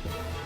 Amen.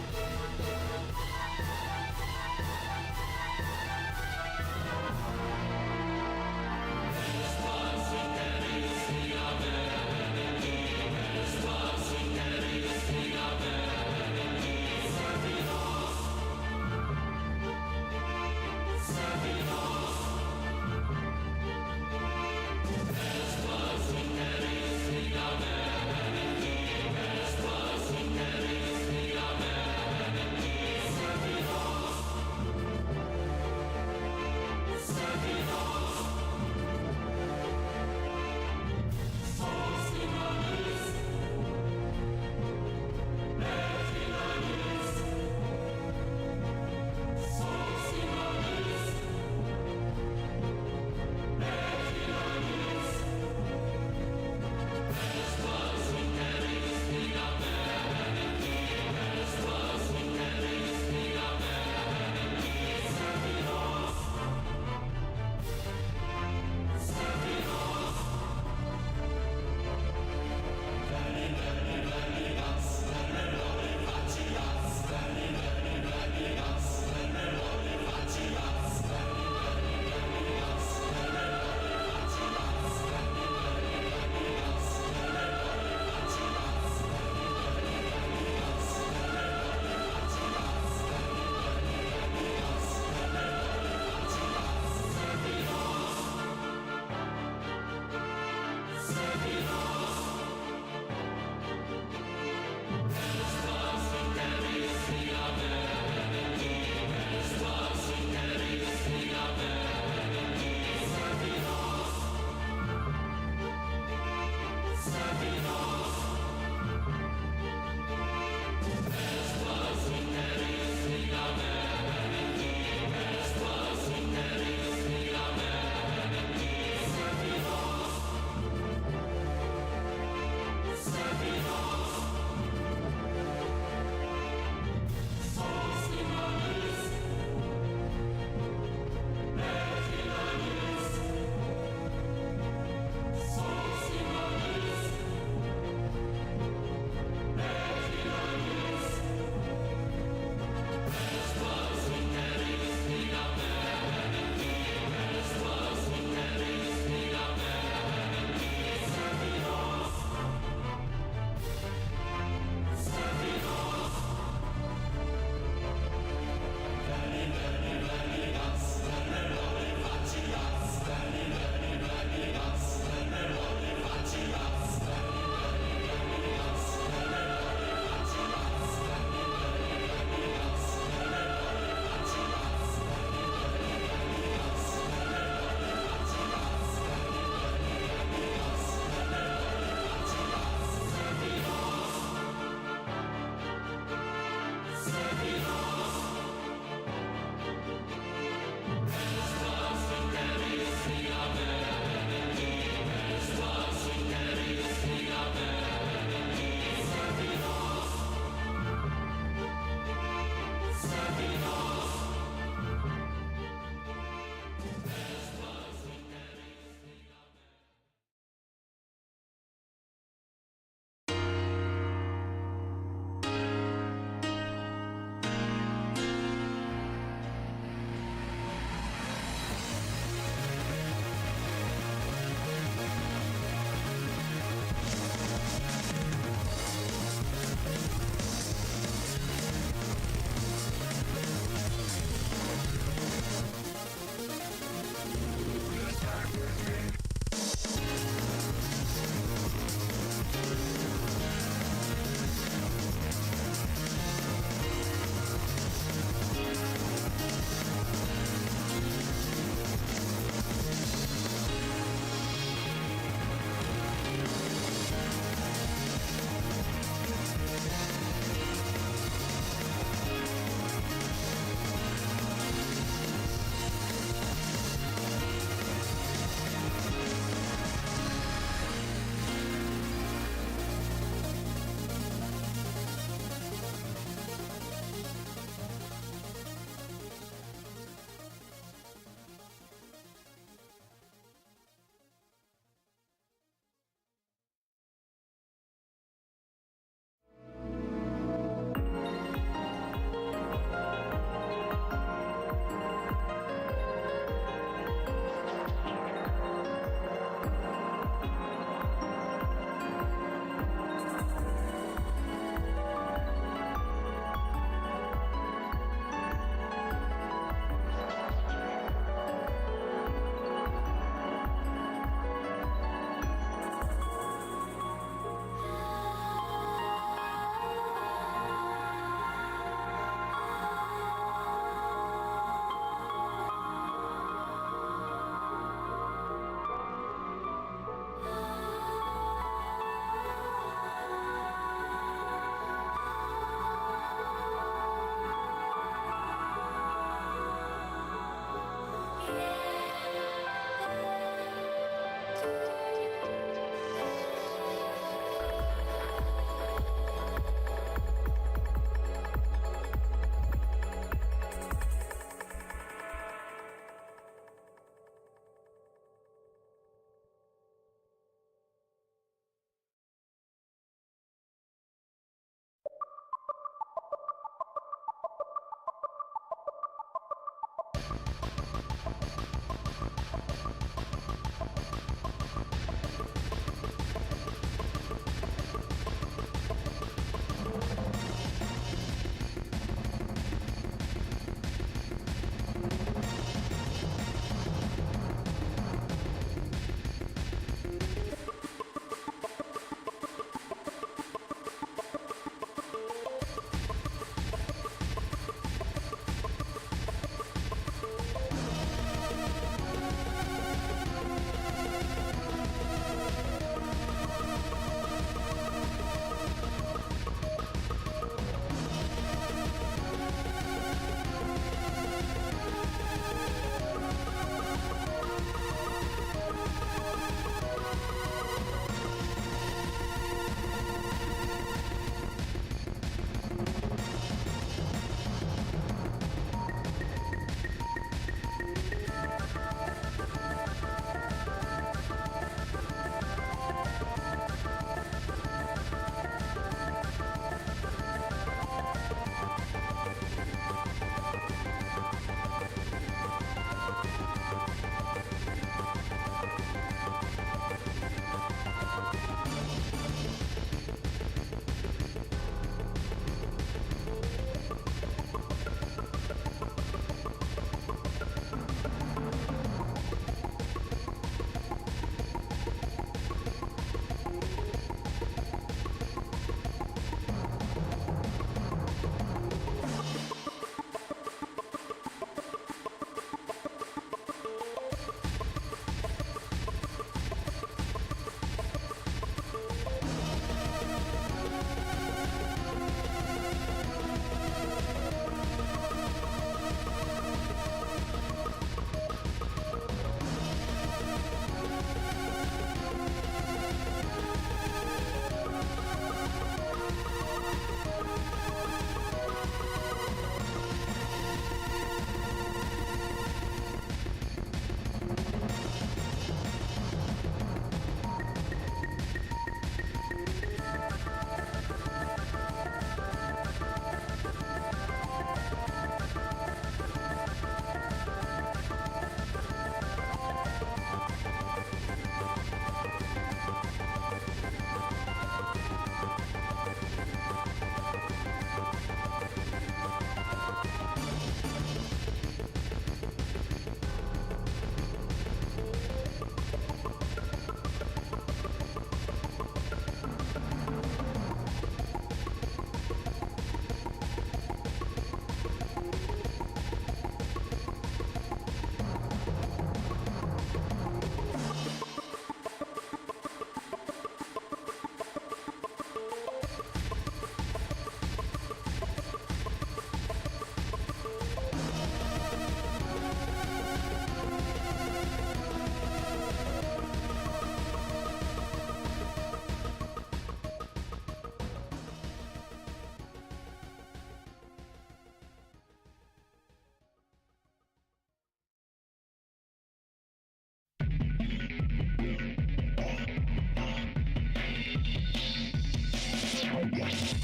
I'm not scared.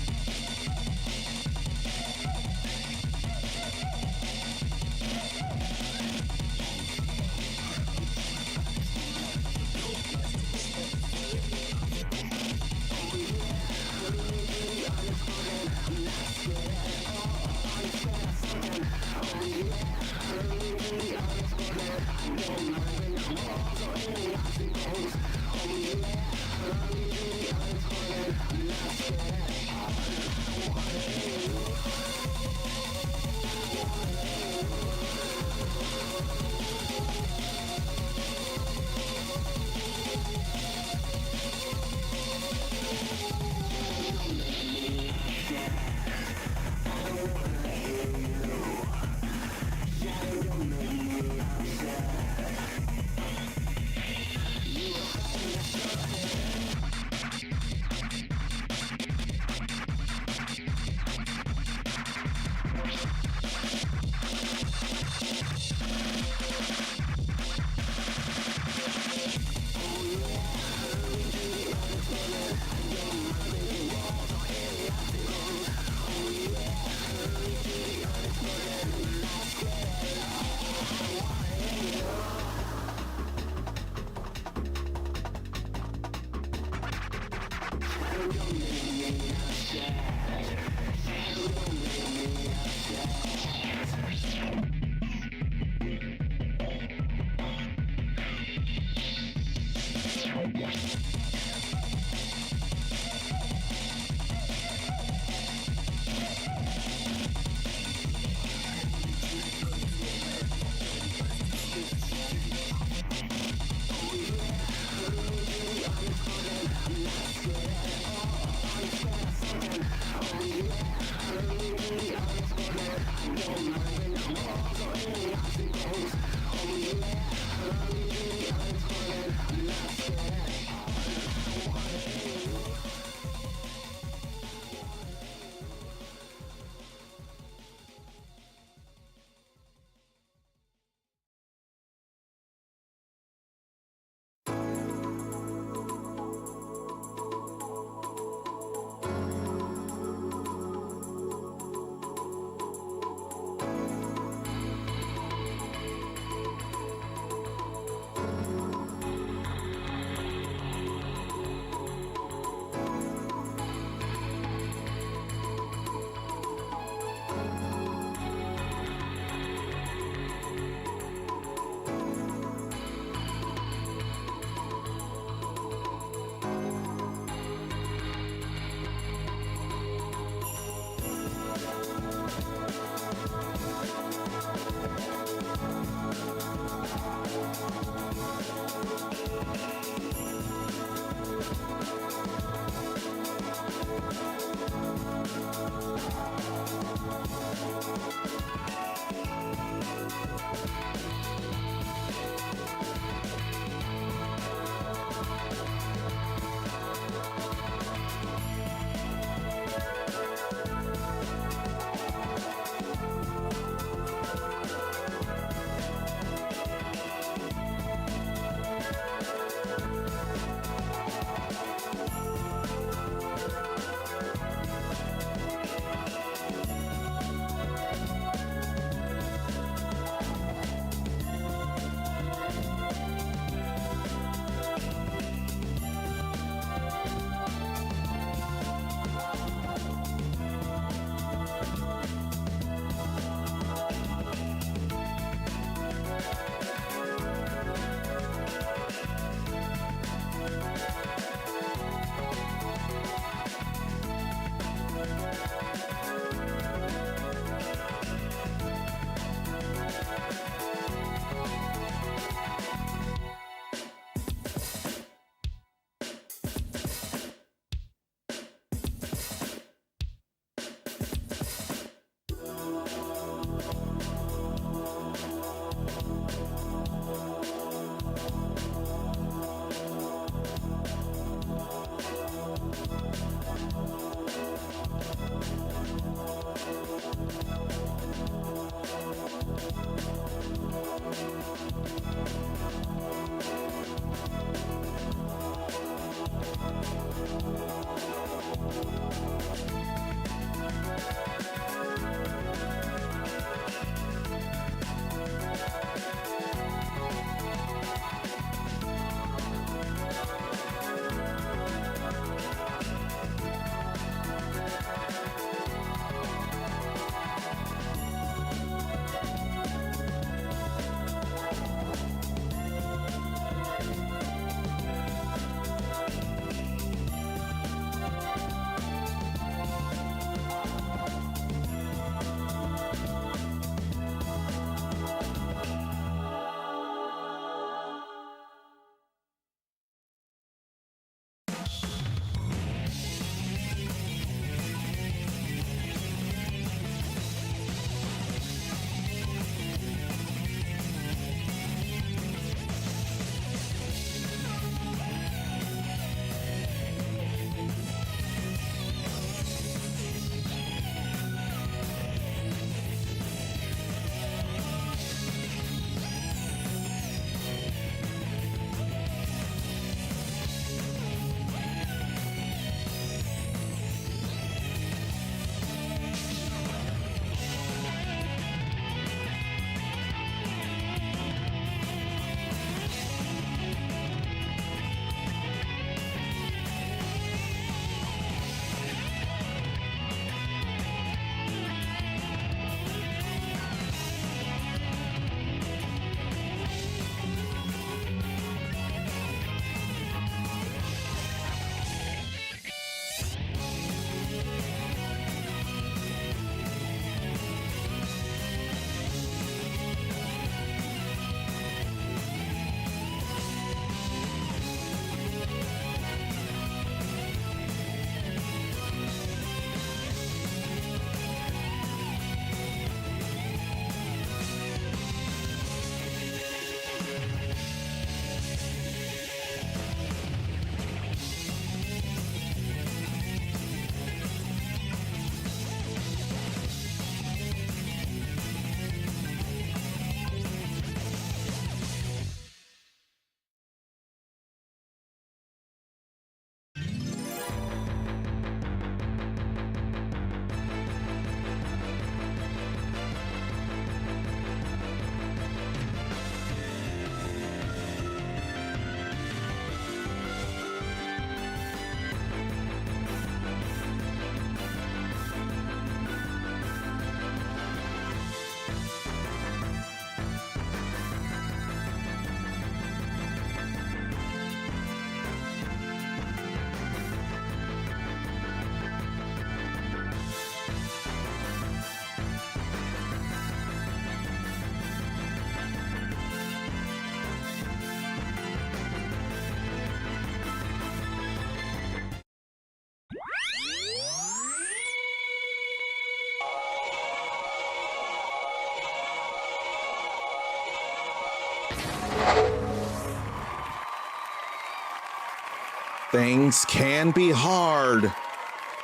Things can be hard,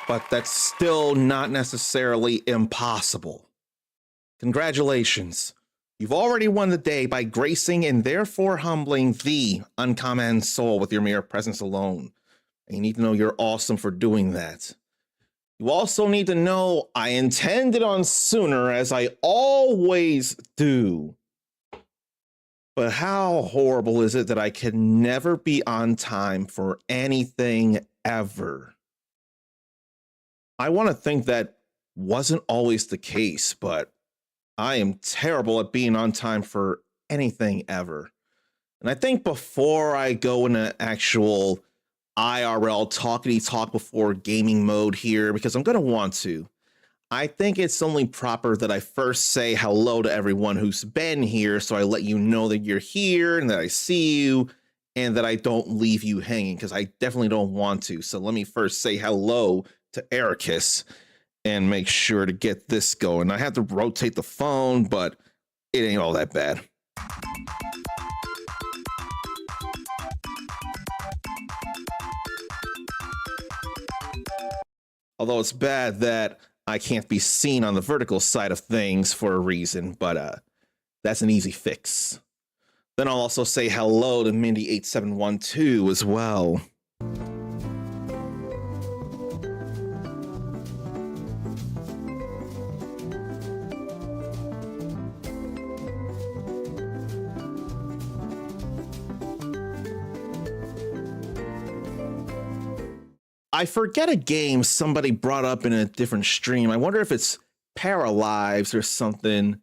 but that's still not necessarily impossible. Congratulations. You've already won the day by gracing and therefore humbling the uncommon soul with your mere presence alone. And you need to know you're awesome for doing that. You also need to know I intended on sooner, as I always do. But how horrible is it that I can never be on time for anything ever? I want to think that wasn't always the case, but I am terrible at being on time for anything ever. And I think before I go into actual IRL talkity talk before gaming mode here, because I'm going to want to, I think it's only proper that I first say hello to everyone who's been here, so I let you know that you're here and that I see you and that I don't leave you hanging, because I definitely don't want to. So let me first say hello to Ericus and make sure to get this going. I have to rotate the phone, but it ain't all that bad. Although it's bad that I can't be seen on the vertical side of things for a reason, but that's an easy fix. Then I'll also say hello to Mindy8712 as well. I forget a game somebody brought up in a different stream. I wonder if it's Paralives or something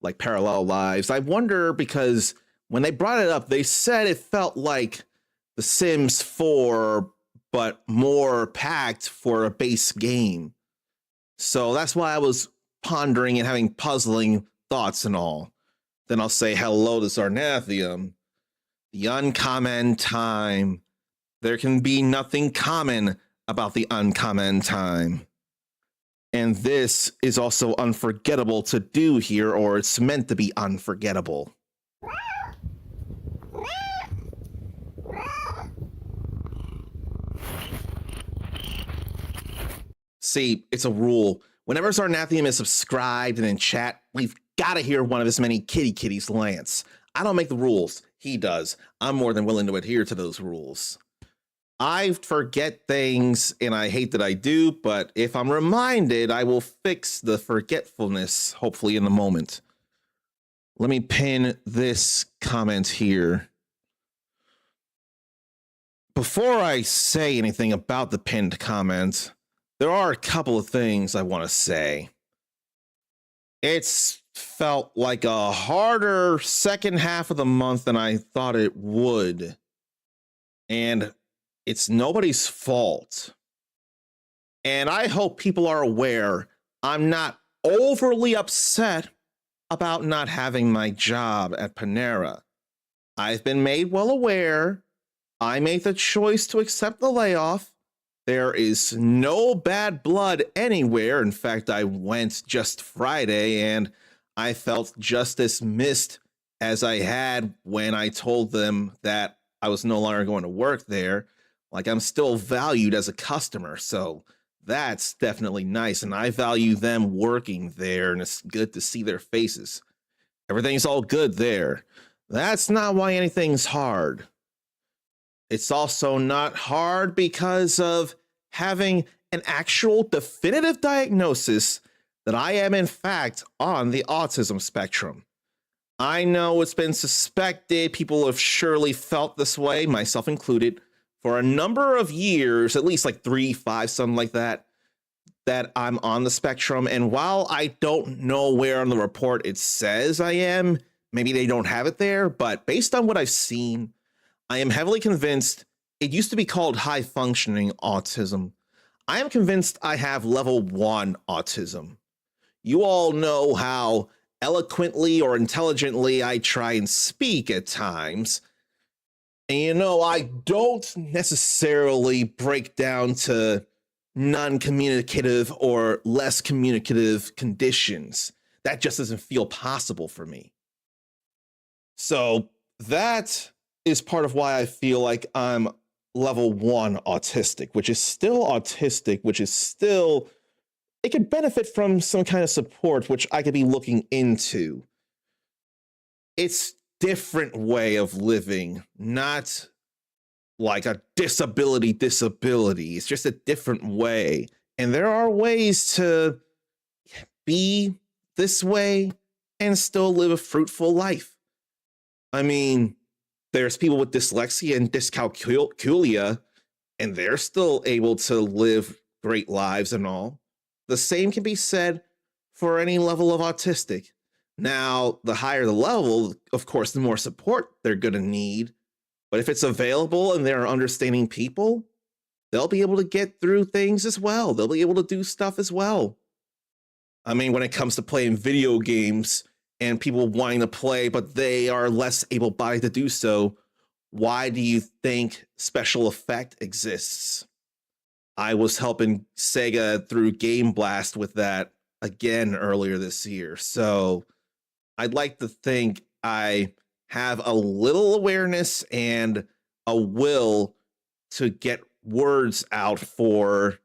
like Parallel Lives. I wonder because when they brought it up, they said it felt like The Sims 4, but more packed for a base game. So that's why I was pondering and having puzzling thoughts and all. Then I'll say hello to Zarnathium. The uncommon time. There can be nothing common about the uncommon time. And this is also unforgettable to do here, or it's meant to be unforgettable. See, it's a rule. Whenever Zarnathium is subscribed and in chat, we've got to hear one of his many kitties lance. I don't make the rules. He does. I'm more than willing to adhere to those rules. I forget things, and I hate that I do, but if I'm reminded, I will fix the forgetfulness, hopefully in a moment. Let me pin this comment here. Before I say anything about the pinned comment, there are a couple of things I want to say. It's felt like a harder second half of the month than I thought it would. And it's nobody's fault. And I hope people are aware I'm not overly upset about not having my job at Panera. I've been made well aware. I made the choice to accept the layoff. There is no bad blood anywhere. In fact, I went just Friday and I felt just as missed as I had when I told them that I was no longer going to work there. Like, I'm still valued as a customer, so that's definitely nice, and I value them working there, and it's good to see their faces. Everything's all good there. That's not why anything's hard. It's also not hard because of having an actual definitive diagnosis that I am, in fact, on the autism spectrum. I know it's been suspected. People have surely felt this way, myself included, for a number of years, at least like 3, 5, something like that, that I'm on the spectrum. And while I don't know where on the report it says I am, maybe they don't have it there, but based on what I've seen, I am heavily convinced it used to be called high functioning autism. I am convinced I have level 1 autism. You all know how eloquently or intelligently I try and speak at times. And you know, I don't necessarily break down to non-communicative or less communicative conditions. That just doesn't feel possible for me. So that is part of why I feel like I'm level 1 autistic, which is still autistic, which is still, it could benefit from some kind of support, which I could be looking into. It's different way of living, not like a disability. It's just a different way. And there are ways to be this way and still live a fruitful life. I mean, there's people with dyslexia and dyscalculia, and they're still able to live great lives and all. The same can be said for any level of autistic. Now, the higher the level, of course, the more support they're going to need. But if it's available and they're understanding people, they'll be able to get through things as well. They'll be able to do stuff as well. I mean, when it comes to playing video games and people wanting to play, but they are less able-bodied to do so, why do you think special effect exists? I was helping Sega through Game Blast with that again earlier this year. So I'd like to think I have a little awareness and a will to get words out for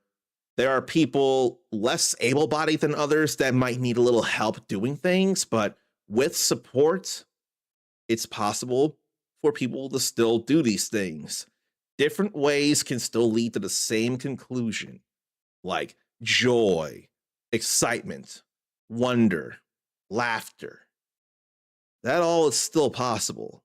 there are people less able-bodied than others that might need a little help doing things, but with support, it's possible for people to still do these things. Different ways can still lead to the same conclusion, like joy, excitement, wonder, laughter. That all is still possible.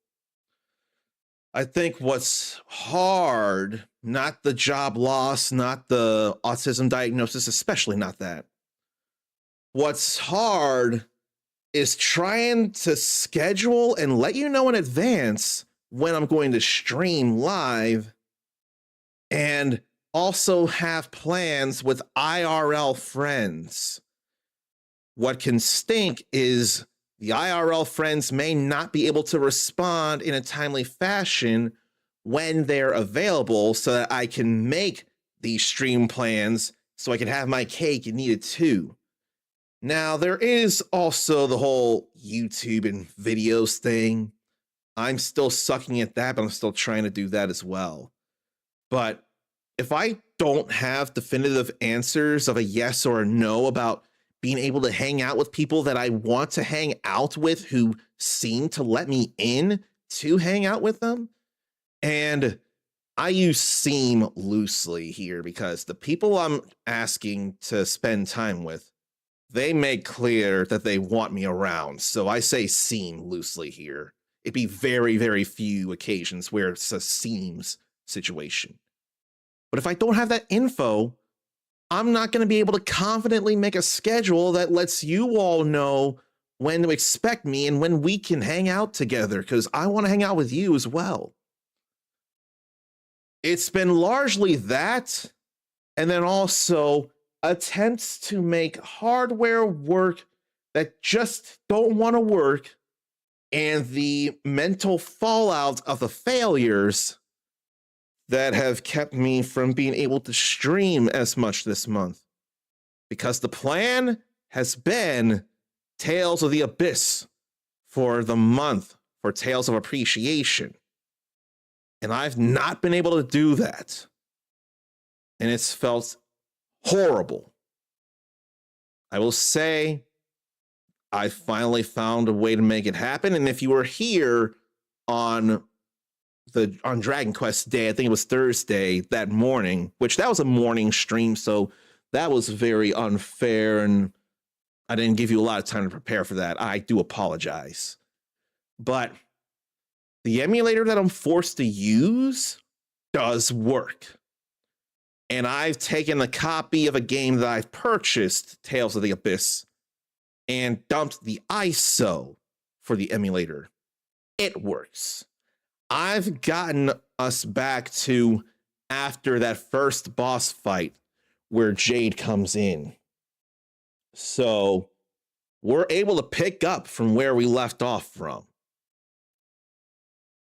I think what's hard, not the job loss, not the autism diagnosis, especially not that. What's hard is trying to schedule and let you know in advance when I'm going to stream live and also have plans with IRL friends. What can stink is the IRL friends may not be able to respond in a timely fashion when they're available so that I can make these stream plans so I can have my cake and eat it too. Now, there is also the whole YouTube and videos thing. I'm still sucking at that, but I'm still trying to do that as well. But if I don't have definitive answers of a yes or a no about being able to hang out with people that I want to hang out with who seem to let me in to hang out with them. And I use seem loosely here because the people I'm asking to spend time with, they make clear that they want me around. So I say seem loosely here. It'd be very, very few occasions where it's a seems situation. But if I don't have that info, I'm not going to be able to confidently make a schedule that lets you all know when to expect me and when we can hang out together, because I want to hang out with you as well. It's been largely that, and then also attempts to make hardware work that just don't want to work, and the mental fallout of the failures that have kept me from being able to stream as much this month. Because the plan has been Tales of the Abyss for the month, for Tales of Appreciation. And I've not been able to do that. And it's felt horrible. I will say, I finally found a way to make it happen. And if you were here on Dragon Quest Day, I think it was Thursday, that morning, which that was a morning stream, so that was very unfair, and I didn't give you a lot of time to prepare for that. I do apologize. But the emulator that I'm forced to use does work. And I've taken a copy of a game that I've purchased, Tales of the Abyss, and dumped the ISO for the emulator. It works. I've gotten us back to after that first boss fight where Jade comes in. So we're able to pick up from where we left off from.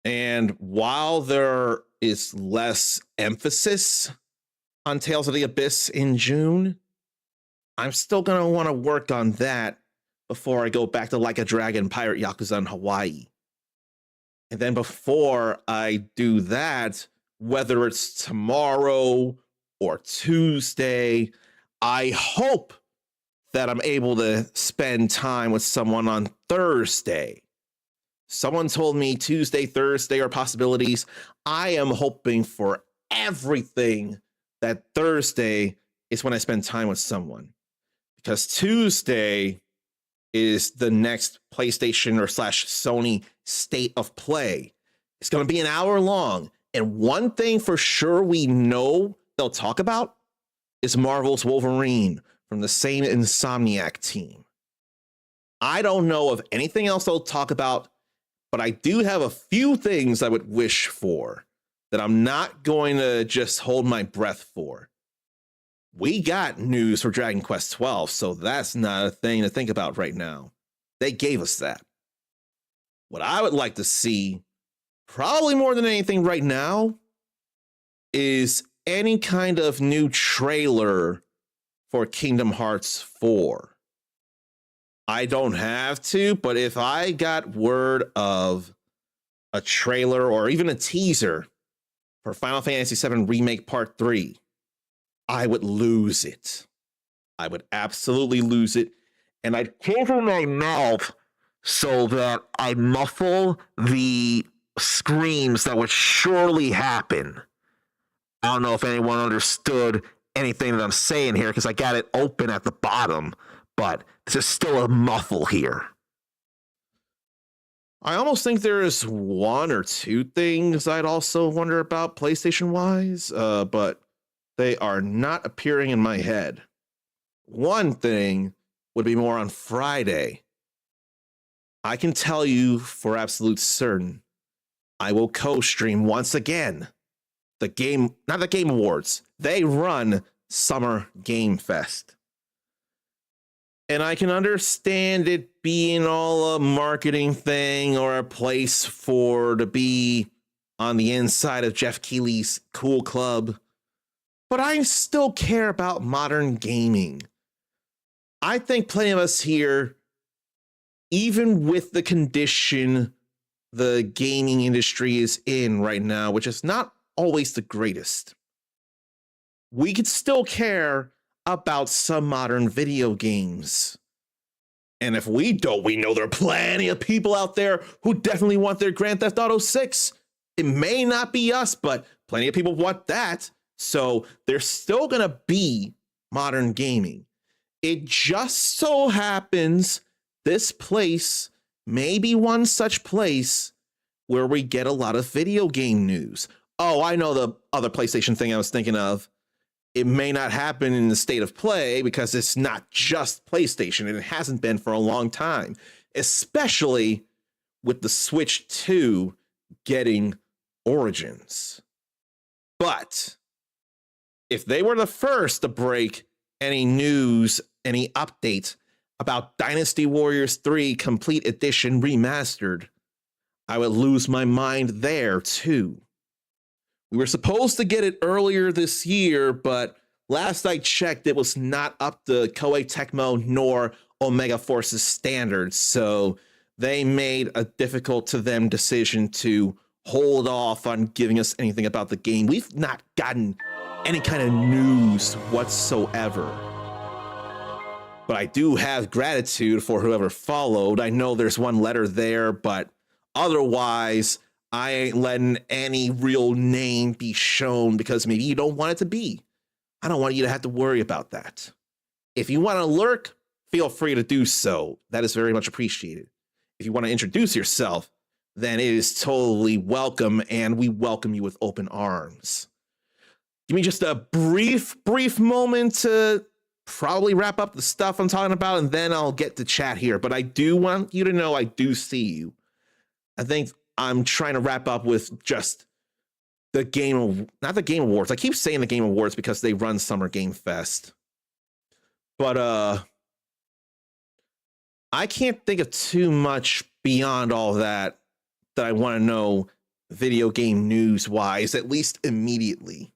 And while there is less emphasis on Tales of the Abyss in June, I'm still going to want to work on that before I go back to Like a Dragon Pirate Yakuza in Hawaii. And then before I do that, whether it's tomorrow or Tuesday. I hope that I'm able to spend time with someone on Thursday. Someone told me Tuesday, Thursday are possibilities. I am hoping for everything that Thursday is when I spend time with someone, because Tuesday is the next PlayStation or / Sony State of Play. It's going to be an hour long. And one thing for sure we know they'll talk about is Marvel's Wolverine from the same Insomniac team. I don't know of anything else they'll talk about, but I do have a few things I would wish for that I'm not going to just hold my breath for. We got news for Dragon Quest XII, so that's not a thing to think about right now. They gave us that. What I would like to see, probably more than anything right now, is any kind of new trailer for Kingdom Hearts 4. I don't have to, but if I got word of a trailer or even a teaser for Final Fantasy VII Remake Part 3, I would lose it. I would absolutely lose it. And I'd cover my mouth so that I muffle the screams that would surely happen. I don't know if anyone understood anything that I'm saying here because I got it open at the bottom, but this is still a muffle here. I almost think there is one or two things I'd also wonder about PlayStation-wise, but they are not appearing in my head. One thing would be more on Friday. I can tell you for absolute certain, I will co-stream once again the game, not the Game Awards. They run Summer Game Fest. And I can understand it being all a marketing thing or a place for to be on the inside of Jeff Keighley's cool club. But I still care about modern gaming. I think plenty of us here, even with the condition the gaming industry is in right now, which is not always the greatest, we could still care about some modern video games. And if we don't, we know there are plenty of people out there who definitely want their Grand Theft Auto 6. It may not be us, but plenty of people want that. So there's still going to be modern gaming. It just so happens this place may be one such place where we get a lot of video game news. Oh, I know the other PlayStation thing I was thinking of. It may not happen in the State of Play because it's not just PlayStation, and it hasn't been for a long time, especially with the Switch 2 getting Origins. But if they were the first to break any news, any updates about Dynasty Warriors 3 Complete Edition Remastered, I would lose my mind there too. We were supposed to get it earlier this year, but last I checked, it was not up to Koei Tecmo nor Omega Force's standards, so they made a difficult to them decision to hold off on giving us anything about the game. We've not gotten any kind of news whatsoever. But I do have gratitude for whoever followed. I know there's one letter there, but otherwise, I ain't letting any real name be shown because maybe you don't want it to be. I don't want you to have to worry about that. If you want to lurk, feel free to do so. That is very much appreciated. If you want to introduce yourself, then it is totally welcome, and we welcome you with open arms. Give me just a brief moment to probably wrap up the stuff I'm talking about, and then I'll get to chat here. But I do want you to know I do see you. I think I'm trying to wrap up with just the not the Game Awards. I keep saying the Game Awards because they run Summer Game Fest. But I can't think of too much beyond all that I want to know video game news wise, at least immediately.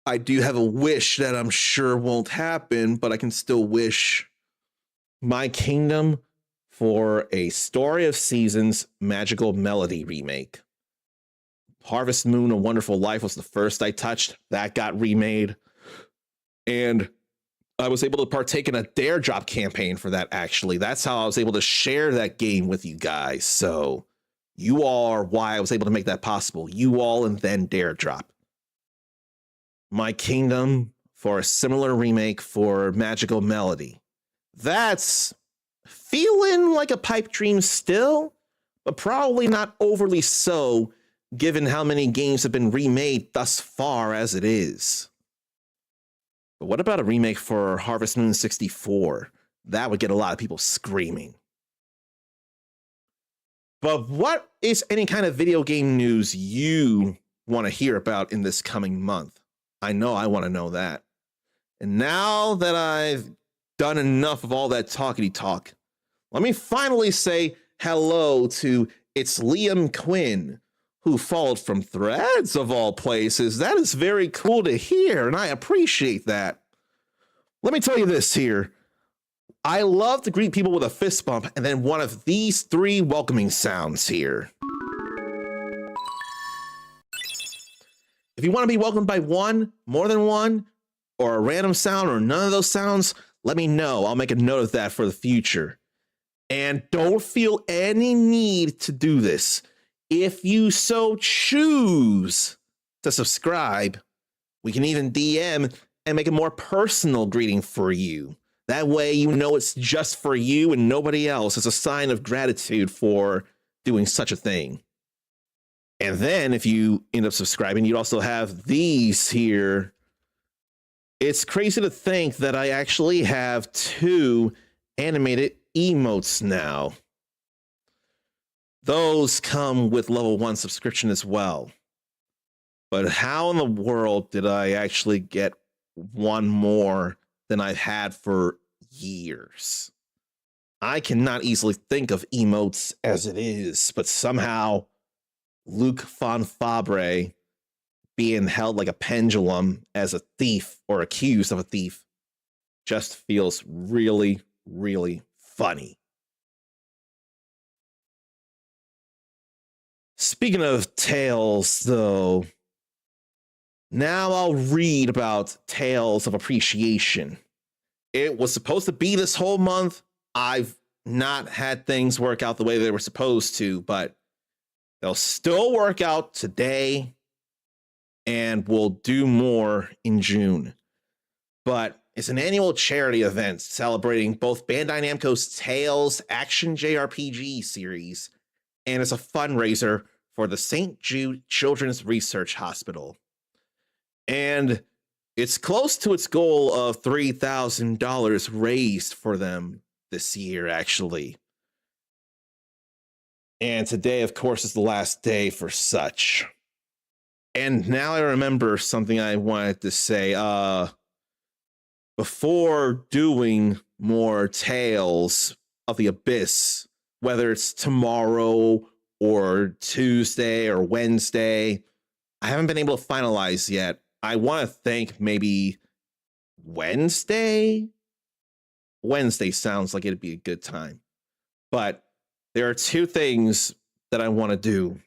I do have a wish that I'm sure won't happen, but I can still wish My Kingdom for a Story of Seasons Magical Melody remake. Harvest Moon: A Wonderful Life was the first I touched. That got remade. And I was able to partake in a Dare Drop campaign for that, actually. That's how I was able to share that game with you guys. So you all are why I was able to make that possible. You all and then Dare Drop. My Kingdom for a similar remake for Magical Melody. That's feeling like a pipe dream still, but probably not overly so, given how many games have been remade thus far as it is. But what about a remake for Harvest Moon 64? That would get a lot of people screaming. But what is any kind of video game news you want to hear about in this coming month? I know I want to know that. And now that I've done enough of all that talkity talk, let me finally say hello to It's Liam Quinn, who followed from Threads of all places. That is very cool to hear, and I appreciate that. Let me tell you this here. I love to greet people with a fist bump and then one of these 3 welcoming sounds here. If you want to be welcomed by one, more than one, or a random sound, or none of those sounds, let me know. I'll make a note of that for the future. And don't feel any need to do this. If you so choose to subscribe, we can even DM and make a more personal greeting for you. That way you know it's just for you and nobody else. It's a sign of gratitude for doing such a thing. And then if you end up subscribing, you'd also have these here. It's crazy to think that I actually have 2 animated emotes now. Those come with level 1 subscription as well. But how in the world did I actually get one more than I've had for years? I cannot easily think of emotes as it is, but somehow Luc von Fabre being held like a pendulum as a thief or accused of a thief just feels really, really funny. Speaking of tales, though, now I'll read about Tales of Appreciation. It was supposed to be this whole month. I've not had things work out the way they were supposed to, but they'll still work out today, and we'll do more in June. But it's an annual charity event celebrating both Bandai Namco's Tales action JRPG series, and it's a fundraiser for the St. Jude Children's Research Hospital. And it's close to its goal of $3,000 raised for them this year, actually. And today, of course, is the last day for such. And now I remember something I wanted to say. Before doing more Tales of the Abyss, whether it's tomorrow or Tuesday or Wednesday, I haven't been able to finalize yet. I want to think maybe Wednesday. Wednesday sounds like it'd be a good time. But there are 2 things that I want to do.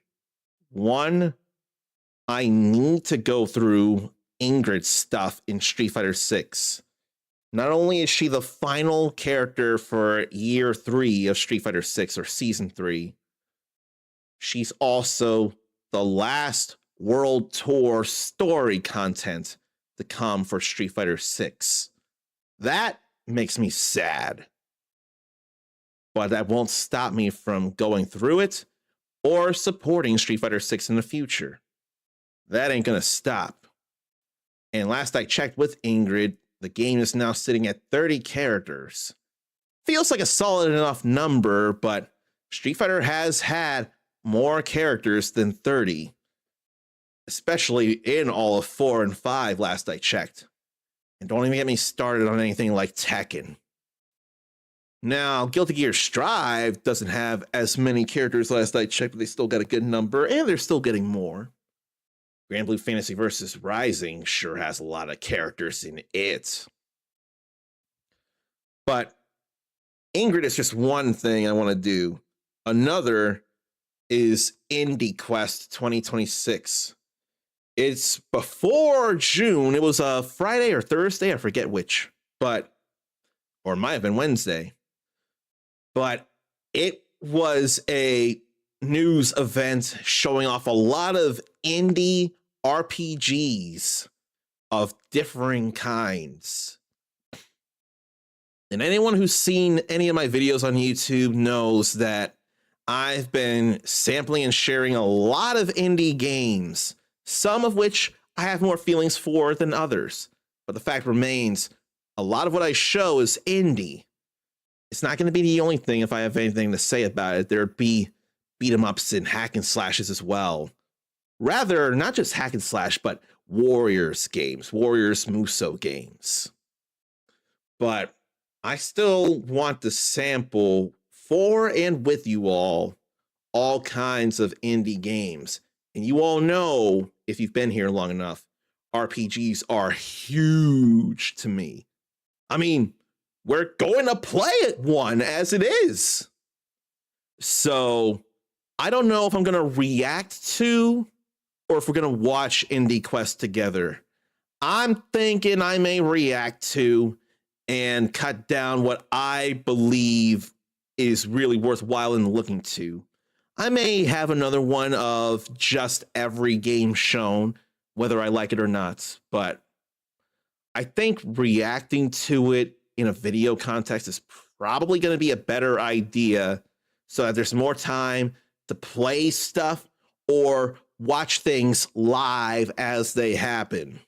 One, I need to go through Ingrid's stuff in Street Fighter 6. Not only is she the final character for year 3 of Street Fighter 6 or season 3, she's also the last World Tour story content to come for Street Fighter 6. That makes me sad. But that won't stop me from going through it or supporting Street Fighter 6 in the future. That ain't gonna stop. And last I checked with Ingrid, the game is now sitting at 30 characters. Feels like a solid enough number, but Street Fighter has had more characters than 30. Especially in all of 4 and 5 last I checked. And don't even get me started on anything like Tekken. Now, Guilty Gear Strive doesn't have as many characters last I checked, but they still got a good number, and they're still getting more. Grand Blue Fantasy Versus Rising sure has a lot of characters in it. But Ingrid is just one thing I want to do. Another is Indie Quest 2026. It's before June. It was a Friday or Thursday, I forget which, but or it might have been Wednesday. But it was a news event showing off a lot of indie RPGs of differing kinds. And anyone who's seen any of my videos on YouTube knows that I've been sampling and sharing a lot of indie games, some of which I have more feelings for than others. But the fact remains, a lot of what I show is indie. It's not going to be the only thing if I have anything to say about it. There'd be beat 'em ups and hack and slashes as well. Rather, not just hack and slash, but Warriors games, Warriors Muso games. But I still want to sample for and with you all kinds of indie games. And you all know, if you've been here long enough, RPGs are huge to me. I mean, we're going to play it one as it is. So I don't know if I'm going to react to or if we're going to watch Indie Quest together. I'm thinking I may react to and cut down what I believe is really worthwhile in looking to. I may have another one of just every game shown, whether I like it or not, but I think reacting to it in a video context is probably going to be a better idea so that there's more time to play stuff or watch things live as they happen.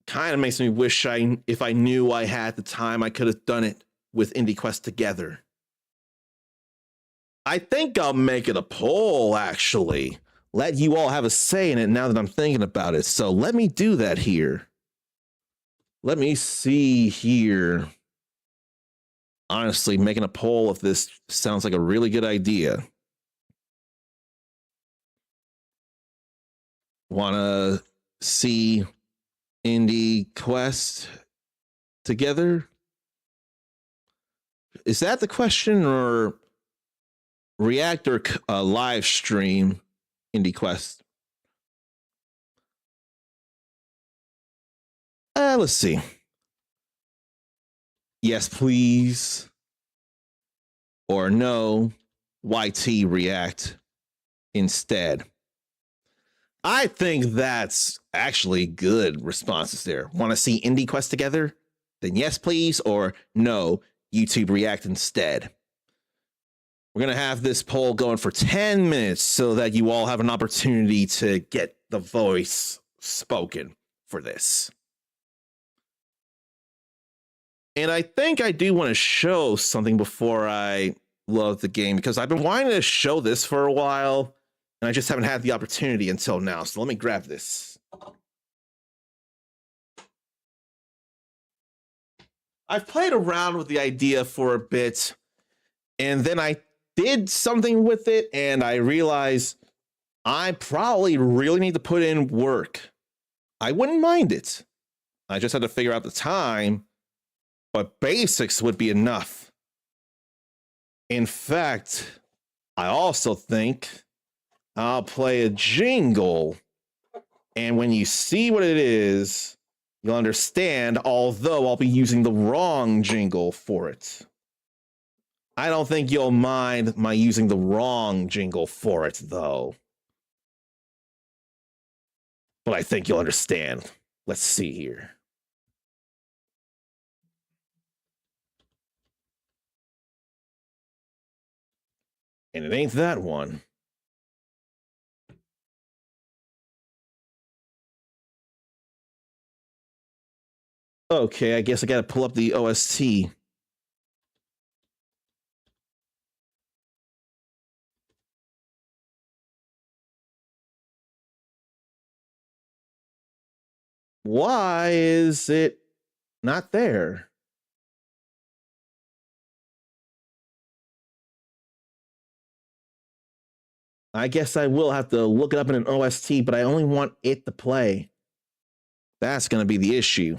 Kind of makes me wish if I knew I had the time, I could have done it with Indie Quest together. I think I'll make it a poll, actually. Let you all have a say in it now that I'm thinking about it. So let me do that here. Let me see here. Honestly, making a poll of this sounds like a really good idea. Want to see Indie Quest together? Is that the question, or react or live stream Indie Quest? Let's see. Yes, please. Or no, YT react instead. I think that's actually good responses there. Want to see Indie Quest together? Then yes, please, or no, YouTube react instead. We're going to have this poll going for 10 minutes so that you all have an opportunity to get the voice spoken for this. And I think I do want to show something before I load the game, because I've been wanting to show this for a while, and I just haven't had the opportunity until now. So let me grab this. I've played around with the idea for a bit, and then I did something with it, and I realized I probably really need to put in work. I wouldn't mind it. I just had to figure out the time, but basics would be enough. In fact, I also think I'll play a jingle, and when you see what it is, you'll understand, although I'll be using the wrong jingle for it. I don't think you'll mind my using the wrong jingle for it, though. But I think you'll understand. Let's see here. And it ain't that one. Okay, I guess I gotta pull up the OST. Why is it not there? I guess I will have to look it up in an OST, but I only want it to play. That's going to be the issue.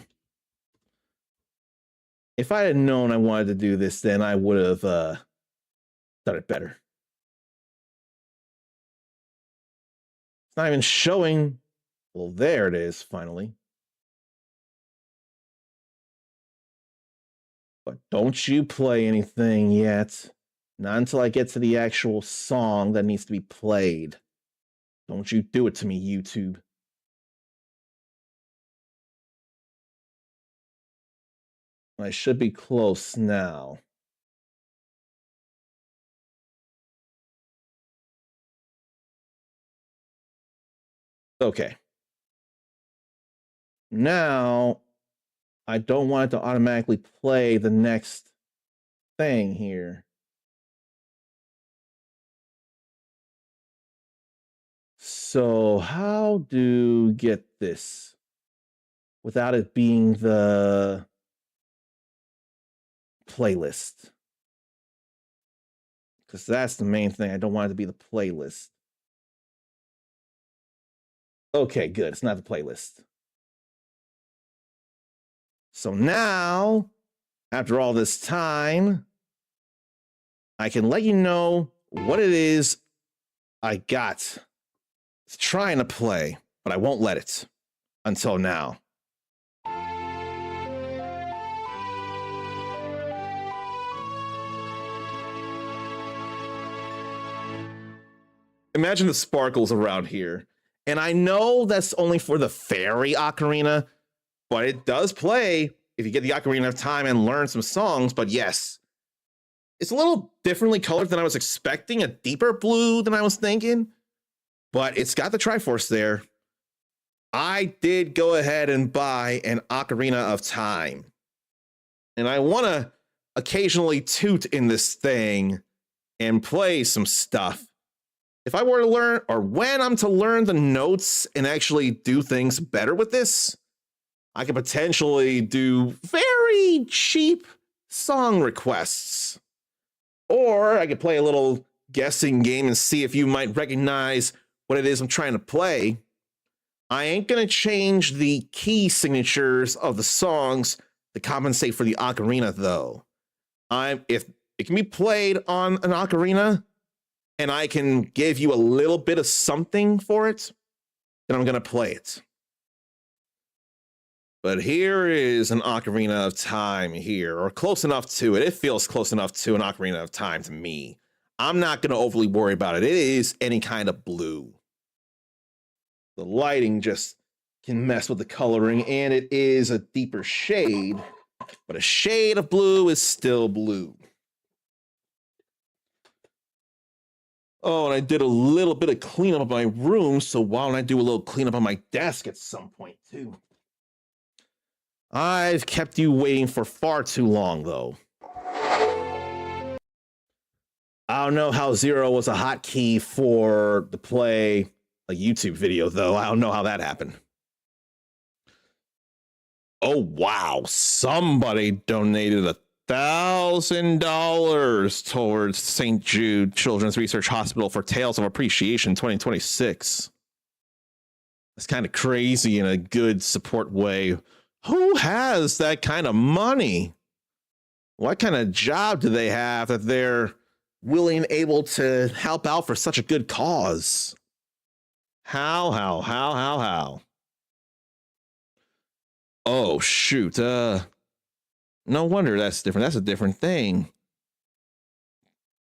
If I had known I wanted to do this, then I would have done it better. It's not even showing. Well, there it is, finally. But don't you play anything yet. Not until I get to the actual song that needs to be played. Don't you do it to me, YouTube. I should be close now. Okay. Now, I don't want it to automatically play the next thing here. So how to get this without it being the playlist? Because that's the main thing. I don't want it to be the playlist. Okay, good. It's not the playlist. So now, after all this time, I can let you know what it is I got. It's trying to play, but I won't let it until now. Imagine the sparkles around here. And I know that's only for the fairy ocarina, but it does play if you get the Ocarina of Time and learn some songs. But yes, it's a little differently colored than I was expecting, a deeper blue than I was thinking, but it's got the Triforce there. I did go ahead and buy an Ocarina of Time, and I want to occasionally toot in this thing and play some stuff. If I were to learn, or when I'm to learn the notes and actually do things better with this, I could potentially do very cheap song requests. Or I could play a little guessing game and see if you might recognize what it is I'm trying to play. I ain't going to change the key signatures of the songs to compensate for the ocarina, though. If it can be played on an ocarina, and I can give you a little bit of something for it, then I'm going to play it. But here is an Ocarina of Time here, or close enough to it. It feels close enough to an Ocarina of Time to me. I'm not going to overly worry about it. It is any kind of blue. The lighting just can mess with the coloring, and it is a deeper shade, but a shade of blue is still blue. Oh, and I did a little bit of cleanup of my room, so why don't I do a little cleanup on my desk at some point, too? I've kept you waiting for far too long, though. I don't know how Zero was a hotkey for to play a YouTube video, though. I don't know how that happened. Oh, wow. Somebody donated $1,000 towards St. Jude Children's Research Hospital for Tales of Appreciation 2026. That's kind of crazy in a good support way. Who has that kind of money? What kind of job do they have that they're willing and able to help out for such a good cause? How? Oh, shoot. No wonder that's different. That's a different thing.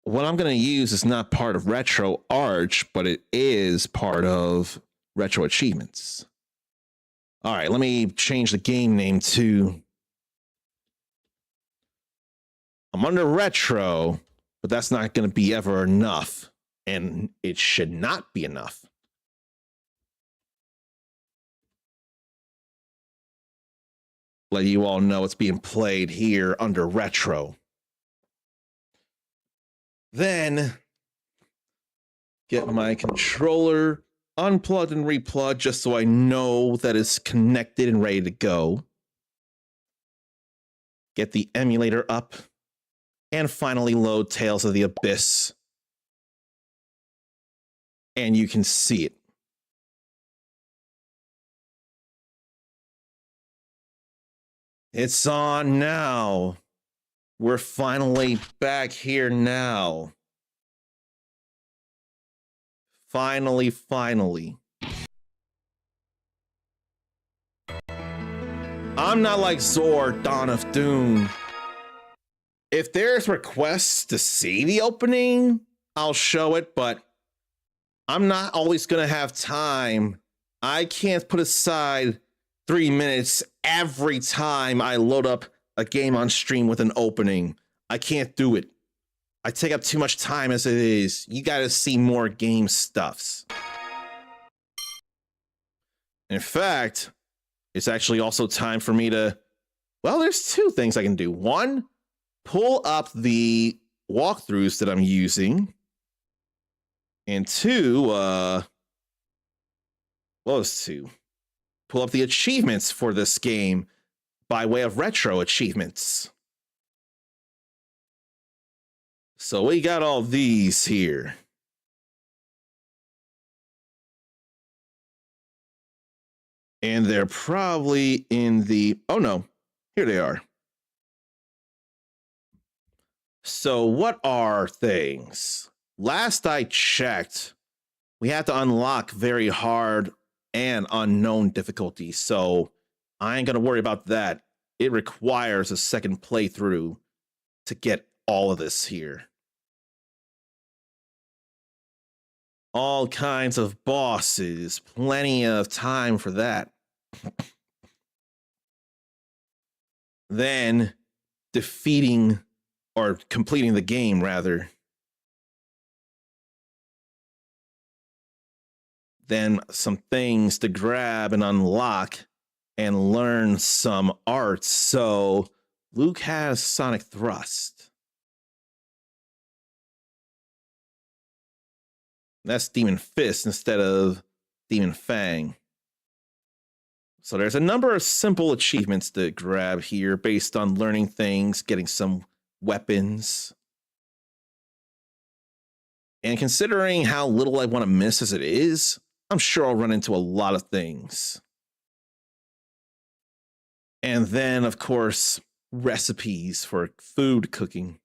What I'm going to use is not part of Retro Arch, but it is part of Retro Achievements. All right, let me change the game name to... I'm under Retro, but that's not going to be ever enough, and it should not be enough. Let you all know it's being played here under Retro. Then get my controller unplugged and replugged just so I know that it's connected and ready to go. Get the emulator up and finally load Tales of the Abyss. And you can see it. It's on now. We're finally back here now. Finally. I'm not like Zor, Dawn of Doom. If there's requests to see the opening, I'll show it, but I'm not always going to have time. I can't put aside 3 minutes every time I load up a game on stream with an opening. I can't do it. I take up too much time as it is. You got to see more game stuffs. In fact, it's actually also time for me to, well, there's 2 things I can do. 1, pull up the walkthroughs that I'm using. And 2, what was 2? Pull up the achievements for this game by way of retro achievements. So we got all these here. And they're probably in the, oh no, here they are. So what are things? Last I checked, we had to unlock very hard and unknown difficulty. So I ain't gonna worry about that. It requires a second playthrough to get all of this here. All kinds of bosses, plenty of time for that. Then defeating or completing the game, rather. Then some things to grab and unlock and learn some arts. So Luke has Sonic Thrust. That's Demon Fist instead of Demon Fang. So there's a number of simple achievements to grab here based on learning things, getting some weapons. And considering how little I want to miss as it is, I'm sure I'll run into a lot of things. And then, of course, recipes for food cooking.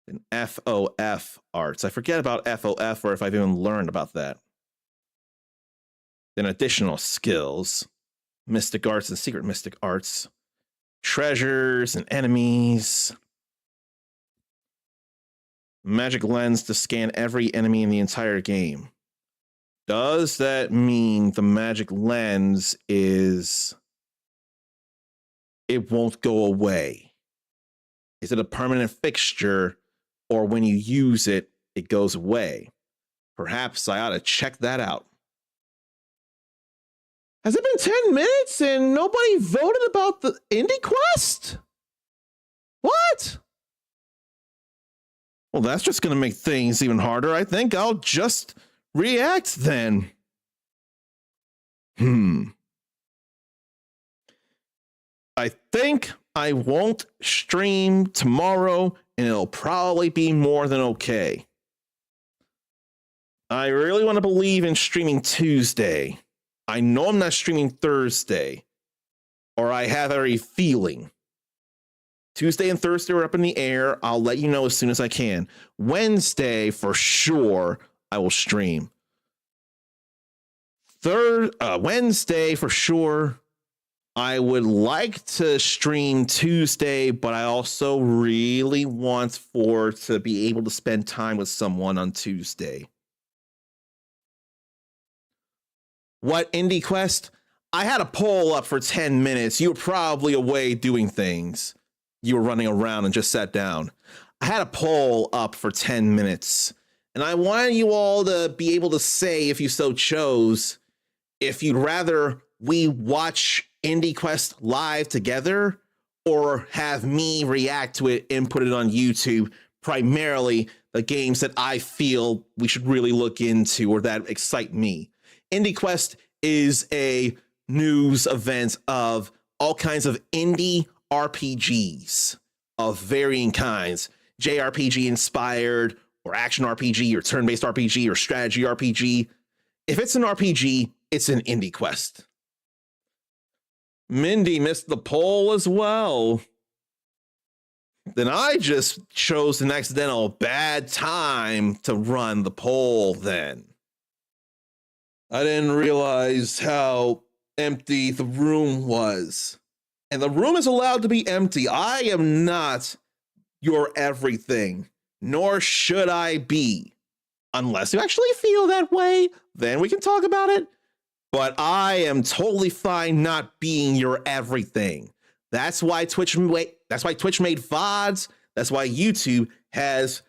And FOF arts. I forget about FOF or if I've even learned about that. Then additional skills. Mystic arts and secret mystic arts. Treasures and enemies. Magic lens to scan every enemy in the entire game. Does that mean the magic lens is... it won't go away? Is it a permanent fixture? Or when you use it, it goes away? Perhaps I ought to check that out. Has it been 10 minutes and nobody voted about the indie quest? What? Well, that's just going to make things even harder. I think I'll just react then. I think I won't stream tomorrow, and it'll probably be more than okay. I really want to believe in streaming Tuesday. I know I'm not streaming Thursday, or I have every feeling. Tuesday and Thursday are up in the air. I'll let you know as soon as I can. Wednesday, for sure, I will stream. Wednesday, for sure. I would like to stream Tuesday, but I also really want to be able to spend time with someone on Tuesday. What indie quest? I had a poll up for 10 minutes. You were probably away doing things. You were running around and just sat down. I had a poll up for 10 minutes, and I wanted you all to be able to say, if you so chose, if you'd rather we watch Indie Quest live together or have me react to it and put it on YouTube, primarily the games that I feel we should really look into or that excite me. Indie Quest is a news event of all kinds of indie RPGs of varying kinds, JRPG inspired or action RPG or turn-based RPG or strategy RPG. If it's an RPG, it's an Indie Quest. Mindy missed the poll as well. Then I just chose an accidental bad time to run the poll then. I didn't realize how empty the room was. And the room is allowed to be empty. I am not your everything, nor should I be. Unless you actually feel that way, then we can talk about it. But I am totally fine not being your everything. That's why Twitch made VODs. That's why YouTube has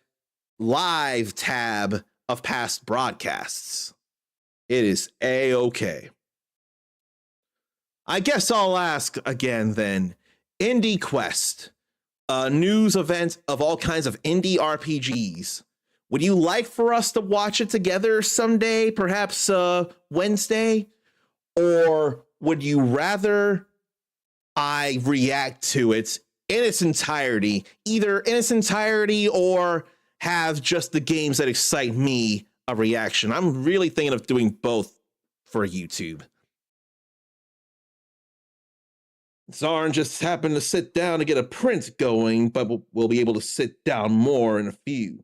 live tab of past broadcasts. It is A-okay. I guess I'll ask again then. Indie Quest, a news event of all kinds of indie RPGs. Would you like for us to watch it together someday, perhaps Wednesday? Or would you rather I react to it in its entirety, either in its entirety or have just the games that excite me a reaction? I'm really thinking of doing both for YouTube. Zarn just happened to sit down to get a print going, but we'll be able to sit down more in a few.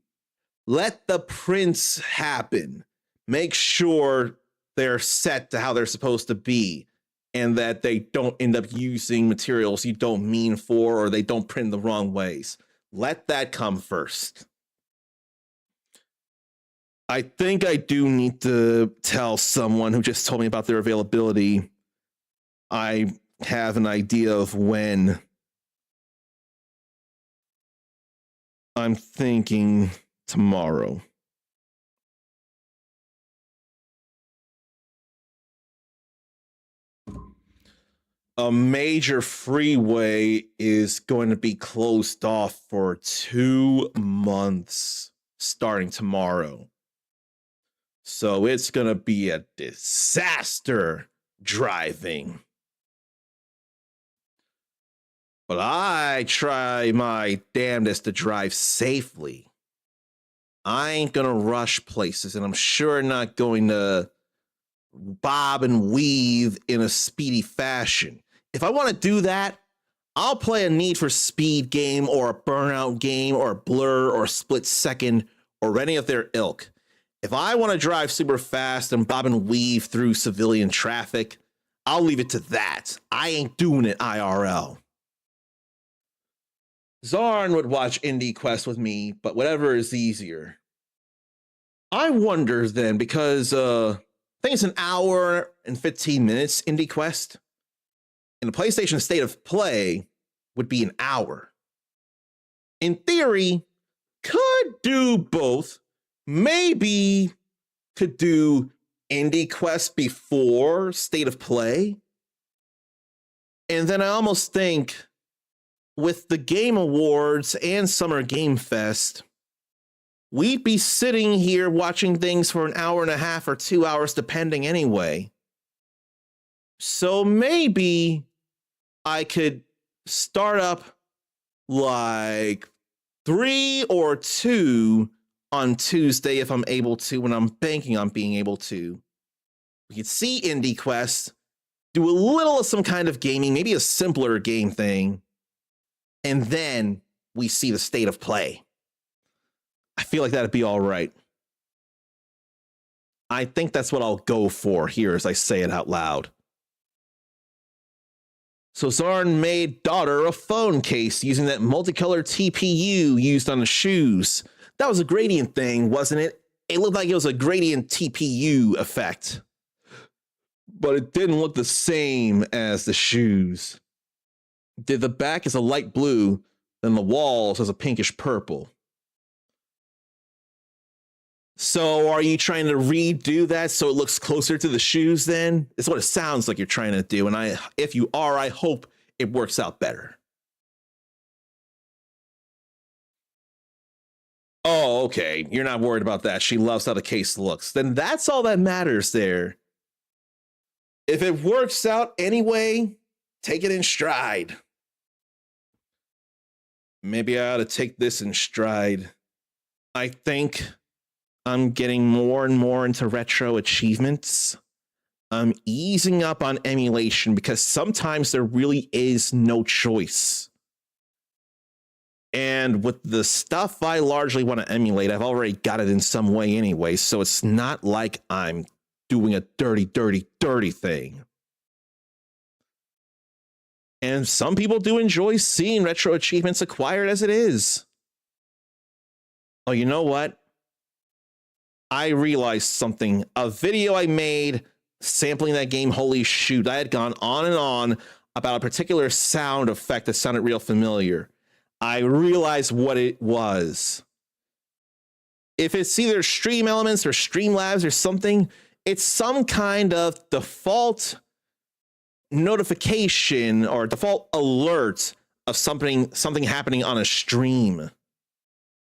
Let the prints happen. Make sure they're set to how they're supposed to be, and that they don't end up using materials you don't mean for, or they don't print the wrong ways. Let that come first. I think I do need to tell someone who just told me about their availability. I have an idea of when. I'm thinking tomorrow. A major freeway is going to be closed off for 2 months starting tomorrow. So it's going to be a disaster driving. But I try my damnedest to drive safely. I ain't going to rush places, and I'm sure not going to bob and weave in a speedy fashion. If I want to do that, I'll play a Need for Speed game or a Burnout game or a Blur or a Split Second or any of their ilk. If I want to drive super fast and bob and weave through civilian traffic, I'll leave it to that. I ain't doing it IRL. Zarn would watch Indie Quest with me, but whatever is easier. I wonder then, because I think it's an hour and 15 minutes, Indie Quest. And the PlayStation State of Play would be an hour. In theory, could do both. Maybe could do Indie Quest before State of Play. And then I almost think with the Game Awards and Summer Game Fest, we'd be sitting here watching things for an hour and a half or 2 hours, depending anyway. So maybe I could start up like 3 or 2 on Tuesday if I'm able to, when I'm banking on being able to. We could see Indie Quest, do a little of some kind of gaming, maybe a simpler game thing, and then we see the State of Play. I feel like that'd be all right. I think that's what I'll go for here as I say it out loud. So Zarn made daughter a phone case using that multicolored TPU used on the shoes. That was a gradient thing, wasn't it? It looked like it was a gradient TPU effect. But it didn't look the same as the shoes. The back is a light blue, then the walls is a pinkish purple. So are you trying to redo that so it looks closer to the shoes then? It's what it sounds like you're trying to do. And if you are, I hope it works out better. Oh, okay. You're not worried about that. She loves how the case looks. Then that's all that matters there. If it works out anyway, take it in stride. Maybe I ought to take this in stride. I think I'm getting more and more into retro achievements. I'm easing up on emulation because sometimes there really is no choice. And with the stuff I largely want to emulate, I've already got it in some way anyway, so it's not like I'm doing a dirty thing. And some people do enjoy seeing retro achievements acquired as it is. Oh, you know what? I realized something. A video I made sampling that game, holy shoot, I had gone on and on about a particular sound effect that sounded real familiar. I realized what it was. If it's either Stream Elements or Streamlabs or something, it's some kind of default notification or default alert of something happening on a stream.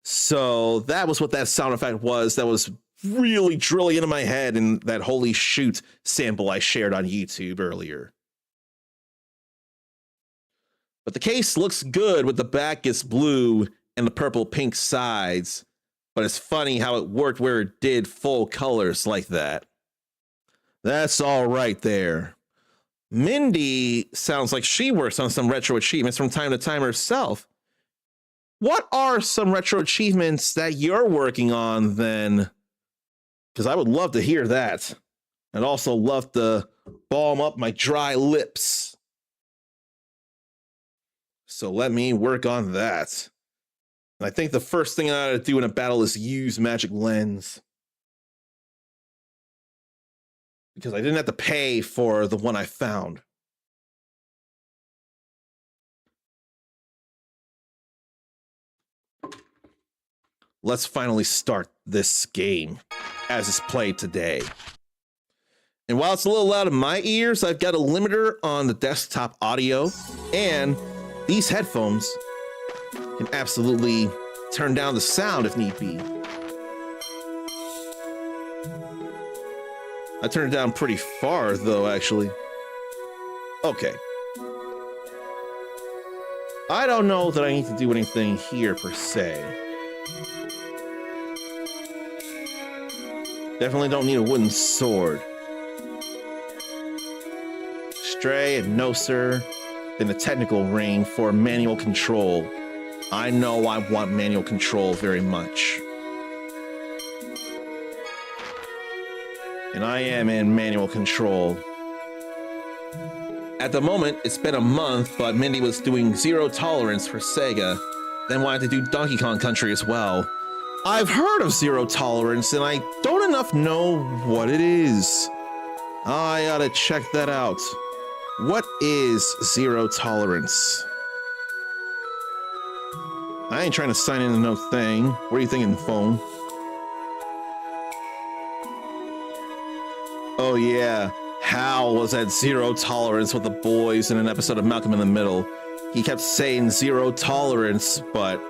So that was what that sound effect was. That was really drilling into my head in that holy shoot sample I shared on YouTube earlier. But the case looks good with the back gets blue and the purple pink sides. But it's funny how it worked where it did full colors like that. That's all right there. Mindy sounds like she works on some retro achievements from time to time herself. What are some retro achievements that you're working on then? Because I would love to hear that. I'd also love to balm up my dry lips. So let me work on that. And I think the first thing I ought to do in a battle is use Magic Lens. Because I didn't have to pay for the one I found. Let's finally start this game as it's played today. And while it's a little loud in my ears, I've got a limiter on the desktop audio, and these headphones can absolutely turn down the sound if need be. I turned it down pretty far though, actually. Okay. I don't know that I need to do anything here per se. Definitely don't need a wooden sword. Stray and no sir. In the technical ring for manual control. I know I want manual control very much. And I am in manual control. At the moment, it's been a month, but Mindy was doing Zero Tolerance for Sega, then wanted to do Donkey Kong Country as well. I've heard of Zero Tolerance, and I don't enough know what it is. I ought to check that out. What is Zero Tolerance? I ain't trying to sign into no thing. What are you thinking, phone? Oh yeah, Hal was at Zero Tolerance with the boys in an episode of Malcolm in the Middle. He kept saying zero tolerance, but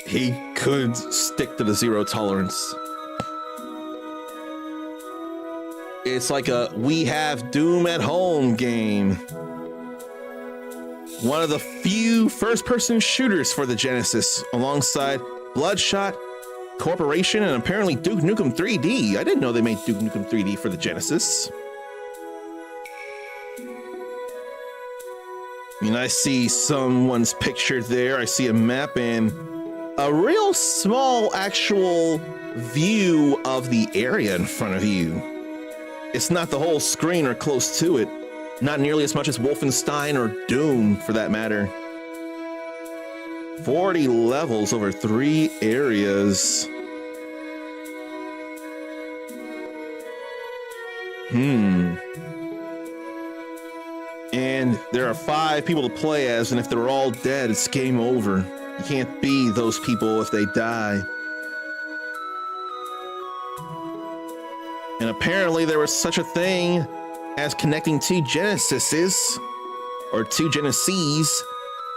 he could stick to the zero tolerance. It's like a We Have Doom at Home game. One of the few first-person shooters for the Genesis, alongside Bloodshot, Corporation, and apparently Duke Nukem 3D. I didn't know they made Duke Nukem 3D for the Genesis. I mean, I see someone's picture there. I see a map and a real small actual view of the area in front of you. It's not the whole screen or close to it. Not nearly as much as Wolfenstein or Doom, for that matter. 40 levels over 3 areas. And there are 5 people to play as, and if they're all dead, it's game over. You can't be those people if they die. And apparently there was such a thing as connecting 2 Genesises, or 2 Genesees,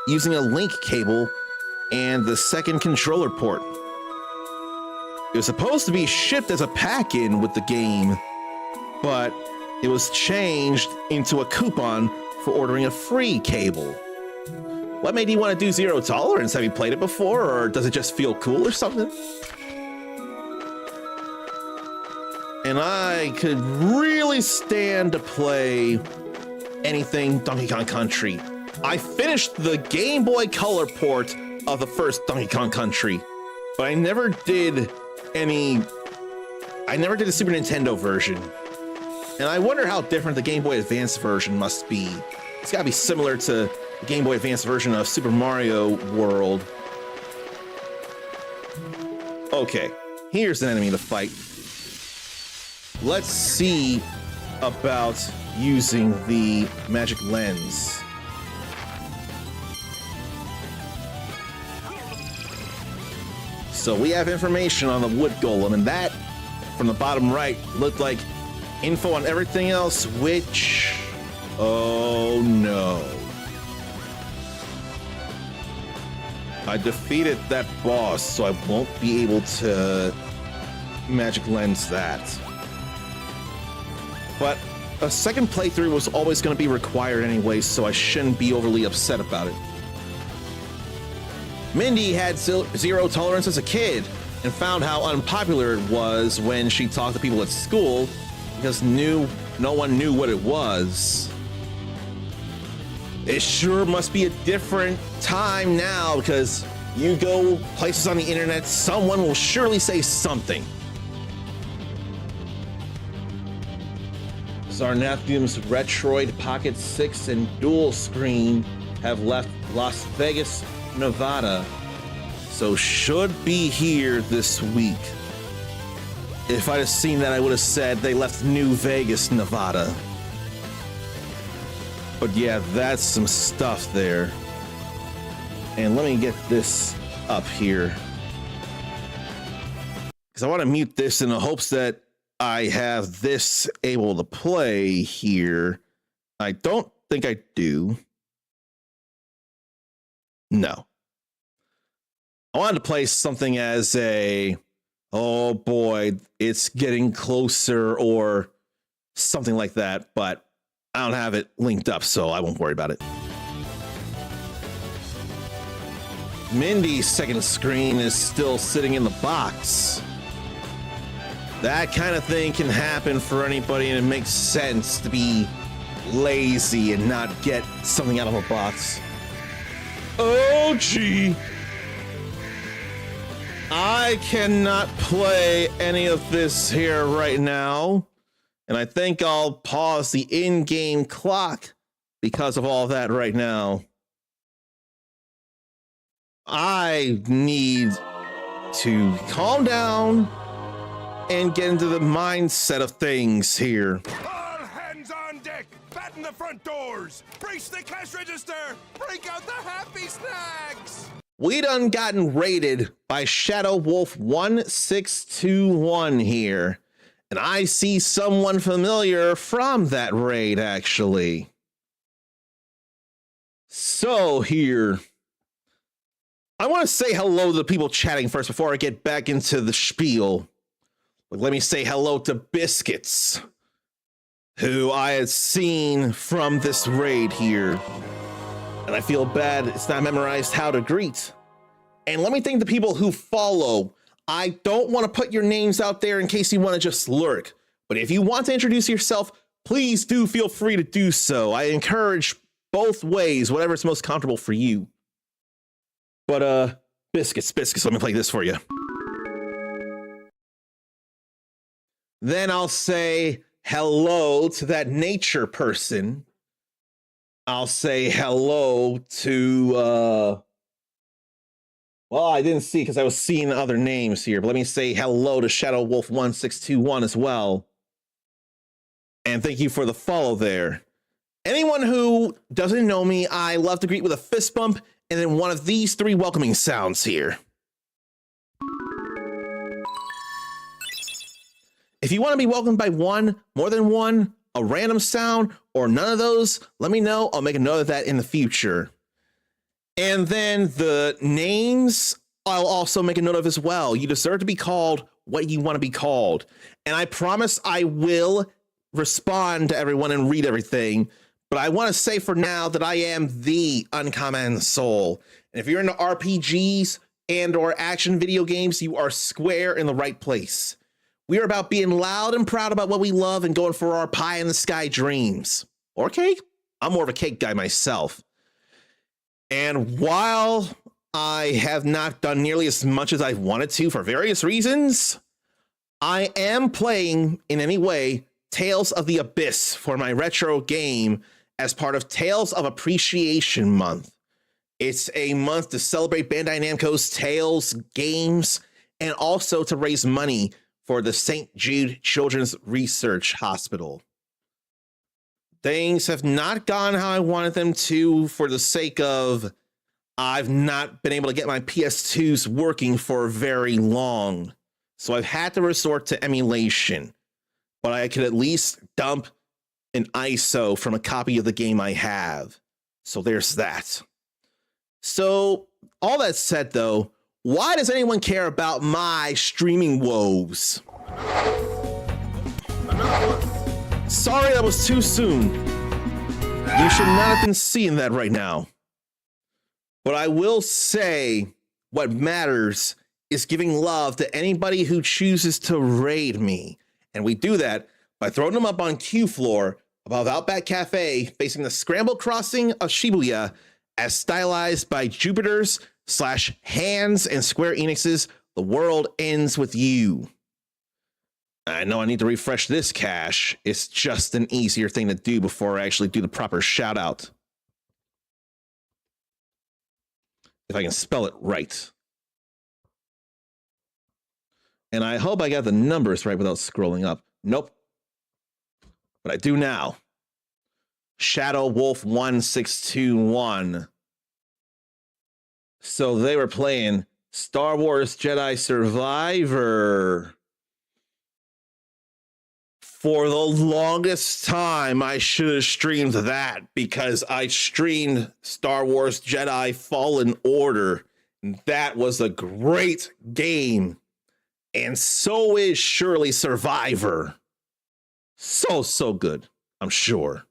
using a link cable and the second controller port. It was supposed to be shipped as a pack-in with the game, but it was changed into a coupon for ordering a free cable. What made you want to do Zero Tolerance? Have you played it before, or does it just feel cool or something? And I could really stand to play anything Donkey Kong Country. I finished the Game Boy Color port of the first Donkey Kong Country, but I never did the Super Nintendo version. And I wonder how different the Game Boy Advance version must be. It's gotta be similar to the Game Boy Advance version of Super Mario World. Okay, here's an enemy to fight. Let's see about using the magic lens. So we have information on the wood golem, and that, from the bottom right, looked like info on everything else, which... oh no. I defeated that boss, so I won't be able to magic lens that. But a second playthrough was always going to be required anyway, so I shouldn't be overly upset about it. Mindy had zero tolerance as a kid and found how unpopular it was when she talked to people at school because no one knew what it was. It sure must be a different time now because you go places on the internet, someone will surely say something. Zarnathium's Retroid Pocket 6 and Dual Screen have left Las Vegas, Nevada, so should be here this week. If I'd have seen that, I would have said they left New Vegas, Nevada. But yeah, that's some stuff there. And let me get this up here, because I want to mute this in the hopes that I have this able to play here. I don't think I do. No. I wanted to play something as a, oh boy, it's getting closer or something like that, but I don't have it linked up, so I won't worry about it. Mindy's second screen is still sitting in the box. That kind of thing can happen for anybody, and it makes sense to be lazy and not get something out of a box. Oh, gee. I cannot play any of this here right now, and I think I'll pause the in-game clock because of all that right now. I need to calm down and get into the mindset of things here. All hands on deck! Batten the front doors! Brace the cash register! Break out the happy snacks! We done gotten raided by Shadow Wolf 1621 here, and I see someone familiar from that raid, actually. So here, I want to say hello to the people chatting first before I get back into the spiel. But let me say hello to Biscuits, who I had seen from this raid here. And I feel bad it's not memorized how to greet. And let me thank the people who follow. I don't want to put your names out there in case you want to just lurk. But if you want to introduce yourself, please do feel free to do so. I encourage both ways, whatever's most comfortable for you. But Biscuits, let me play this for you. Then I'll say hello to that nature person. I'll say hello to, well, I didn't see because I was seeing other names here, but let me say hello to Shadow Wolf 1621 as well. And thank you for the follow there. Anyone who doesn't know me, I love to greet with a fist bump and then one of these three welcoming sounds here. If you want to be welcomed by one, more than one, a random sound, or none of those, let me know. I'll make a note of that in the future. And then the names, I'll also make a note of as well. You deserve to be called what you want to be called. And I promise I will respond to everyone and read everything. But I want to say for now that I am the Uncommon Soul. And if you're into RPGs and or action video games, you are square in the right place. We are about being loud and proud about what we love and going for our pie in the sky dreams. Or cake? I'm more of a cake guy myself. And while I have not done nearly as much as I wanted to for various reasons, I am playing in any way Tales of the Abyss for my retro game as part of Tales of Appreciation Month. It's a month to celebrate Bandai Namco's Tales games and also to raise money for the St. Jude Children's Research Hospital. Things have not gone how I wanted them to for the sake of I've not been able to get my PS2s working for very long. So I've had to resort to emulation, but I could at least dump an ISO from a copy of the game I have. So there's that. So all that said though, why does anyone care about my streaming woes? Sorry that was too soon. You should not have been seeing that right now. But I will say what matters is giving love to anybody who chooses to raid me. And we do that by throwing them up on Q floor above Outback Cafe facing the scramble crossing of Shibuya as stylized by Jupiter's / Hands and Square Enix's The World Ends With You. I know I need to refresh this cache. It's just an easier thing to do before I actually do the proper shout out. If I can spell it right. And I hope I got the numbers right without scrolling up. Nope. But I do now. Shadow Wolf 1621. So they were playing Star Wars Jedi Survivor. For the longest time, I should have streamed that because I streamed Star Wars Jedi Fallen Order. That was a great game. And so is surely Survivor. So good, I'm sure.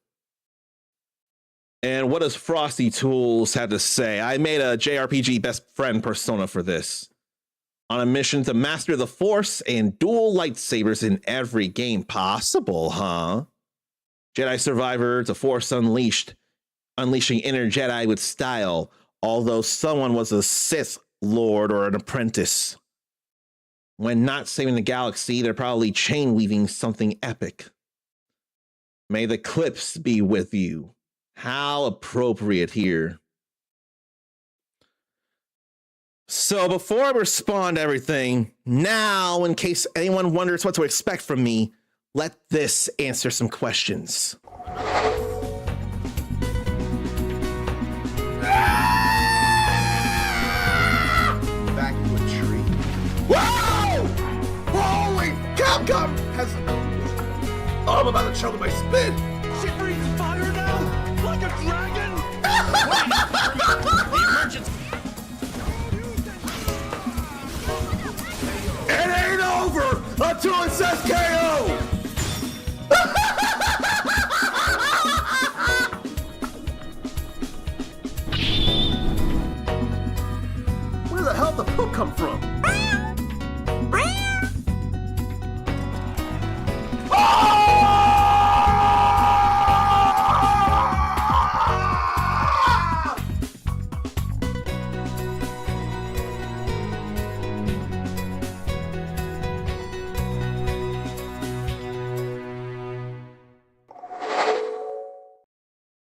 And what does Frosty Tools have to say? I made a JRPG best friend persona for this. On a mission to master the Force and dual lightsabers in every game possible, huh? Jedi Survivor to Force Unleashed, unleashing inner Jedi with style, although someone was a Sith Lord or an apprentice. When not saving the galaxy, they're probably chain weaving something epic. May the clips be with you. How appropriate here. So before I respond to everything, now, in case anyone wonders what to expect from me, let this answer some questions. Back to a tree. Whoa! Holy Capcom has... Oh, I'm about to choke my spit. She breathes fire now, like a dragon. The emergency. It ain't over until it says KO! Where the hell did the poop come from?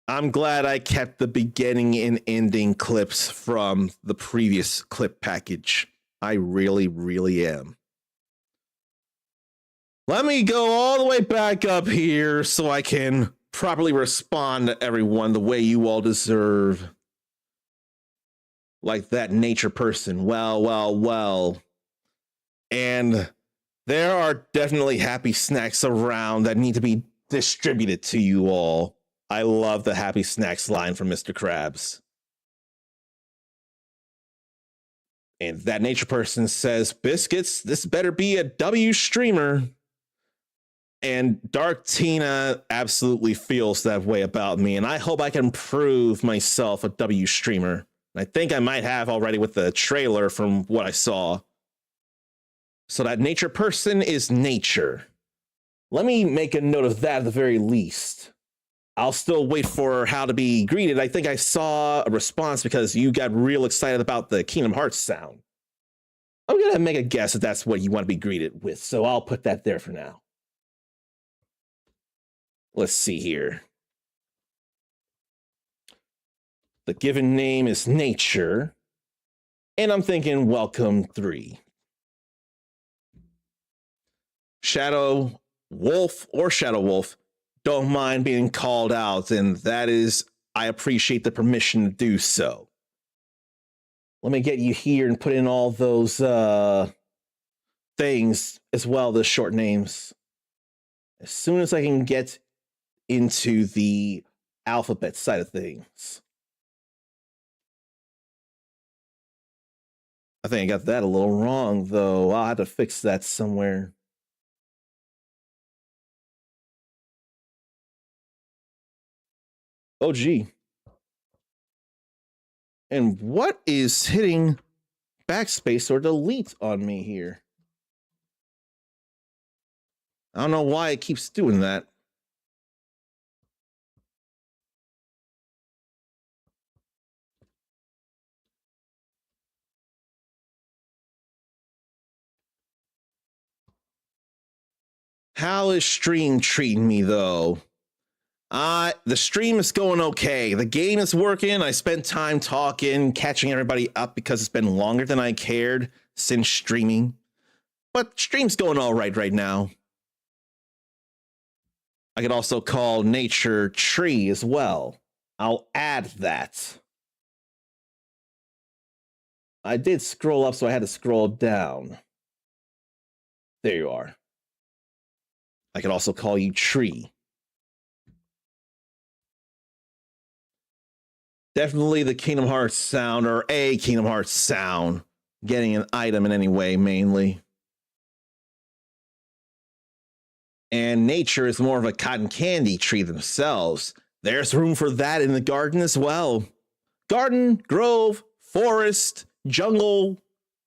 I'm glad I kept the beginning and ending clips from the previous clip package. I really am. Let me go all the way back up here so I can properly respond to everyone the way you all deserve. Like that nature person. Well. And there are definitely happy snacks around that need to be distributed to you all. I love the Happy Snacks line from Mr. Krabs. And that nature person says, biscuits, this better be a W streamer. And Dark Tina absolutely feels that way about me. And I hope I can prove myself a W streamer. I think I might have already with the trailer from what I saw. So that nature person is nature. Let me make a note of that at the very least. I'll still wait for how to be greeted. I think I saw a response because you got real excited about the Kingdom Hearts sound. I'm going to make a guess that that's what you want to be greeted with, so I'll put that there for now. Let's see here. The given name is Nature. And I'm thinking welcome 3. Shadow Wolf or Shadow Wolf, don't mind being called out, and that is, I appreciate the permission to do so. Let me get you here and put in all those things as well, the short names. As soon as I can get into the alphabet side of things. I think I got that a little wrong, though. I'll have to fix that somewhere. Oh, gee. And what is hitting backspace or delete on me here? I don't know why it keeps doing that. How is stream treating me, though? The stream is going okay. The game is working. I spent time talking, catching everybody up because it's been longer than I cared since streaming. But stream's going all right now. I could also call Nature Tree as well. I'll add that. I did scroll up, so I had to scroll down. There you are. I could also call you Tree. Definitely the Kingdom Hearts sound, or a Kingdom Hearts sound. Getting an item in any way, mainly. And Nature is more of a cotton candy tree themselves. There's room for that in the garden as well. Garden, grove, forest, jungle.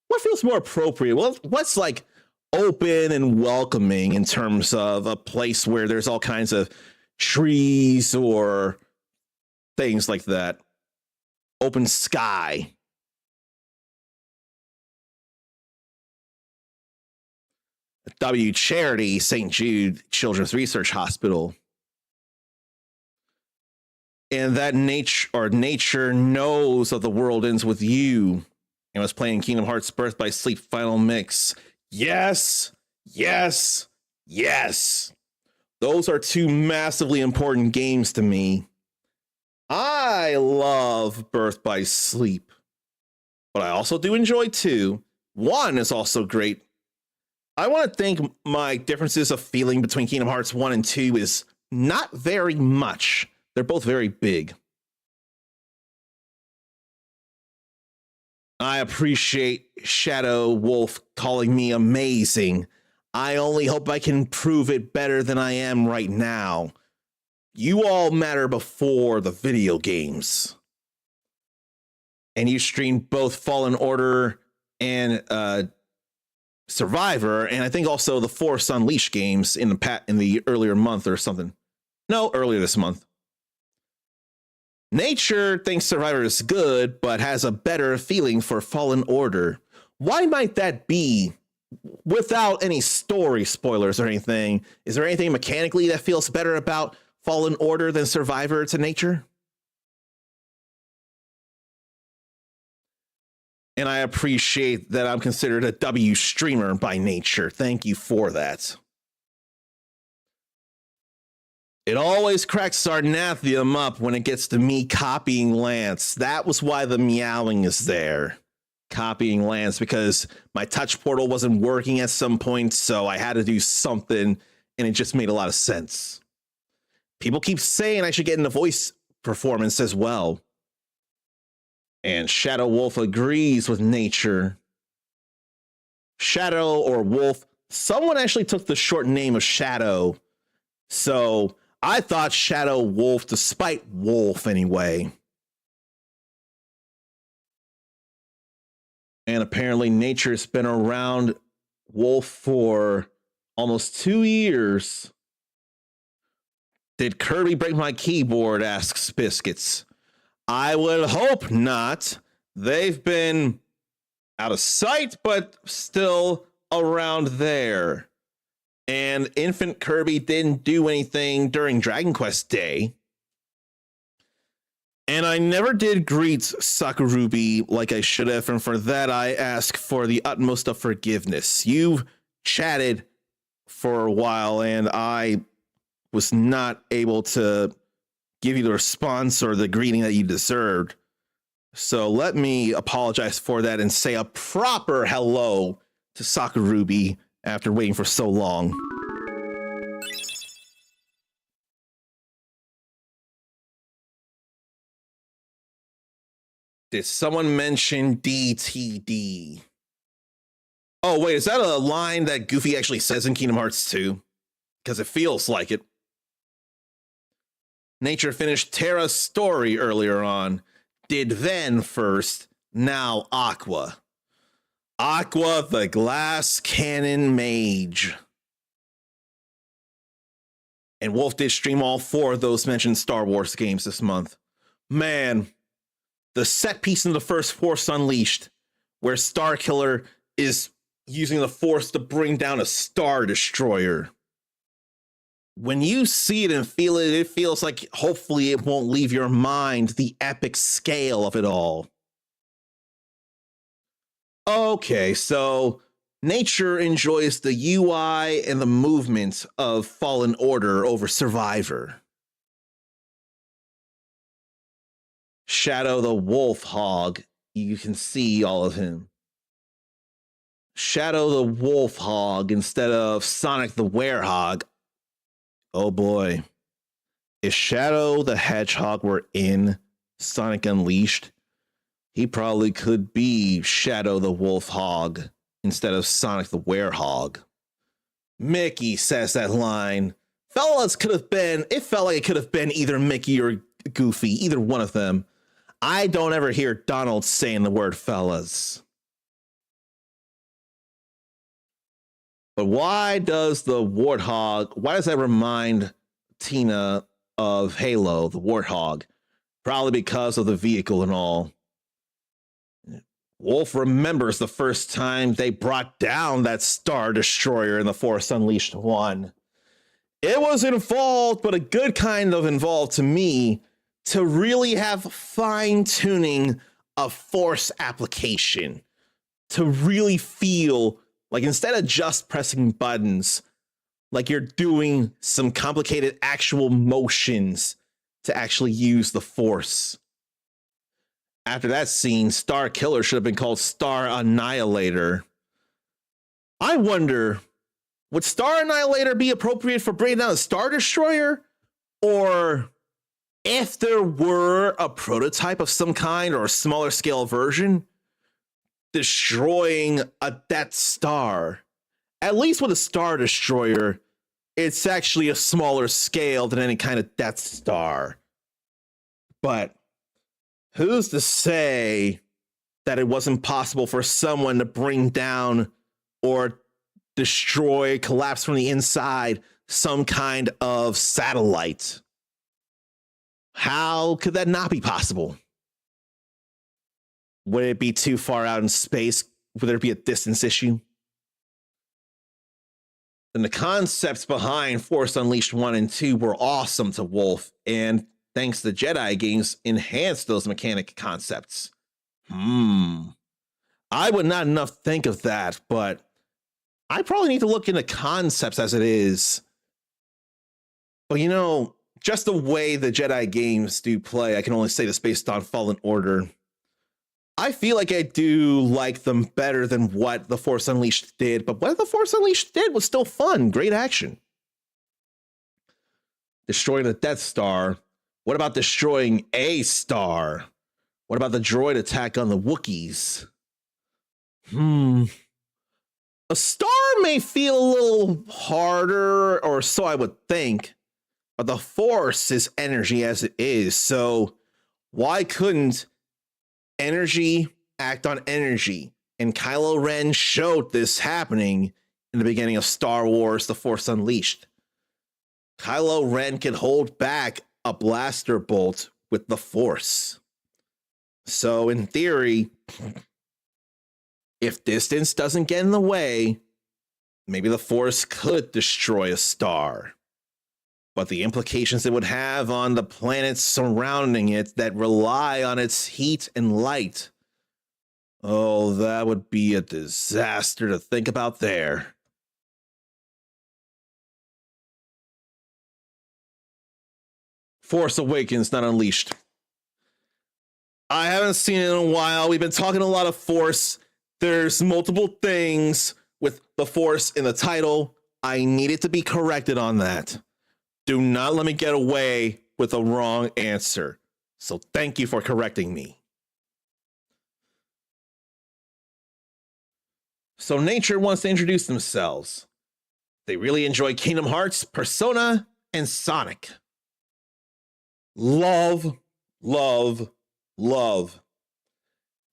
What feels more appropriate? Well, what's like open and welcoming in terms of a place where there's all kinds of trees or things like that? Open sky. W Charity, St. Jude Children's Research Hospital. And that nature knows of the world ends with you and was playing Kingdom Hearts Birth by Sleep Final Mix. Yes, yes, yes. Those are 2 massively important games to me. I love Birth by Sleep, but I also do enjoy 2. 1 is also great. I want to think my differences of feeling between Kingdom Hearts 1 and 2 is not very much. They're both very big. I appreciate Shadow Wolf calling me amazing. I only hope I can prove it better than I am right now. You all matter before the video games. And you streamed both Fallen Order and Survivor, and I think also the Force Unleashed games in the earlier month or something. No, earlier this month. Nature thinks Survivor is good, but has a better feeling for Fallen Order. Why might that be? Without any story spoilers or anything, is there anything mechanically that feels better about Fallen Order than Survivor to Nature? And I appreciate that I'm considered a W streamer by nature. Thank you for that. It always cracks Sarnathium up when it gets to me copying Lance. That was why the meowing is there. Copying Lance, because my touch portal wasn't working at some point, so I had to do something, and it just made a lot of sense. People keep saying I should get into voice performance as well. And Shadow Wolf agrees with Nature. Shadow or Wolf, someone actually took the short name of Shadow. So I thought Shadow Wolf, despite Wolf anyway. And apparently Nature's been around Wolf for almost 2 years. Did Kirby break my keyboard? Asks Biscuits. I would hope not. They've been out of sight, but still around there. And Infant Kirby didn't do anything during Dragon Quest Day. And I never did greet Sakurubi like I should have, and for that I ask for the utmost of forgiveness. You chatted for a while, and I was not able to give you the response or the greeting that you deserved. So let me apologize for that and say a proper hello to Sakurubi after waiting for so long. Did someone mention DTD? Oh, wait, is that a line that Goofy actually says in Kingdom Hearts 2? Because it feels like it. Nature finished Terra's story earlier on. Did Ven first, now Aqua. Aqua, the glass cannon mage. And Wolf did stream all 4 of those mentioned Star Wars games this month. Man, the set piece in the first Force Unleashed, where Starkiller is using the Force to bring down a Star Destroyer. When you see it and feel it, it feels like hopefully it won't leave your mind the epic scale of it all. Okay, so Nature enjoys the UI and the movement of Fallen Order over Survivor. Shadow the Wolf Hog, you can see all of him. Shadow the Wolf Hog instead of Sonic the Werehog. Oh boy. If Shadow the Hedgehog were in Sonic Unleashed, he probably could be Shadow the Wolf Hog instead of Sonic the Werehog. Mickey says that line. Fellas could have been, it felt like it could have been either Mickey or Goofy, either one of them. I don't ever hear Donald saying the word fellas. But why does the Warthog, why does that remind Tina of Halo, the Warthog? Probably because of the vehicle and all. Wolf remembers the first time they brought down that Star Destroyer in the Force Unleashed 1. It was involved, but a good kind of involved to me, to really have fine-tuning of Force application. To really feel like instead of just pressing buttons, like you're doing some complicated actual motions to actually use the Force. After that scene, Star Killer should have been called Star Annihilator. I wonder, would Star Annihilator be appropriate for bringing down a Star Destroyer? Or if there were a prototype of some kind or a smaller scale version, destroying a Death Star. At least with a Star Destroyer, it's actually a smaller scale than any kind of Death Star. But who's to say that it wasn't possible for someone to bring down or destroy, collapse from the inside, some kind of satellite? How could that not be possible? Would it be too far out in space? Would there be a distance issue? And the concepts behind Force Unleashed 1 and 2 were awesome to Wolf, and thanks to Jedi games, enhanced those mechanic concepts. I would not enough think of that, but I probably need to look into concepts as it is. But you know, just the way the Jedi games do play, I can only say this based on Fallen Order. I feel like I do like them better than what The Force Unleashed did, but what The Force Unleashed did was still fun. Great action. Destroying the Death Star. What about destroying a star? What about the droid attack on the Wookiees? A star may feel a little harder, or so I would think, but the Force is energy as it is, so why couldn't energy act on energy? And Kylo Ren showed this happening in the beginning of Star Wars The Force Unleashed. Kylo Ren can hold back a blaster bolt with the Force. So in theory, if distance doesn't get in the way, maybe the Force could destroy a star. but the implications it would have on the planets surrounding it that rely on its heat and light. Oh, that would be a disaster to think about there. Force Awakens, not Unleashed. I haven't seen it in a while. We've been talking a lot of Force. There's multiple things with the Force in the title. I needed to be corrected on that. Do not let me get away with a wrong answer. So thank you for correcting me. So Nature wants to introduce themselves. They really enjoy Kingdom Hearts, Persona, and Sonic. Love, love, love.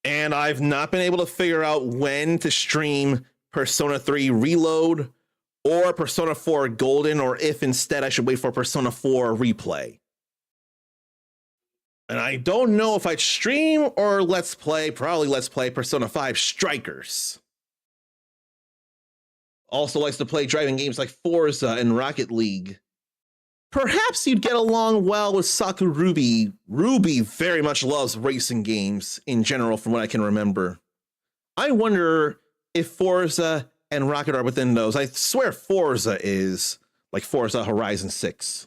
And I've not been able to figure out when to stream Persona 3 Reload or Persona 4 Golden, or if instead I should wait for Persona 4 Replay. And I don't know if I'd stream or Let's Play, probably Let's Play Persona 5 Strikers. Also likes to play driving games like Forza and Rocket League. Perhaps you'd get along well with Saku Ruby. Ruby very much loves racing games in general, from what I can remember. I wonder if Forza and Rocket are within those. I swear Forza is, like Forza Horizon 6.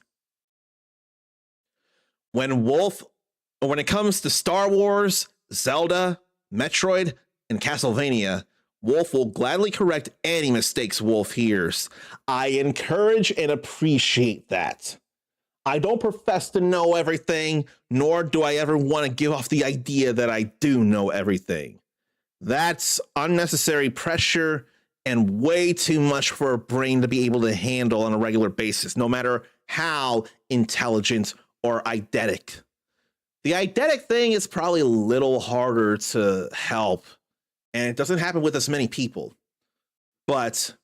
When it comes to Star Wars, Zelda, Metroid, and Castlevania, Wolf will gladly correct any mistakes Wolf hears. I encourage and appreciate that. I don't profess to know everything, nor do I ever want to give off the idea that I do know everything. That's unnecessary pressure and way too much for a brain to be able to handle on a regular basis, no matter how intelligent or eidetic. The eidetic thing is probably a little harder to help, and it doesn't happen with as many people. But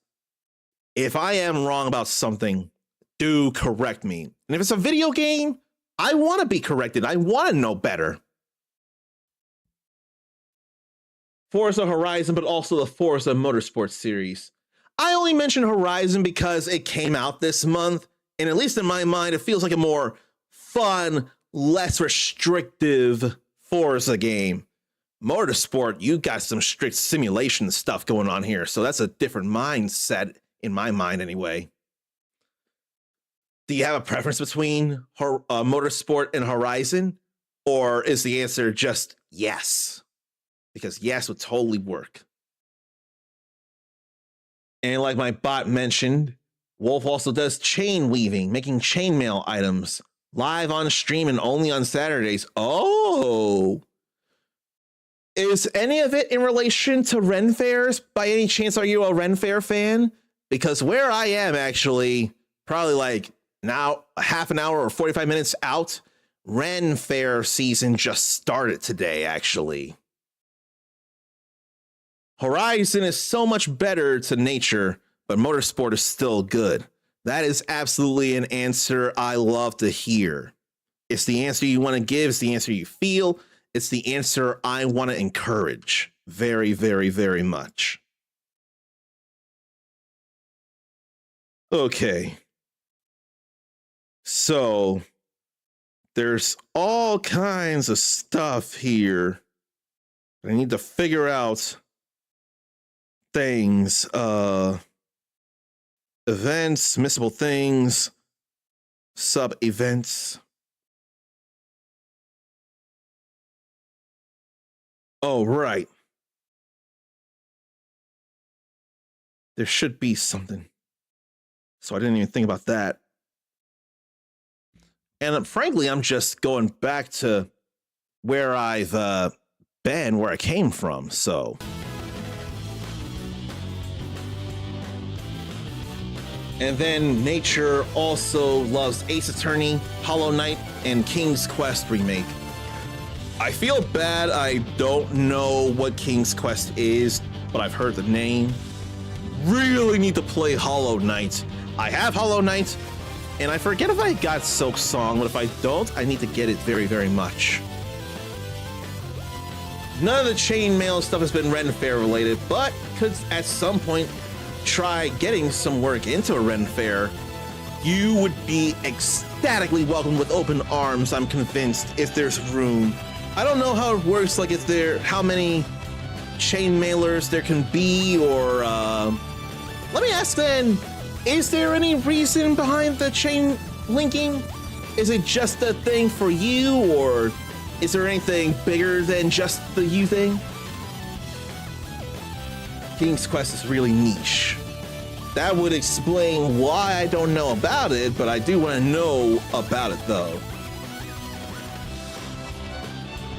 if I am wrong about something, do correct me. And if it's a video game, I want to be corrected. I want to know better. Forza Horizon, but also the Forza Motorsports series. I only mention Horizon because it came out this month, and at least in my mind, it feels like a more fun, less restrictive Forza game. Motorsport, you got some strict simulation stuff going on here, so that's a different mindset in my mind anyway. Do you have a preference between Motorsport and Horizon, or is the answer just yes? Because yes would totally work. And like my bot mentioned, Wolf also does chain weaving, making chainmail items live on stream and only on Saturdays. Oh! Is any of it in relation to Ren Fairs? By any chance, are you a Ren Fair fan? Because where I am actually, probably like now a half an hour or 45 minutes out, Ren Fair season just started today, actually. Horizon is so much better to Nature, but Motorsport is still good. That is absolutely an answer I love to hear. It's the answer you want to give. It's the answer you feel. It's the answer I want to encourage very, very, very much. Okay. So there's all kinds of stuff here. I need to figure out things, events, missable things, sub events. Oh, right. There should be something. So I didn't even think about that. And frankly, I'm just going back to where I've been, where I came from, so. And then Nature also loves Ace Attorney, Hollow Knight, and King's Quest Remake. I feel bad I don't know what King's Quest is, but I've heard the name. Really need to play Hollow Knight. I have Hollow Knight, and I forget if I got Silk Song, but if I don't, I need to get it very, very much. None of the chainmail stuff has been Ren Fair related, but could at some point try getting some work into a Ren Fair. You would be ecstatically welcomed with open arms, I'm convinced, if there's room. I don't know how it works, like how many chain mailers there can be, or let me ask then, is there any reason behind the chain linking? Is it just a thing for you, or is there anything bigger than just the you thing? King's Quest is really niche. That would explain why I don't know about it, but I do want to know about it though.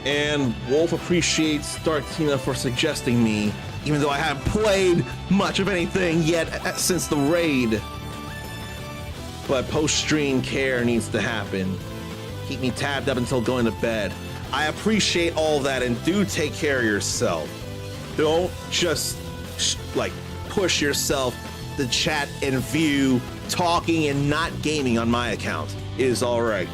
And Wolf appreciates Darktina for suggesting me, even though I haven't played much of anything yet since the raid. But post-stream care needs to happen. Keep me tabbed up until going to bed. I appreciate all that, and do take care of yourself. Don't just like push yourself to chat and view talking and not gaming on my account. It is all right.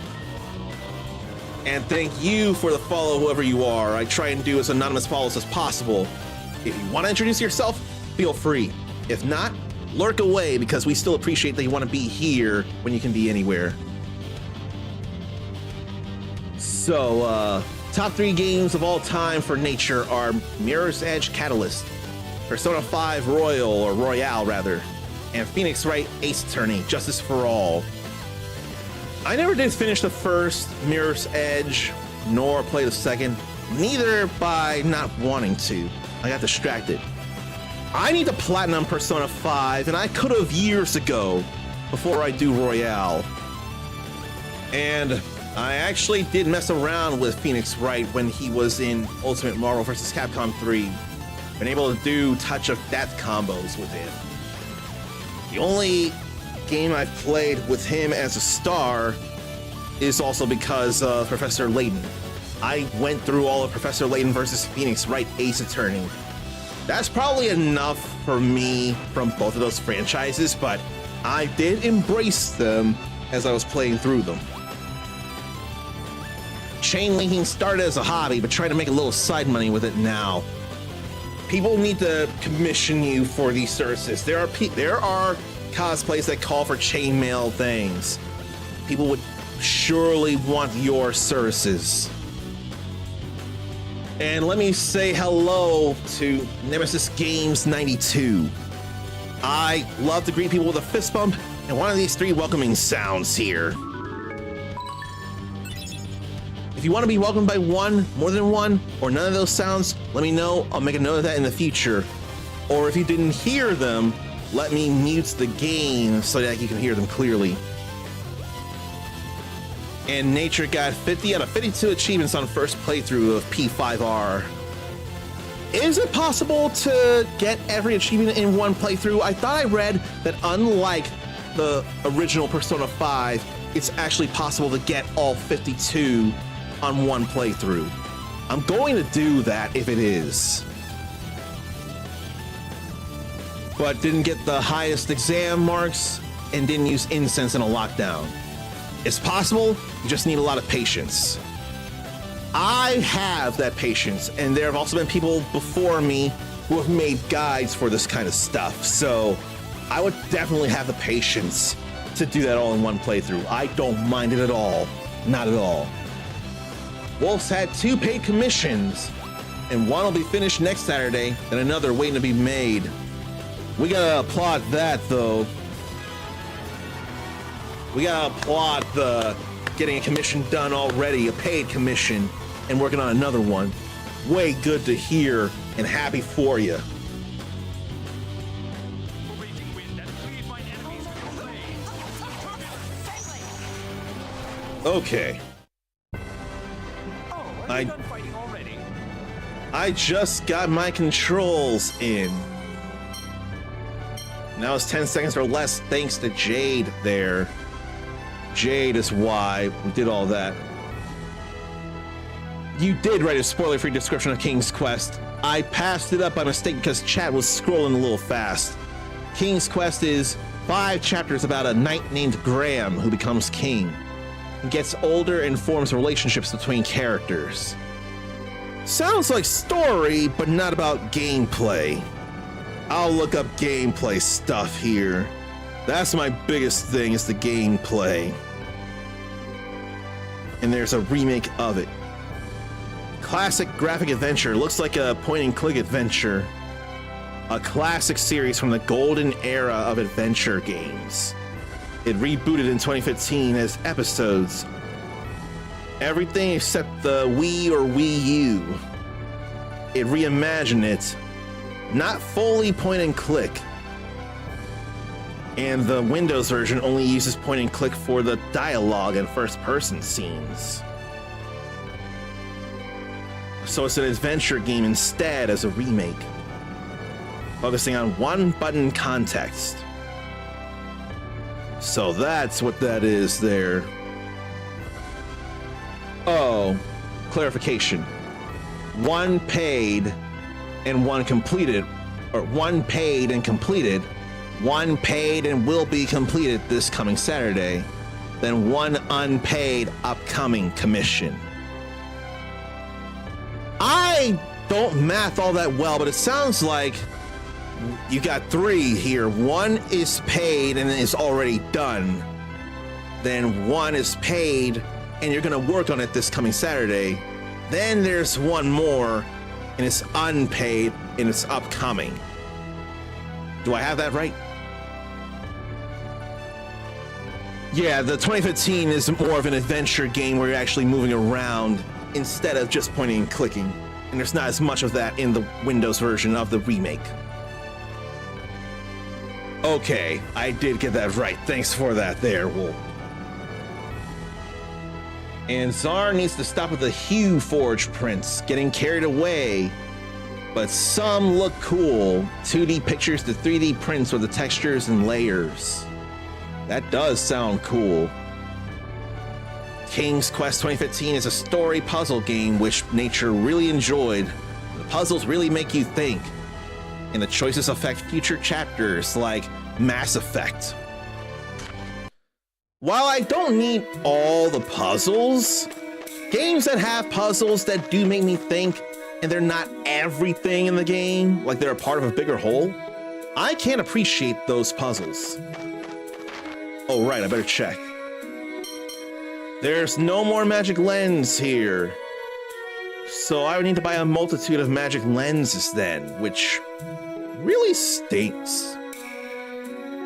And thank you for the follow, whoever you are. I try and do as anonymous follows as possible. If you want to introduce yourself, feel free. If not, lurk away, because we still appreciate that you want to be here when you can be anywhere. So, top 3 games of all time for Nature are Mirror's Edge Catalyst, Persona 5 Royal, or Royale rather, and Phoenix Wright Ace Attorney, Justice for All. I never did finish the first Mirror's Edge, nor play the second, neither by not wanting to. I got distracted. I need to platinum Persona 5, and I could have years ago, before I do Royale. And I actually did mess around with Phoenix Wright when he was in Ultimate Marvel vs. Capcom 3. Been able to do Touch of Death combos with him. The only game I've played with him as a star is also because of Professor Layton. I went through all of Professor Layton versus Phoenix Wright Ace Attorney. That's probably enough for me from both of those franchises, but I did embrace them as I was playing through them. Chain linking started as a hobby, but try to make a little side money with it now. People need to commission you for these services. There are cosplays that call for chainmail things. People would surely want your services. And let me say hello to Nemesis Games 92. I love to greet people with a fist bump and one of these 3 welcoming sounds here. If you want to be welcomed by one, more than one, or none of those sounds, let me know. I'll make a note of that in the future. Or if you didn't hear them, let me mute the game so that you can hear them clearly. And Nature got 50 out of 52 achievements on first playthrough of P5R. Is it possible to get every achievement in one playthrough? I thought I read that unlike the original Persona 5, it's actually possible to get all 52 on one playthrough. I'm going to do that if it is. But didn't get the highest exam marks and didn't use incense in a lockdown. It's possible, you just need a lot of patience. I have that patience, and there have also been people before me who have made guides for this kind of stuff, so I would definitely have the patience to do that all in one playthrough. I don't mind it at all. Not at all. Wolf's had 2 paid commissions, and one will be finished next Saturday, and another waiting to be made. We gotta applaud that, though. We gotta applaud the getting a commission done already, a paid commission, and working on another one. Way good to hear, and happy for you. Okay. I just got my controls in. Now it's 10 seconds or less thanks to Jade there. Jade is why we did all that. You did write a spoiler-free description of King's Quest. I passed it up by mistake because chat was scrolling a little fast. King's Quest is 5 chapters about a knight named Graham who becomes king. He gets older and forms relationships between characters. Sounds like story, but not about gameplay. I'll look up gameplay stuff here. That's my biggest thing, is the gameplay. And there's a remake of it. Classic graphic adventure. Looks like a point-and-click adventure. A classic series from the golden era of adventure games. It rebooted in 2015 as episodes. Everything except the Wii or Wii U. It reimagined it. Not fully point-and-click. And the Windows version only uses point-and-click for the dialogue and first-person scenes. So it's an adventure game instead as a remake, focusing on one-button context. So that's what that is there. Oh, clarification. One paid and one completed, or one paid and completed. One paid and will be completed this coming Saturday, then one unpaid upcoming commission. I don't math all that well, but it sounds like you got 3 here. One is paid and is already done. Then one is paid and you're gonna work on it this coming Saturday. Then there's one more and it's unpaid and it's upcoming. Do I have that right? Yeah, the 2015 is more of an adventure game where you're actually moving around instead of just pointing and clicking. And there's not as much of that in the Windows version of the remake. Okay, I did get that right. Thanks for that there, Wolf. And Czar needs to stop with the Hue Forge prints, getting carried away. But some look cool. 2D pictures to 3D prints with the textures and layers. That does sound cool. King's Quest 2015 is a story puzzle game which nature really enjoyed. The puzzles really make you think, and the choices affect future chapters like Mass Effect. While I don't need all the puzzles, games that have puzzles that do make me think and they're not everything in the game, like they're a part of a bigger whole, I can appreciate those puzzles. Oh right, I better check. There's no more magic lens here. So I would need to buy a multitude of magic lenses then, which really stinks.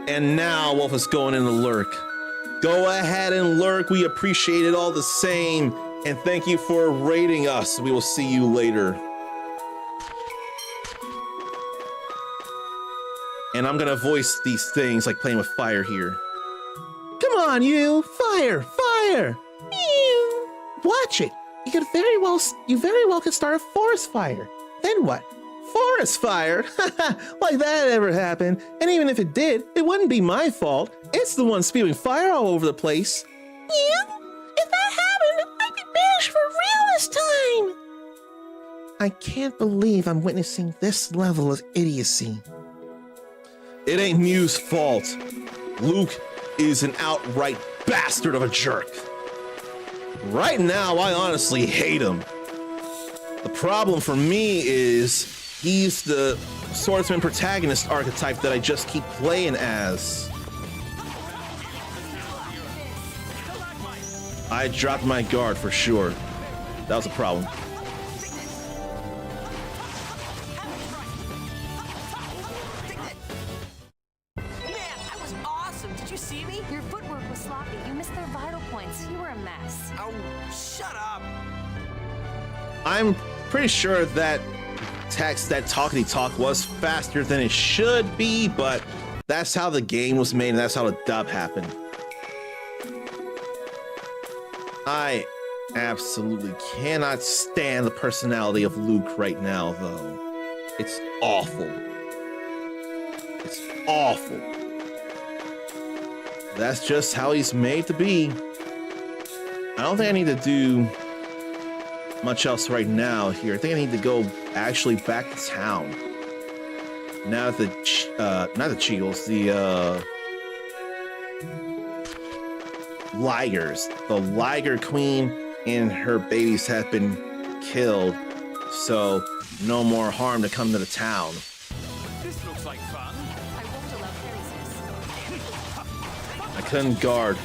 And now Wolf is going in the lurk. Go ahead and lurk, we appreciate it all the same. And thank you for rating us. We will see you later. And I'm gonna voice these things like playing with fire here. Come on, you! Fire! Fire! Mew! Watch it! You very well could start a forest fire. Then what? Forest fire? Like that ever happened. And even if it did, it wouldn't be my fault. It's the one spewing fire all over the place. Yeah? If that happened, I'd be banished for real this time. I can't believe I'm witnessing this level of idiocy. It ain't Mew's fault. Luke is an outright bastard of a jerk. Right now, I honestly hate him. The problem for me is he's the swordsman protagonist archetype that I just keep playing as. I dropped my guard for sure. That was a problem. I'm pretty sure that talkity talk was faster than it should be, but that's how the game was made and that's how the dub happened. I absolutely cannot stand the personality of Luke right now, though. It's awful. It's awful. That's just how he's made to be. I don't think I need to do much else right now here. I think I need to go actually back to town. Now that not the Cheagles, the Ligers. The Liger Queen and her babies have been killed, so no more harm to come to the town. This looks like fun. I won't allow heresies. I couldn't guard.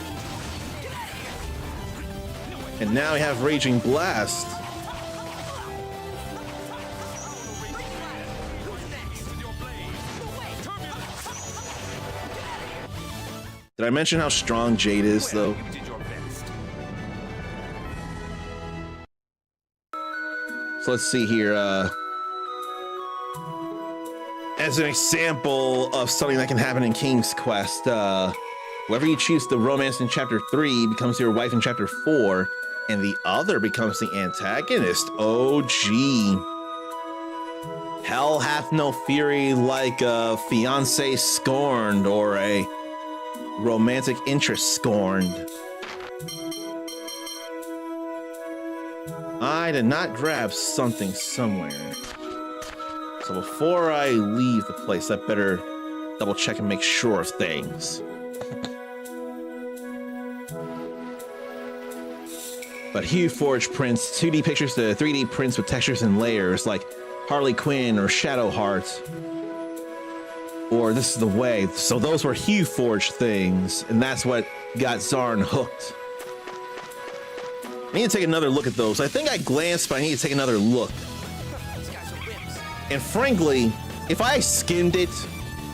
And now we have Raging Blast. Did I mention how strong Jade is, though? So let's see here. As an example of something that can happen in King's Quest, whoever you choose to romance in Chapter 3 becomes your wife in Chapter 4, and the other becomes the antagonist. Oh, gee. Hell hath no fury like a fiancé scorned or a romantic interest scorned. I did not grab something somewhere. So before I leave the place, I better double check and make sure of things. But Hue Forge prints 2D pictures to 3D prints with textures and layers like Harley Quinn or Shadowheart. Or This Is the Way. So those were Hue Forge things, and that's what got Zarn hooked. I need to take another look at those. I think I glanced, but I need to take another look. And frankly, if I skimmed it,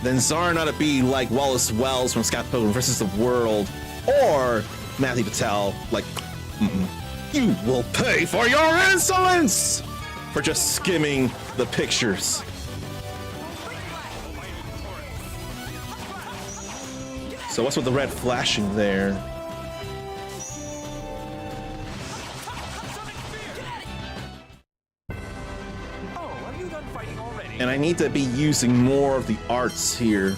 then Zarn ought to be like Wallace Wells from Scott Pilgrim vs. the World, or Matthew Patel, like, you will pay for your insolence for just skimming the pictures. So what's with the red flashing there? And I need to be using more of the arts here.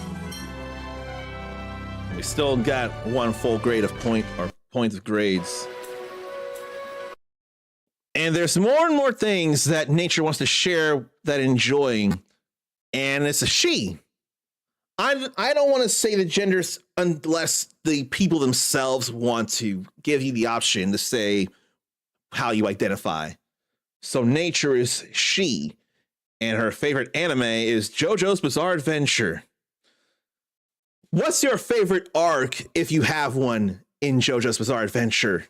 We still got one full grade of points of grades. And there's more and more things that nature wants to share that enjoying. And it's a she. I don't want to say the genders unless the people themselves want to give you the option to say how you identify. So nature is she. And her favorite anime is JoJo's Bizarre Adventure. What's your favorite arc, if you have one, in JoJo's Bizarre Adventure?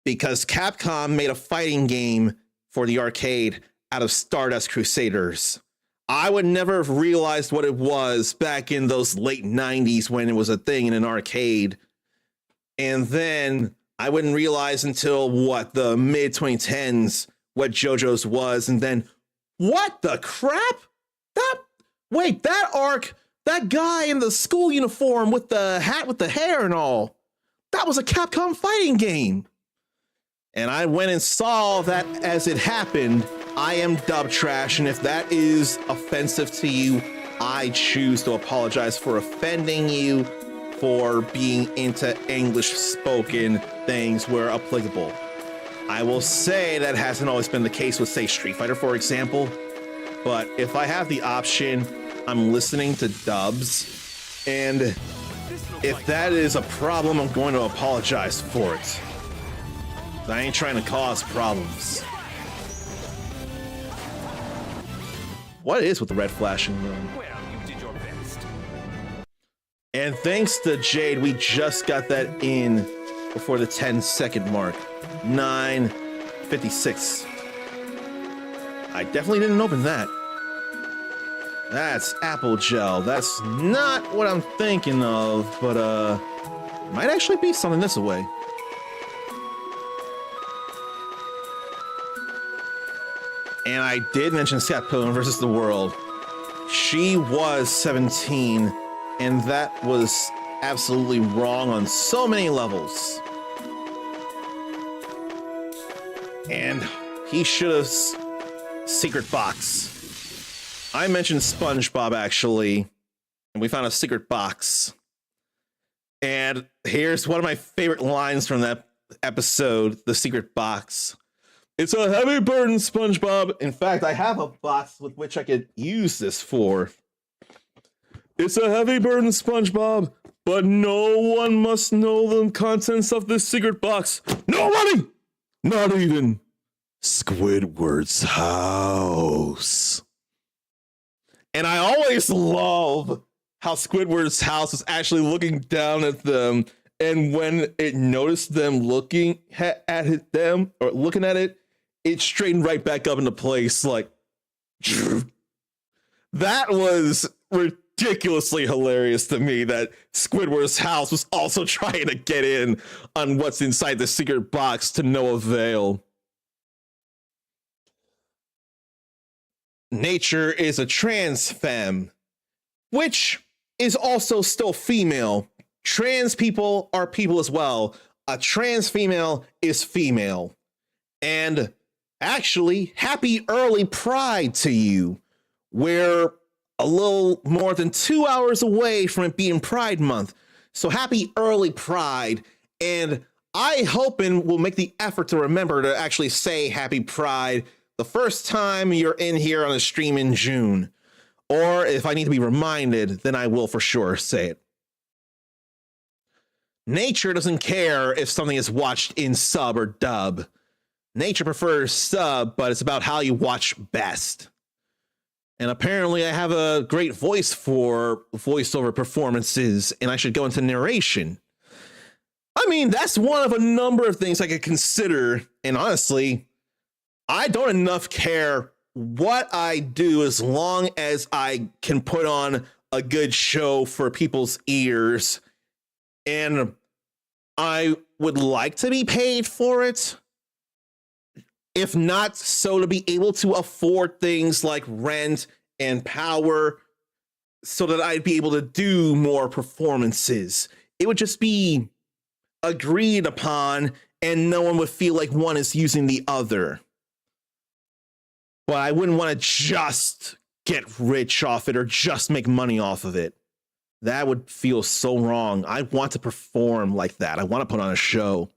Because Capcom made a fighting game for the arcade out of Stardust Crusaders. I would never have realized what it was back in those late 90s when it was a thing in an arcade. And then I wouldn't realize until, the mid-2010s what JoJo's was, and then what the crap? That arc, that guy in the school uniform with the hat with the hair and all, that was a Capcom fighting game. And I went and saw that as it happened. I am dub trash, and if that is offensive to you, I choose to apologize for offending you for being into English spoken things where applicable. I will say that hasn't always been the case with, say, Street Fighter, for example. But if I have the option, I'm listening to dubs. And if that is a problem, I'm going to apologize for it. I ain't trying to cause problems. What is with the red flashing though? Well, you did your best. And thanks to Jade, we just got that in before the 10-second mark. 9:56. I definitely didn't open that. That's apple gel. That's not what I'm thinking of, but it might actually be something this way. And I did mention Scott Pilgrim vs. the World. She was 17, and that was absolutely wrong on so many levels. And he should have secret box. I mentioned SpongeBob actually, and we found a secret box. And here's one of my favorite lines from that episode, the secret box. It's a heavy burden, SpongeBob. In fact, I have a box with which I could use this for. It's a heavy burden, SpongeBob, but no one must know the contents of this secret box. Nobody! Not even Squidward's house. And I always love how Squidward's house was actually looking down at them, and when it noticed them looking at them or looking at it, it straightened right back up into place. Like that was ridiculously hilarious to me that Squidward's house was also trying to get in on what's inside the secret box to no avail. Nature is a trans femme, which is also still female. Trans people are people as well. A trans female is female. And actually, happy early Pride to you. We're a little more than 2 hours away from it being Pride Month. So happy early Pride. And I hope and will make the effort to remember to actually say happy Pride the first time you're in here on the stream in June. Or if I need to be reminded, then I will for sure say it. Nature doesn't care if something is watched in sub or dub. Nature prefers sub, but it's about how you watch best. And apparently I have a great voice for voiceover performances, and I should go into narration. I mean, that's one of a number of things I could consider, and honestly, I don't enough care what I do as long as I can put on a good show for people's ears. And I would like to be paid for it. If not, so to be able to afford things like rent and power so that I'd be able to do more performances. It would just be agreed upon and no one would feel like one is using the other. But I wouldn't want to just get rich off it or just make money off of it. That would feel so wrong. I want to perform like that. I want to put on a show.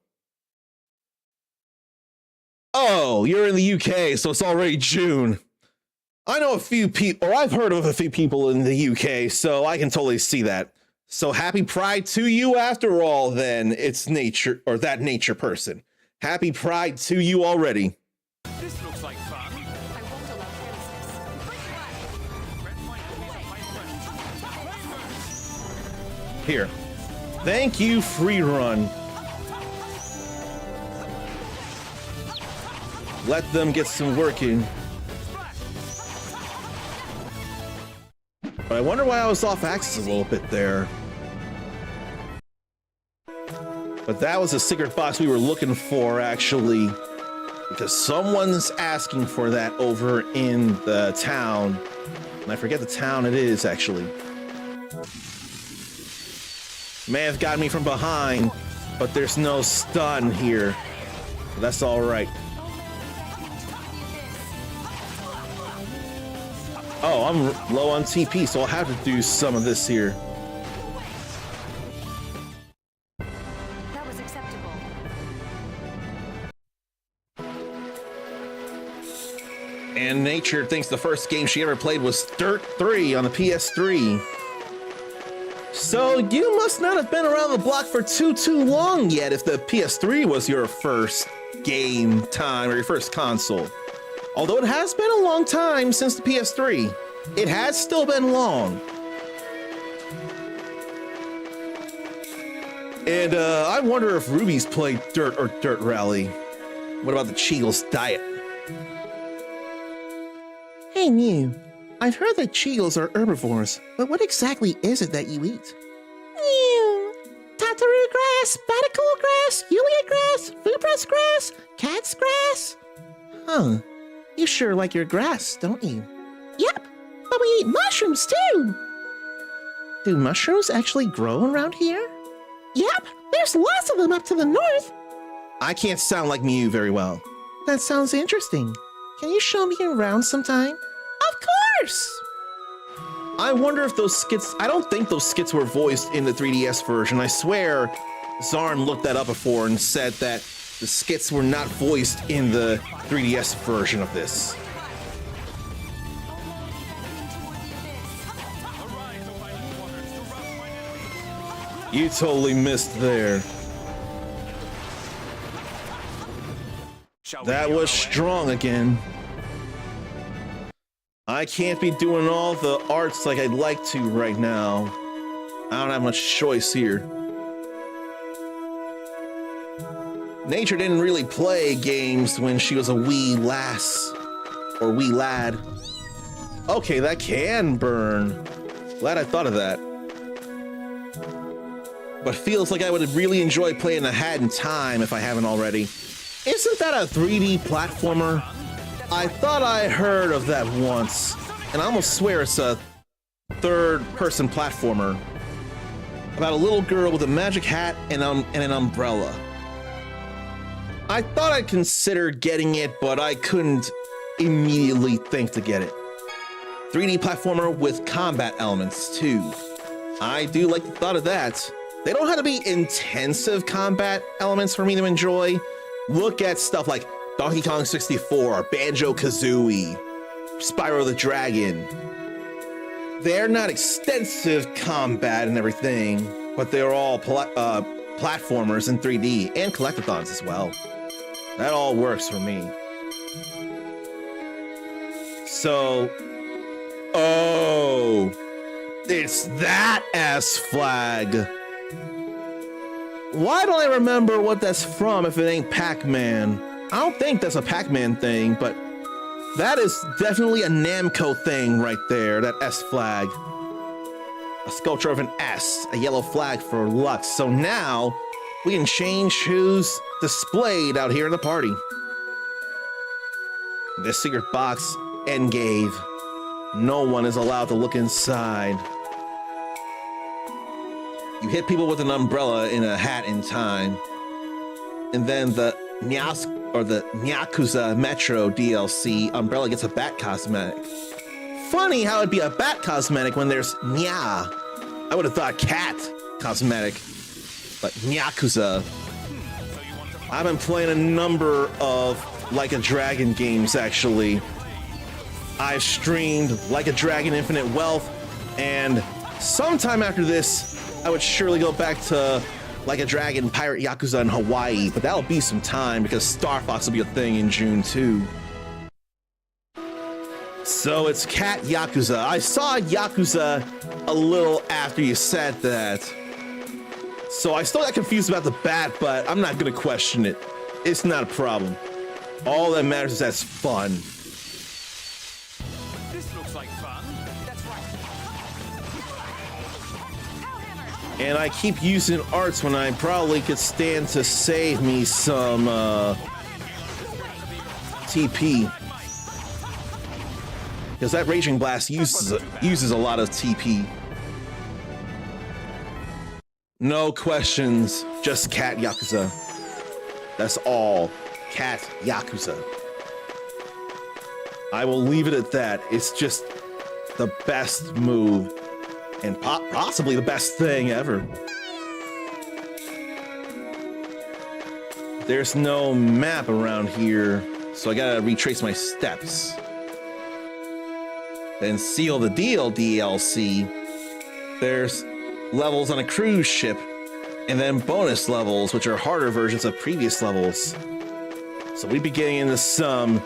Oh, you're in the UK, so it's already June. I know a few people, or I've heard of a few people in the UK, so I can totally see that. So happy Pride to you after all, then. It's nature, or that nature person. Happy Pride to you already. This looks like fun. I won't allow carelessness. Here. Thank you, free run. Let them get some work in. But I wonder why I was off axis a little bit there. But that was a secret box we were looking for, actually. Because someone's asking for that over in the town. And I forget the town it is, actually. May have gotten me from behind, but there's no stun here. So that's all right. Oh, I'm low on TP, so I'll have to do some of this here. That was acceptable. And Nature thinks the first game she ever played was Dirt 3 on the PS3. So you must not have been around the block for too long yet if the PS3 was your first game time or your first console. Although it has been a long time since the PS3, it has still been long. And I wonder if Ruby's played Dirt or Dirt Rally. What about the Cheagles diet? Hey, Mew. I've heard that Cheagles are herbivores, but what exactly is it that you eat? Mew. Tataru grass, Baticool grass, Yulia grass, Fupress grass, Cat's grass? Huh. You sure like your grass, don't you? Yep, but we eat mushrooms too. Do mushrooms actually grow around here? Yep, there's lots of them up to the north. I can't sound like Mew very well. That sounds interesting. Can you show me around sometime? Of course! I wonder if those skits, I don't think those skits were voiced in the 3DS version. I swear Zarn looked that up before and said that the skits were not voiced in the 3DS version of this. You totally missed there. That was strong again. I can't be doing all the arts like I'd like to right now. I don't have much choice here. Nature didn't really play games when she was a wee lass or wee lad. Okay, that can burn. Glad I thought of that. But feels like I would really enjoy playing A Hat in Time if I haven't already. Isn't that a 3D platformer? I thought I heard of that once, and I almost swear it's a third-person platformer about a little girl with a magic hat and an umbrella. I thought I'd consider getting it, but I couldn't immediately think to get it. 3D platformer with combat elements, too. I do like the thought of that. They don't have to be intensive combat elements for me to enjoy. Look at stuff like Donkey Kong 64, Banjo-Kazooie, Spyro the Dragon. They're not extensive combat and everything, but they're all platformers in 3D and collectathons as well. That all works for me. So, oh, it's that S-Flag. Why don't I remember what that's from if it ain't Pac-Man? I don't think that's a Pac-Man thing, but that is definitely a Namco thing right there, that S-Flag. A sculpture of an S, a yellow flag for luck. So now we can change who's displayed out here in the party. This secret box, Endgave. No one is allowed to look inside. You hit people with an umbrella in A Hat in Time. And then the Nyakuza Metro DLC, Umbrella gets a bat cosmetic. Funny how it'd be a bat cosmetic when there's Nya. I would have thought cat cosmetic, but Nyakuza. I've been playing a number of Like a Dragon games, actually. I've streamed Like a Dragon Infinite Wealth, and sometime after this, I would surely go back to Like a Dragon Pirate Yakuza in Hawaii, but that'll be some time because Star Fox will be a thing in June too. So it's Cat Yakuza. I saw Yakuza a little after you said that. So I still got confused about the bat, but I'm not gonna question it. It's not a problem. All that matters is that's fun. This looks like fun. That's right. Hellhammer! And I keep using arts when I probably could stand to save me some TP. Because that Raging Blast uses a lot of TP. No questions, just Cat Yakuza. That's all. Cat Yakuza. I will leave it at that. It's just the best move and possibly the best thing ever. There's no map around here, so I gotta retrace my steps. Then Seal the Deal DLC. There's levels on a cruise ship, and then bonus levels, which are harder versions of previous levels. So we'd be getting into some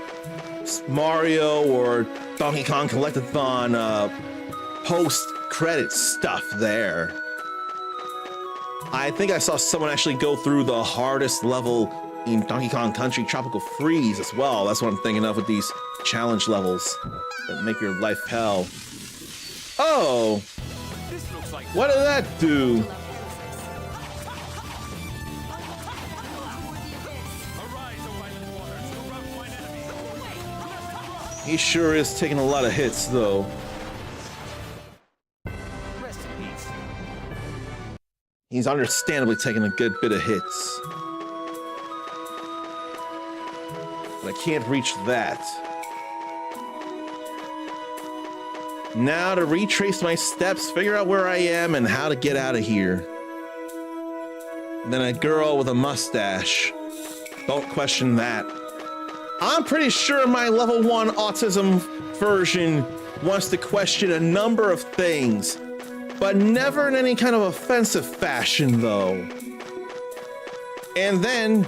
Mario or Donkey Kong Collectathon post-credit stuff there. I think I saw someone actually go through the hardest level in Donkey Kong Country Tropical Freeze as well. That's what I'm thinking of with these challenge levels that make your life hell. Oh! This looks like What did that do? arise, O violent waters, to rout mine enemies. He sure is taking a lot of hits, though. Rest in peace. He's understandably taking a good bit of hits. But I can't reach that. Now to retrace my steps, figure out where I am and how to get out of here. Then a girl with a mustache. Don't question that. I'm pretty sure my level 1 autism version wants to question a number of things, but never in any kind of offensive fashion, though. And then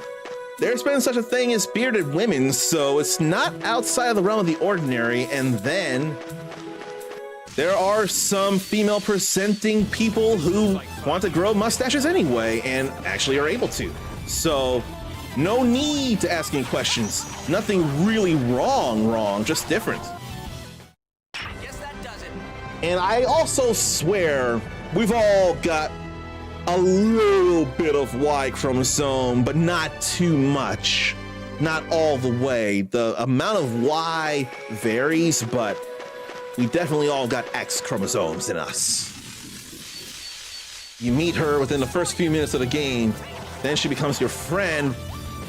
there's been such a thing as bearded women, so it's not outside of the realm of the ordinary. And then there are some female presenting people who want to grow mustaches anyway and actually are able to. So no need to ask any questions. Nothing really wrong, just different. Guess that does it. And I also swear we've all got a little bit of Y chromosome, but not too much. Not all the way. The amount of Y varies, but we definitely all got X chromosomes in us. You meet her within the first few minutes of the game, then she becomes your friend,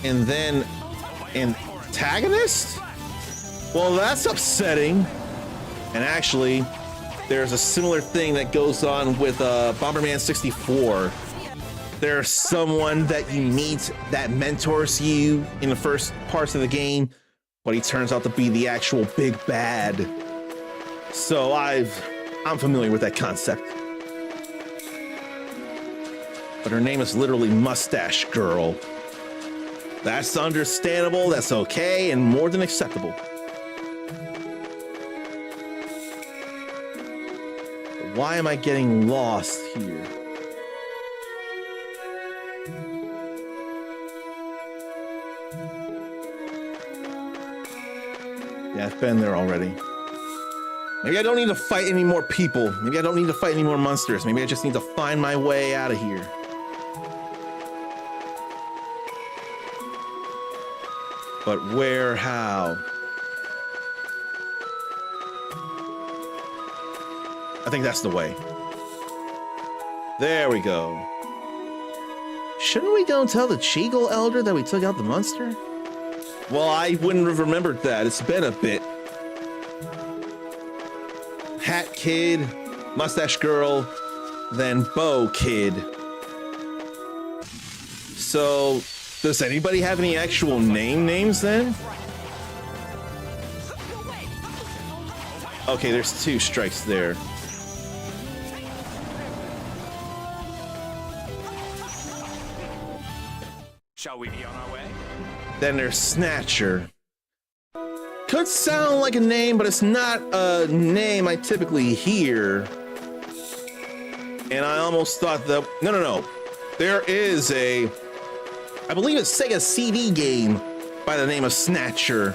and then antagonist? Well, that's upsetting. And actually, there's a similar thing that goes on with Bomberman 64. There's someone that you meet that mentors you in the first parts of the game, but he turns out to be the actual big bad. So I'm familiar with that concept. But her name is literally Mustache Girl. That's understandable, that's okay, and more than acceptable. Why am I getting lost here? Yeah, I've been there already. Maybe I don't need to fight any more people. Maybe I don't need to fight any more monsters. Maybe I just need to find my way out of here. But where, how? I think that's the way. There we go. Shouldn't we go and tell the Cheagle Elder that we took out the monster? Well, I wouldn't have remembered that. It's been a bit. Hat Kid, Mustache Girl, then Bow Kid. So, does anybody have any actual names then? Okay, there's 2 strikes there. Shall we be on our way? Then there's Snatcher. Could sound like a name, but it's not a name I typically hear. And I almost thought that, no. There is I believe it's Sega CD game by the name of Snatcher.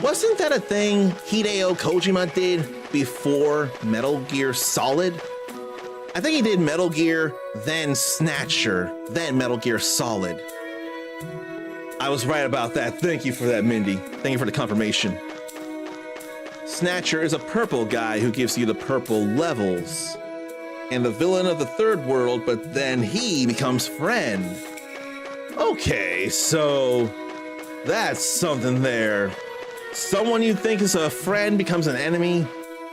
Wasn't that a thing Hideo Kojima did before Metal Gear Solid? I think he did Metal Gear, then Snatcher, then Metal Gear Solid. I was right about that. Thank you for that, Mindy. Thank you for the confirmation. Snatcher is a purple guy who gives you the purple levels. And the villain of the third world, but then he becomes friend. Okay, so that's something there. Someone you think is a friend becomes an enemy,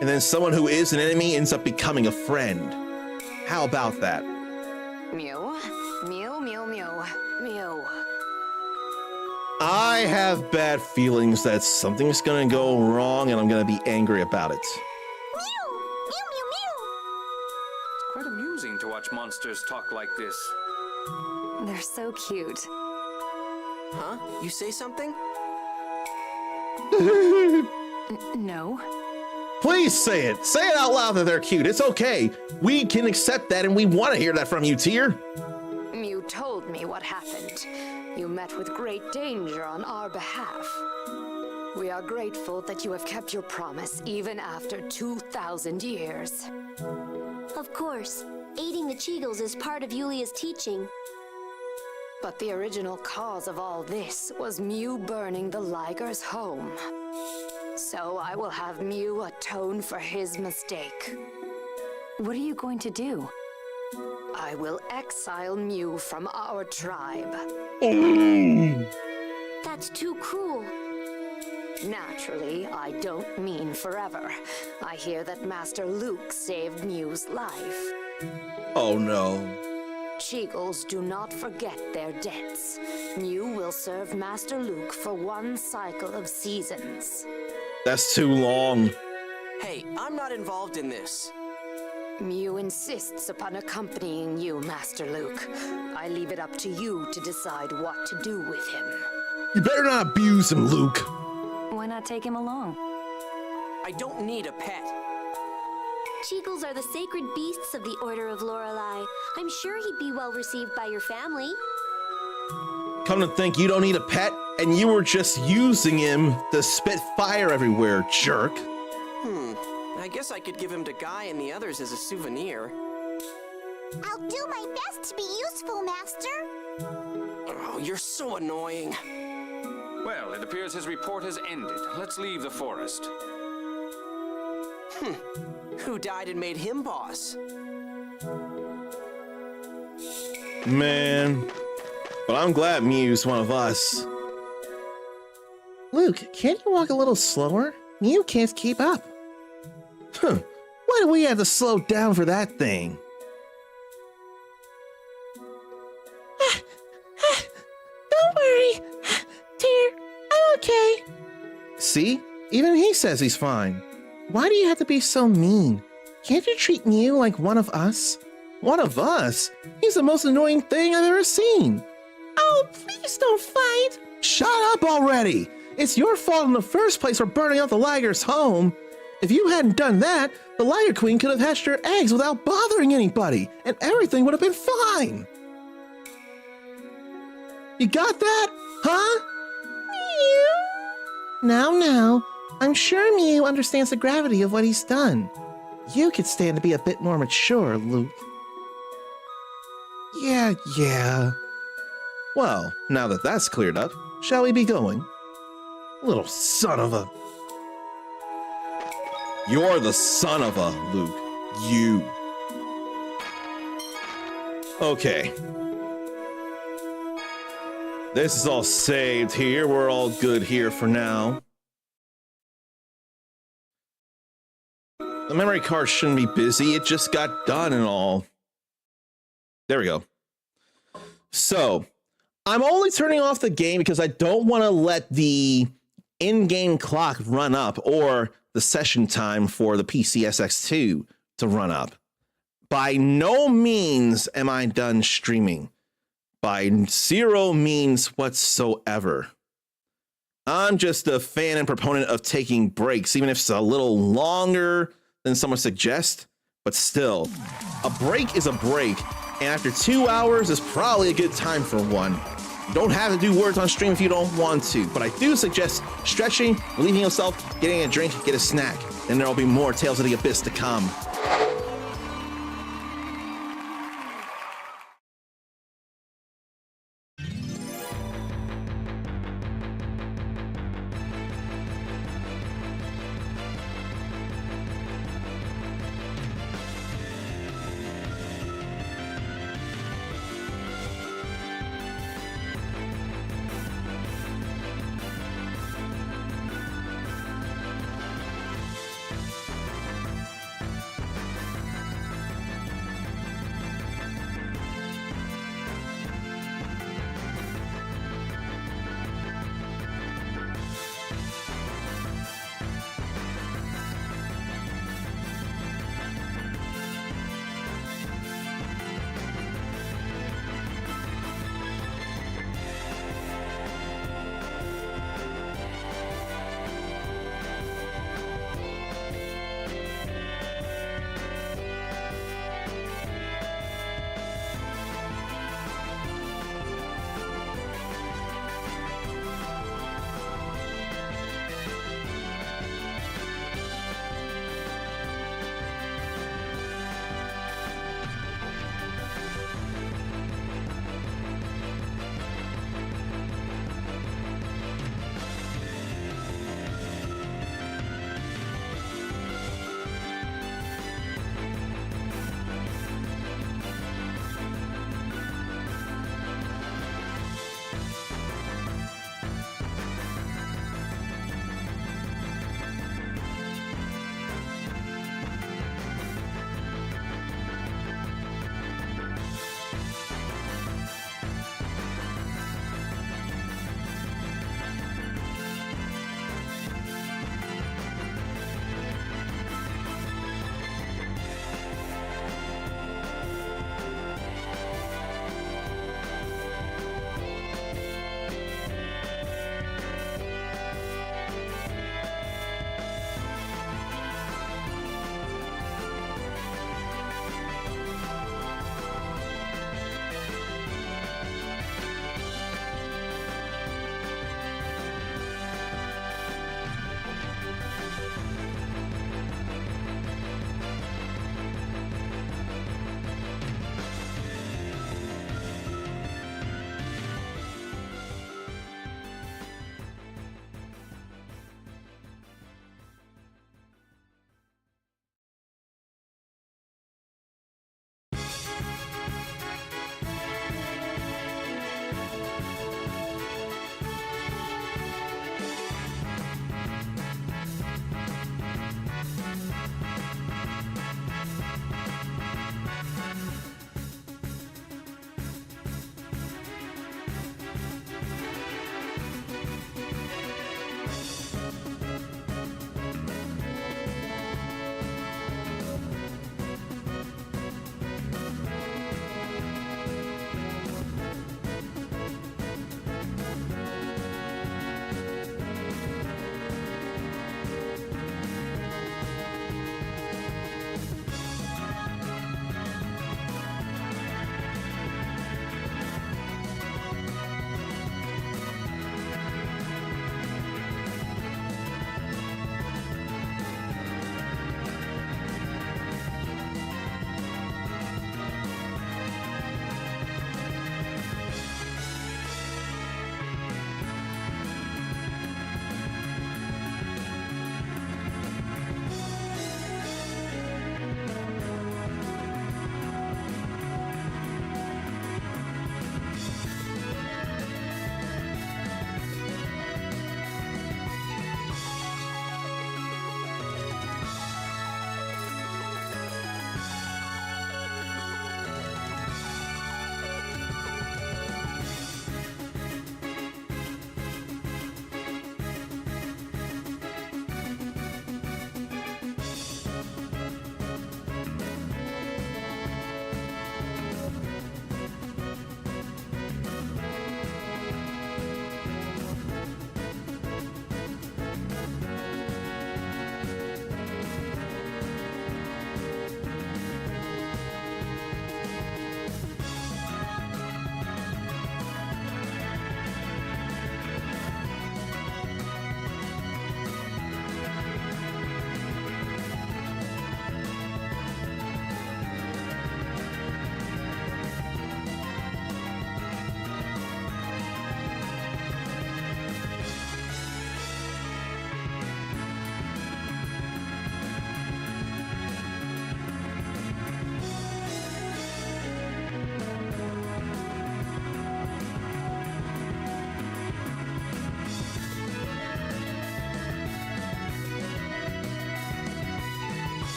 and then someone who is an enemy ends up becoming a friend. How about that? Mew, mew, mew, mew, mew. I have bad feelings that something's gonna go wrong and I'm gonna be angry about it. Mew, mew, mew, mew. It's quite amusing to watch monsters talk like this. They're so cute. Huh? You say something? No. Please say it. Say it out loud that they're cute. It's okay. We can accept that and we want to hear that from you, Tyr. Mew told me what happened. You met with great danger on our behalf. We are grateful that you have kept your promise even after 2,000 years. Of course. Aiding the Cheagles is part of Yulia's teaching. But the original cause of all this was Mew burning the Liger's home. So I will have Mew atone for his mistake. What are you going to do? I will exile Mew from our tribe. That's too cruel. Naturally, I don't mean forever. I hear that Master Luke saved Mew's life. Oh no. Cheagles do not forget their debts. Mew will serve Master Luke for 1 cycle of seasons. That's too long. Hey, I'm not involved in this. Mew insists upon accompanying you, Master Luke. I leave it up to you to decide what to do with him. You better not abuse him, Luke. Why not take him along? I don't need a pet. Cheagles are the sacred beasts of the Order of Lorelei. I'm sure he'd be well received by your family. Come to think, you don't need a pet, and you were just using him to spit fire everywhere, jerk. I guess I could give him to Guy and the others as a souvenir. I'll do my best to be useful, Master. Oh, you're so annoying. Well, it appears his report has ended. Let's leave the forest. Who died and made him boss? Man. But I'm glad Mew's one of us. Luke, can't you walk a little slower? Mew can't keep up. Why do we have to slow down for that thing? Don't worry, dear. I'm okay. See? Even he says he's fine. Why do you have to be so mean? Can't you treat Mew like one of us? One of us? He's the most annoying thing I've ever seen. Oh, please don't fight. Shut up already. It's your fault in the first place for burning out the Liger's home. If you hadn't done that, the Liger Queen could have hatched her eggs without bothering anybody, and everything would have been fine. You got that? Huh? Mew? Now, I'm sure Mew understands the gravity of what he's done. You could stand to be a bit more mature, Luke. Yeah. Well, now that that's cleared up, shall we be going? Little son of a... You're the son of a, Luke. You. Okay. This is all saved here. We're all good here for now. The memory card shouldn't be busy. It just got done and all. There we go. So, I'm only turning off the game because I don't want to let the in-game clock run up or the session time for the PCSX2 to run up. By no means am I done streaming. By zero means whatsoever. I'm just a fan and proponent of taking breaks, even if it's a little longer than someone suggests. But still, a break is a break, and after 2 hours is probably a good time for one. You don't have to do words on stream if you don't want to, but I do suggest stretching, relieving yourself, getting a drink, get a snack, and there will be more Tales of the Abyss to come.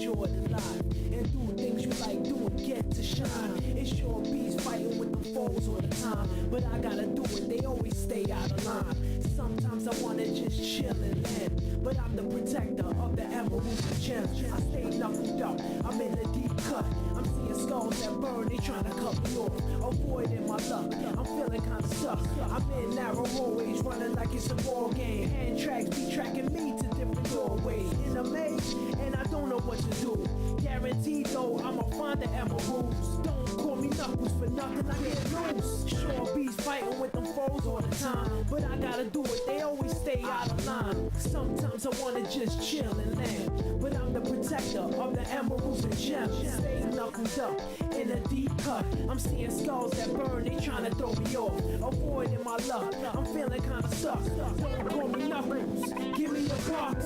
short in life and do things you like doing, get to shine. It's sure bees fighting with the foes all the time, but I gotta do it, they always stay out of line. Sometimes I wanna just chill and land, but I'm the protector of the emeralds and gems. I stay knuckled up, I'm in a deep cut. I'm seeing skulls that burn, they tryna cut me off. Avoiding my luck, I'm feeling kinda stuck. I'm in narrow hallways, running like it's a ball game. Hand tracks be tracking me to different doorways. In a maze, and I don't know what to do. Guaranteed though, I'ma find the emeralds. Don't call me Knuckles for nothing, I get loose. Sure bees fighting with them foes all the time, but I gotta do it, they always stay out of line. Sometimes I wanna just chill and land, but I'm the protector of the emeralds and gems. Stay knuckled up in a deep cut. I'm seeing skulls that burn, they tryna throw me off. Avoiding my luck, I'm feeling kinda stuck. Don't call me Knuckles, give me your box.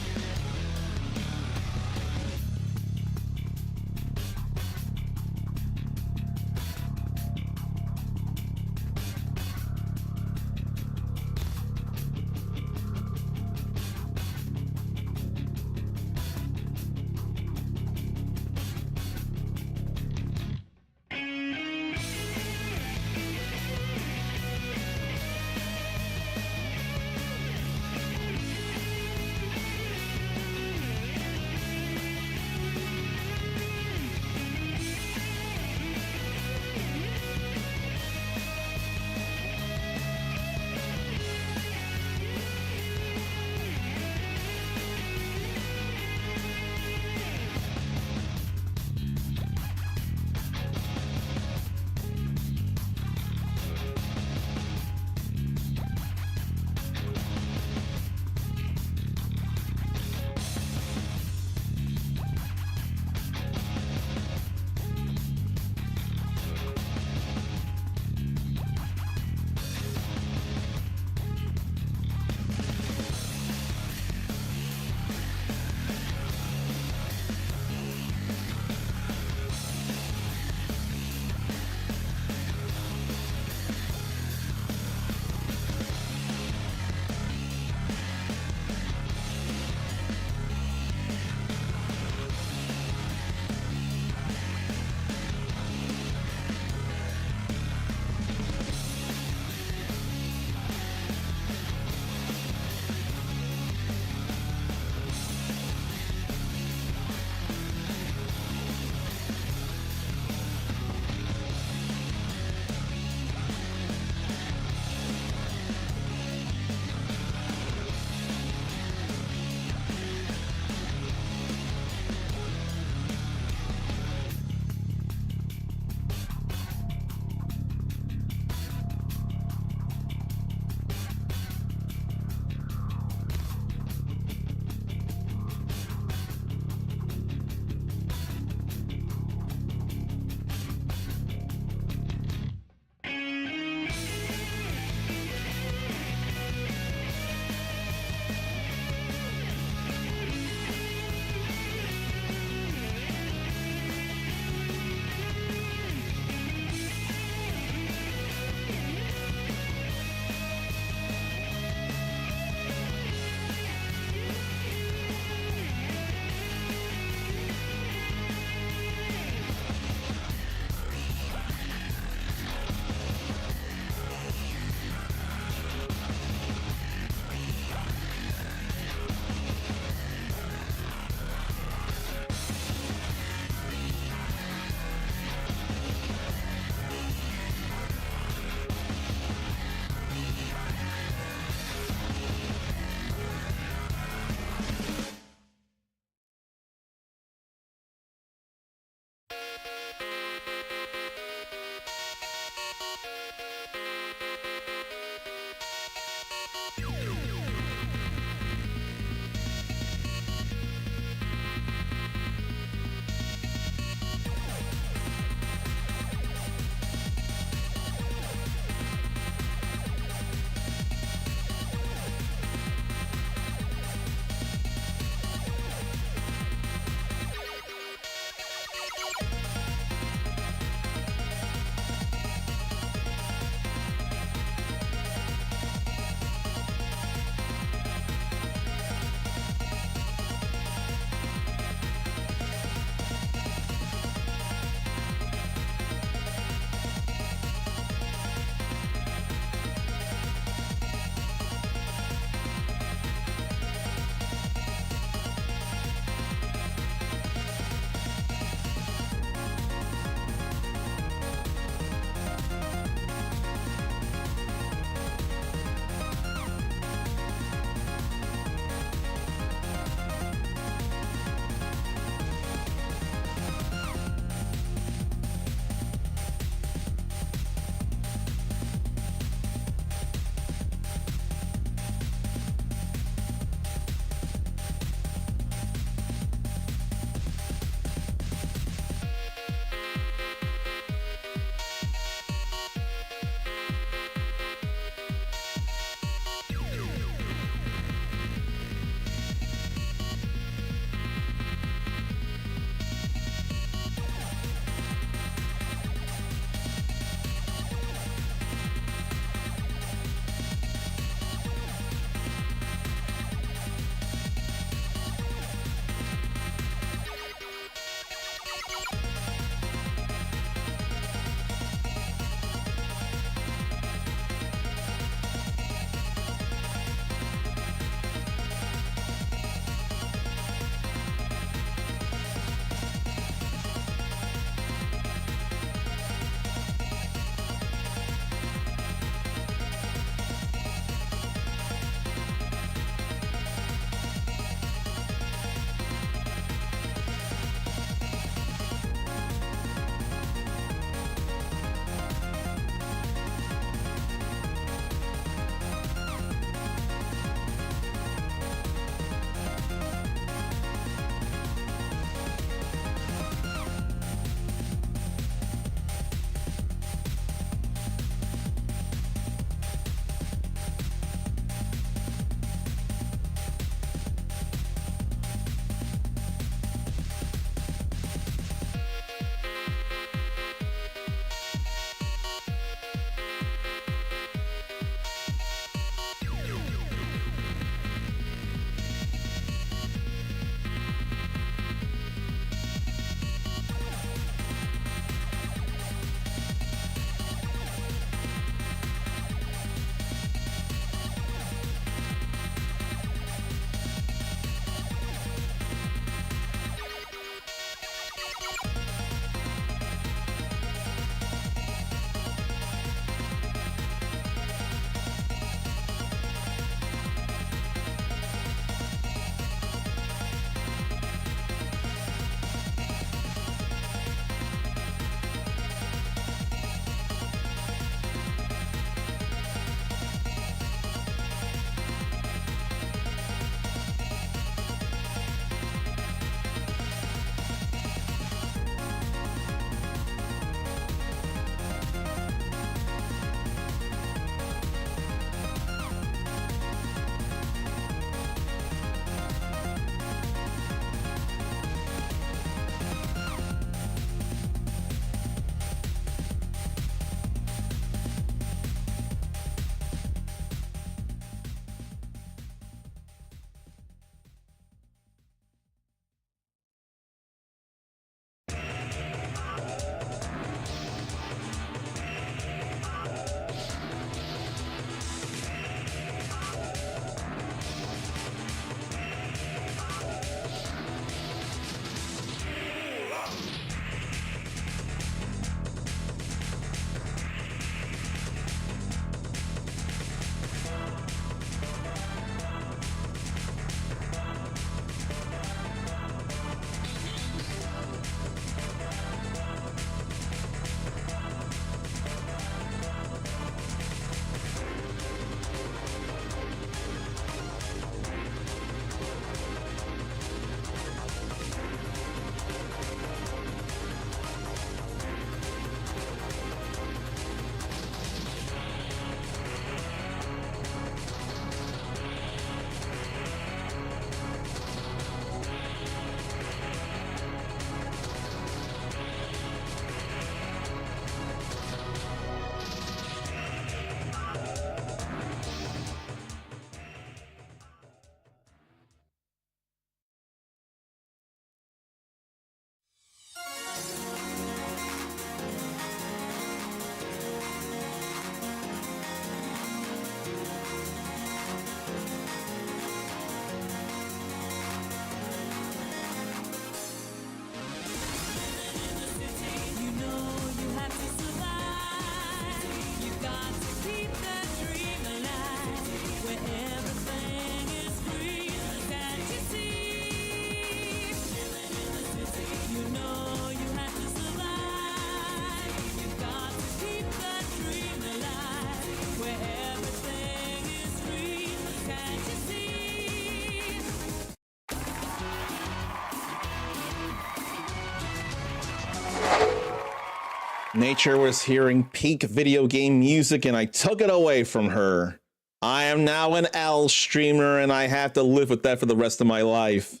Nature was hearing peak video game music and I took it away from her. I am now an L streamer and I have to live with that for the rest of my life.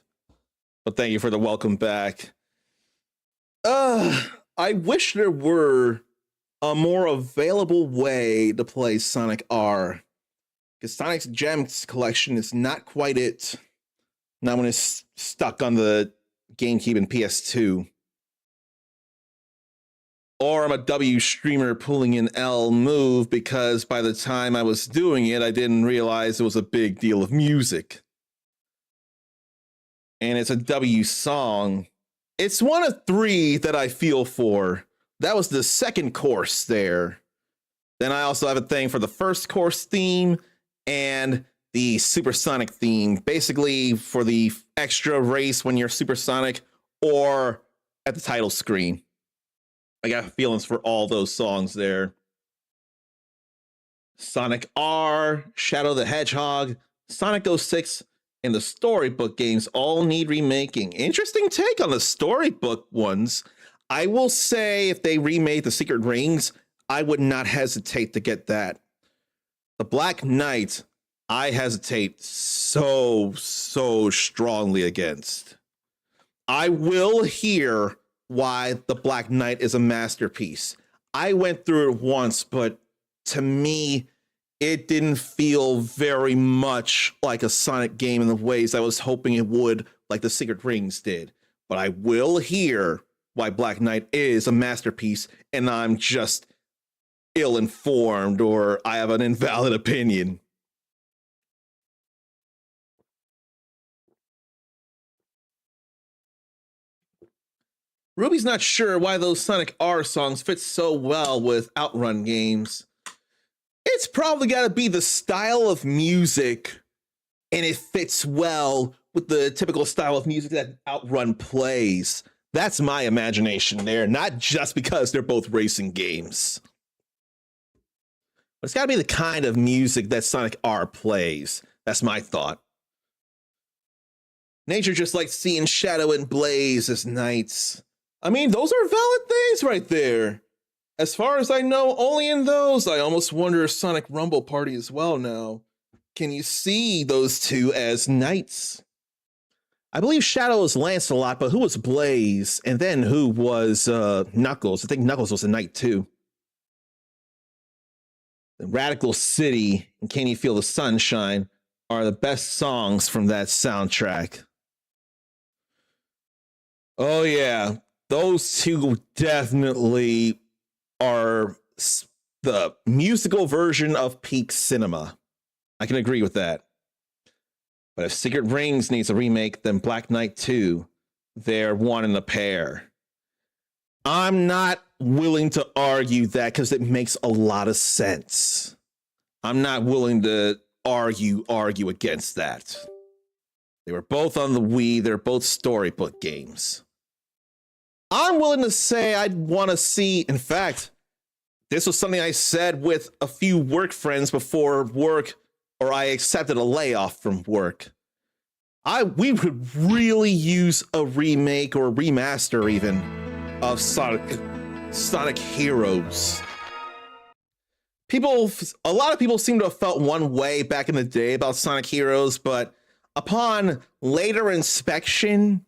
But thank you for the welcome back. I wish there were a more available way to play Sonic R. Because Sonic's Gems collection is not quite it. Not when it's stuck on the GameCube and PS2. Or I'm a W streamer pulling an L move because by the time I was doing it, I didn't realize it was a big deal of music. And it's a W song. It's one of 3 that I feel for. That was the second course there. Then I also have a thing for the first course theme and the supersonic theme. Basically for the extra race when you're supersonic or at the title screen. I got feelings for all those songs there. Sonic R, Shadow the Hedgehog, Sonic 06, and the Storybook games all need remaking. Interesting take on the Storybook ones. I will say if they remade the Secret Rings, I would not hesitate to get that. The Black Knight, I hesitate so strongly against. I will hear why the Black Knight is a masterpiece. I went through it once, but to me, it didn't feel very much like a Sonic game in the ways I was hoping it would, like the Secret Rings did. But I will hear why Black Knight is a masterpiece, and I'm just ill-informed or I have an invalid opinion. Ruby's not sure why those Sonic R songs fit so well with Outrun games. It's probably got to be the style of music, and it fits well with the typical style of music that Outrun plays. That's my imagination there, not just because they're both racing games. But it's got to be the kind of music that Sonic R plays. That's my thought. Nature just likes seeing Shadow and Blaze as knights. I mean, those are valid things right there. As far as I know, only in those, I almost wonder if Sonic Rumble Party as well now. Can you see those two as knights? I believe Shadow was Lancelot, but who was Blaze? And then who was Knuckles? I think Knuckles was a knight too. The Radical City and Can You Feel the Sunshine are the best songs from that soundtrack. Oh yeah, those two definitely are the musical version of peak cinema. I can agree with that. But if Secret Rings needs a remake, then Black Knight 2, they're one in a pair. I'm not willing to argue that because it makes a lot of sense. I'm not willing to argue against that. They were both on the Wii. They're both storybook games. I'm willing to say I'd want to see, in fact, this was something I said with a few work friends before work, or I accepted a layoff from work. We would really use a remake or remaster even of Sonic Heroes. A lot of people seem to have felt one way back in the day about Sonic Heroes, but upon later inspection,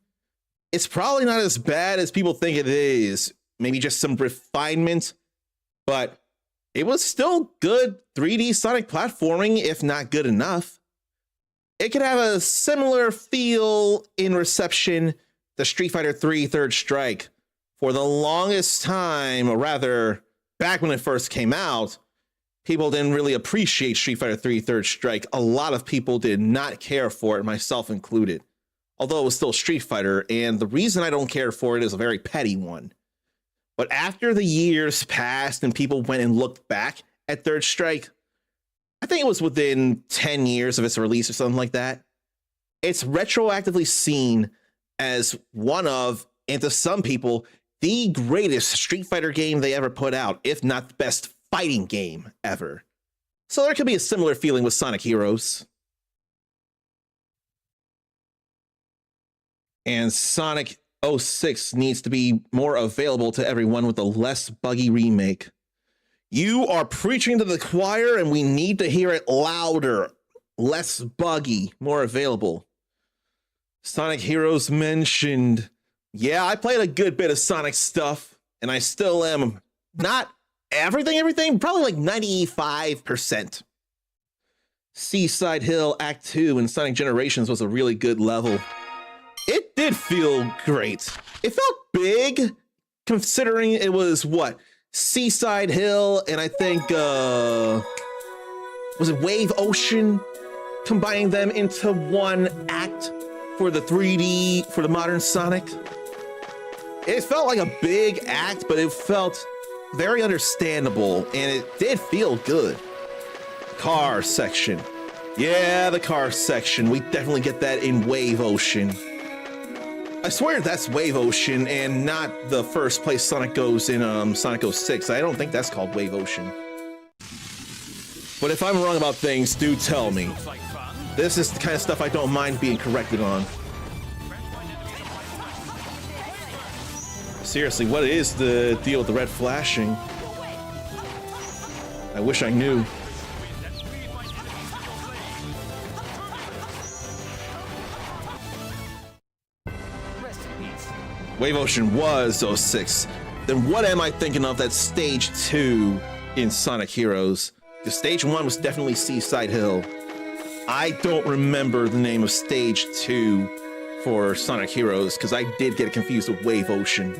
it's probably not as bad as people think it is. Maybe just some refinement, but it was still good 3D Sonic platforming, if not good enough. It could have a similar feel in reception to Street Fighter 3 Third Strike. For the longest time, or rather, back when it first came out, people didn't really appreciate Street Fighter 3 Third Strike. A lot of people did not care for it, myself included. Although it was still Street Fighter, and the reason I don't care for it is a very petty one. But after the years passed and people went and looked back at Third Strike, I think it was within 10 years of its release or something like that, it's retroactively seen as one of, and to some people, the greatest Street Fighter game they ever put out, if not the best fighting game ever. So there could be a similar feeling with Sonic Heroes. And Sonic 06 needs to be more available to everyone with a less buggy remake. You are preaching to the choir, and we need to hear it louder. Less buggy, more available. Sonic Heroes mentioned. Yeah, I played a good bit of Sonic stuff, and I still am. Not everything, probably like 95%. Seaside Hill Act 2 in Sonic Generations was a really good level. It did feel great. It felt big, considering it was what? Seaside Hill, and I think, was it Wave Ocean? Combining them into one act for the 3D, for the modern Sonic. It felt like a big act, but it felt very understandable, and it did feel good. Car section. Yeah, the car section. We definitely get that in Wave Ocean. I swear that's Wave Ocean and not the first place Sonic goes in Sonic 06. I don't think that's called Wave Ocean. But if I'm wrong about things, do tell me. This is the kind of stuff I don't mind being corrected on. Seriously, what is the deal with the red flashing? I wish I knew. Wave Ocean was 06. Then what am I thinking of that's stage 2 in Sonic Heroes? Because stage 1 was definitely Seaside Hill. I don't remember the name of stage 2 for Sonic Heroes because I did get confused with Wave Ocean.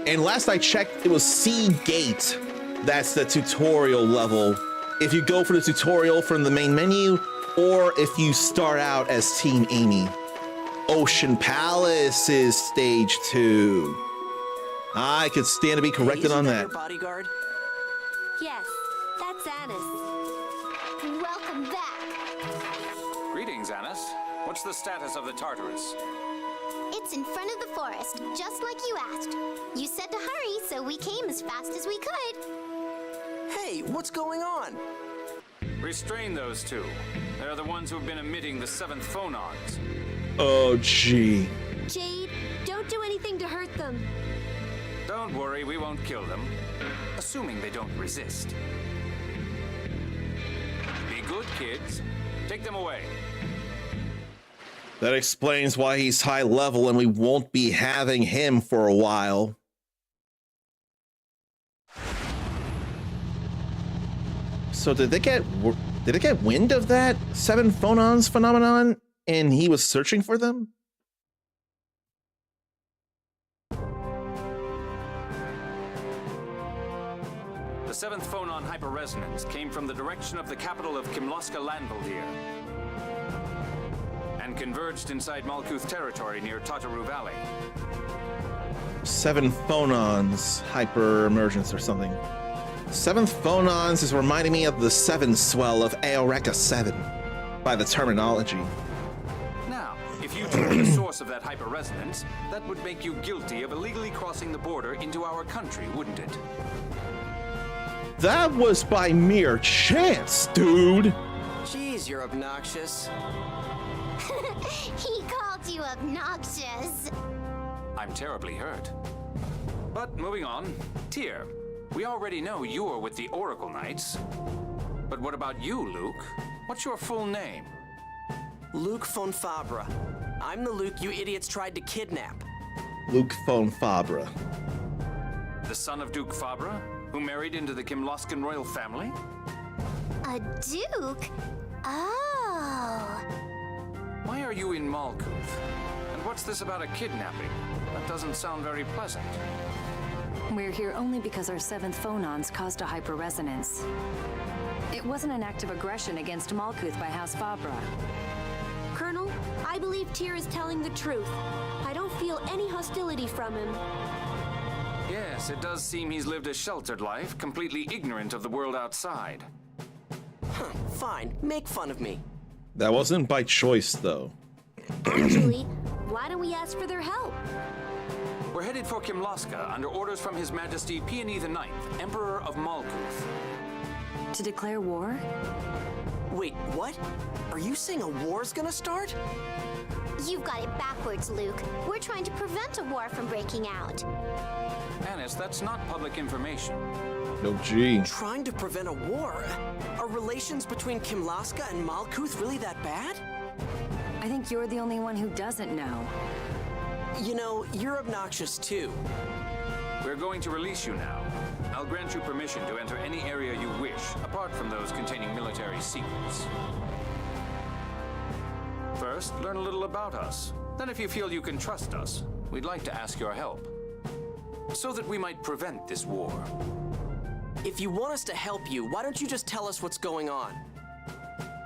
And last I checked, it was Sea Gate. That's the tutorial level. If you go for the tutorial from the main menu, or if you start out as Team Amy. Ocean Palace is stage 2. I could stand to be corrected on that. Bodyguard? Yes, that's Anis. Welcome back. Greetings, Anis. What's the status of the Tartarus? It's in front of the forest, just like you asked. You said to hurry, so we came as fast as we could. Hey, what's going on? Restrain those two. They're the ones who've been emitting the 7th phonons. Oh, gee. Jade, don't do anything to hurt them. Don't worry, we won't kill them. Assuming they don't resist. Be good, kids. Take them away. That explains why he's high level and we won't be having him for a while. So did they get wind of that 7 phonons phenomenon and he was searching for them? The 7th phonon hyperresonance came from the direction of the capital of Kimloska Landvaldir and converged inside Malkuth territory near Tataru Valley. 7 phonons hyper emergence or something. 7th phonons is reminding me of the 7 swell of Aoreka 7 by the terminology. Now, if you took the source of that hyperresonance, that would make you guilty of illegally crossing the border into our country, wouldn't it? That was by mere chance, dude. Jeez, you're obnoxious. He called you obnoxious. I'm terribly hurt. But moving on, Tyr, we already know you're with the Oracle Knights. But what about you, Luke? What's your full name? Luke von Fabra. I'm the Luke you idiots tried to kidnap. Luke von Fabra. The son of Duke Fabra, who married into the Kimloskan royal family? A duke? Oh. Why are you in Malkuth? And what's this about a kidnapping? That doesn't sound very pleasant. We're here only because our 7th phonons caused a hyperresonance. It wasn't an act of aggression against Malkuth by House Fabra. Colonel, I believe Tyr is telling the truth. I don't feel any hostility from him. Yes, it does seem he's lived a sheltered life, completely ignorant of the world outside. Huh, fine. Make fun of me. That wasn't by choice, though. Actually, why don't we ask for their help? We're headed for Kimloska under orders from His Majesty Peony IX, Emperor of Malkuth. To declare war? Wait, what? Are you saying a war's gonna start? You've got it backwards, Luke. We're trying to prevent a war from breaking out. Anis, that's not public information. No G. Trying to prevent a war? Are relations between Kimlaska and Malkuth really that bad? I think you're the only one who doesn't know. You know, you're obnoxious too. We're going to release you now. I'll grant you permission to enter any area you wish, apart from those containing military secrets. First, learn a little about us. Then if you feel you can trust us, we'd like to ask your help, so that we might prevent this war. If you want us to help you, why don't you just tell us what's going on?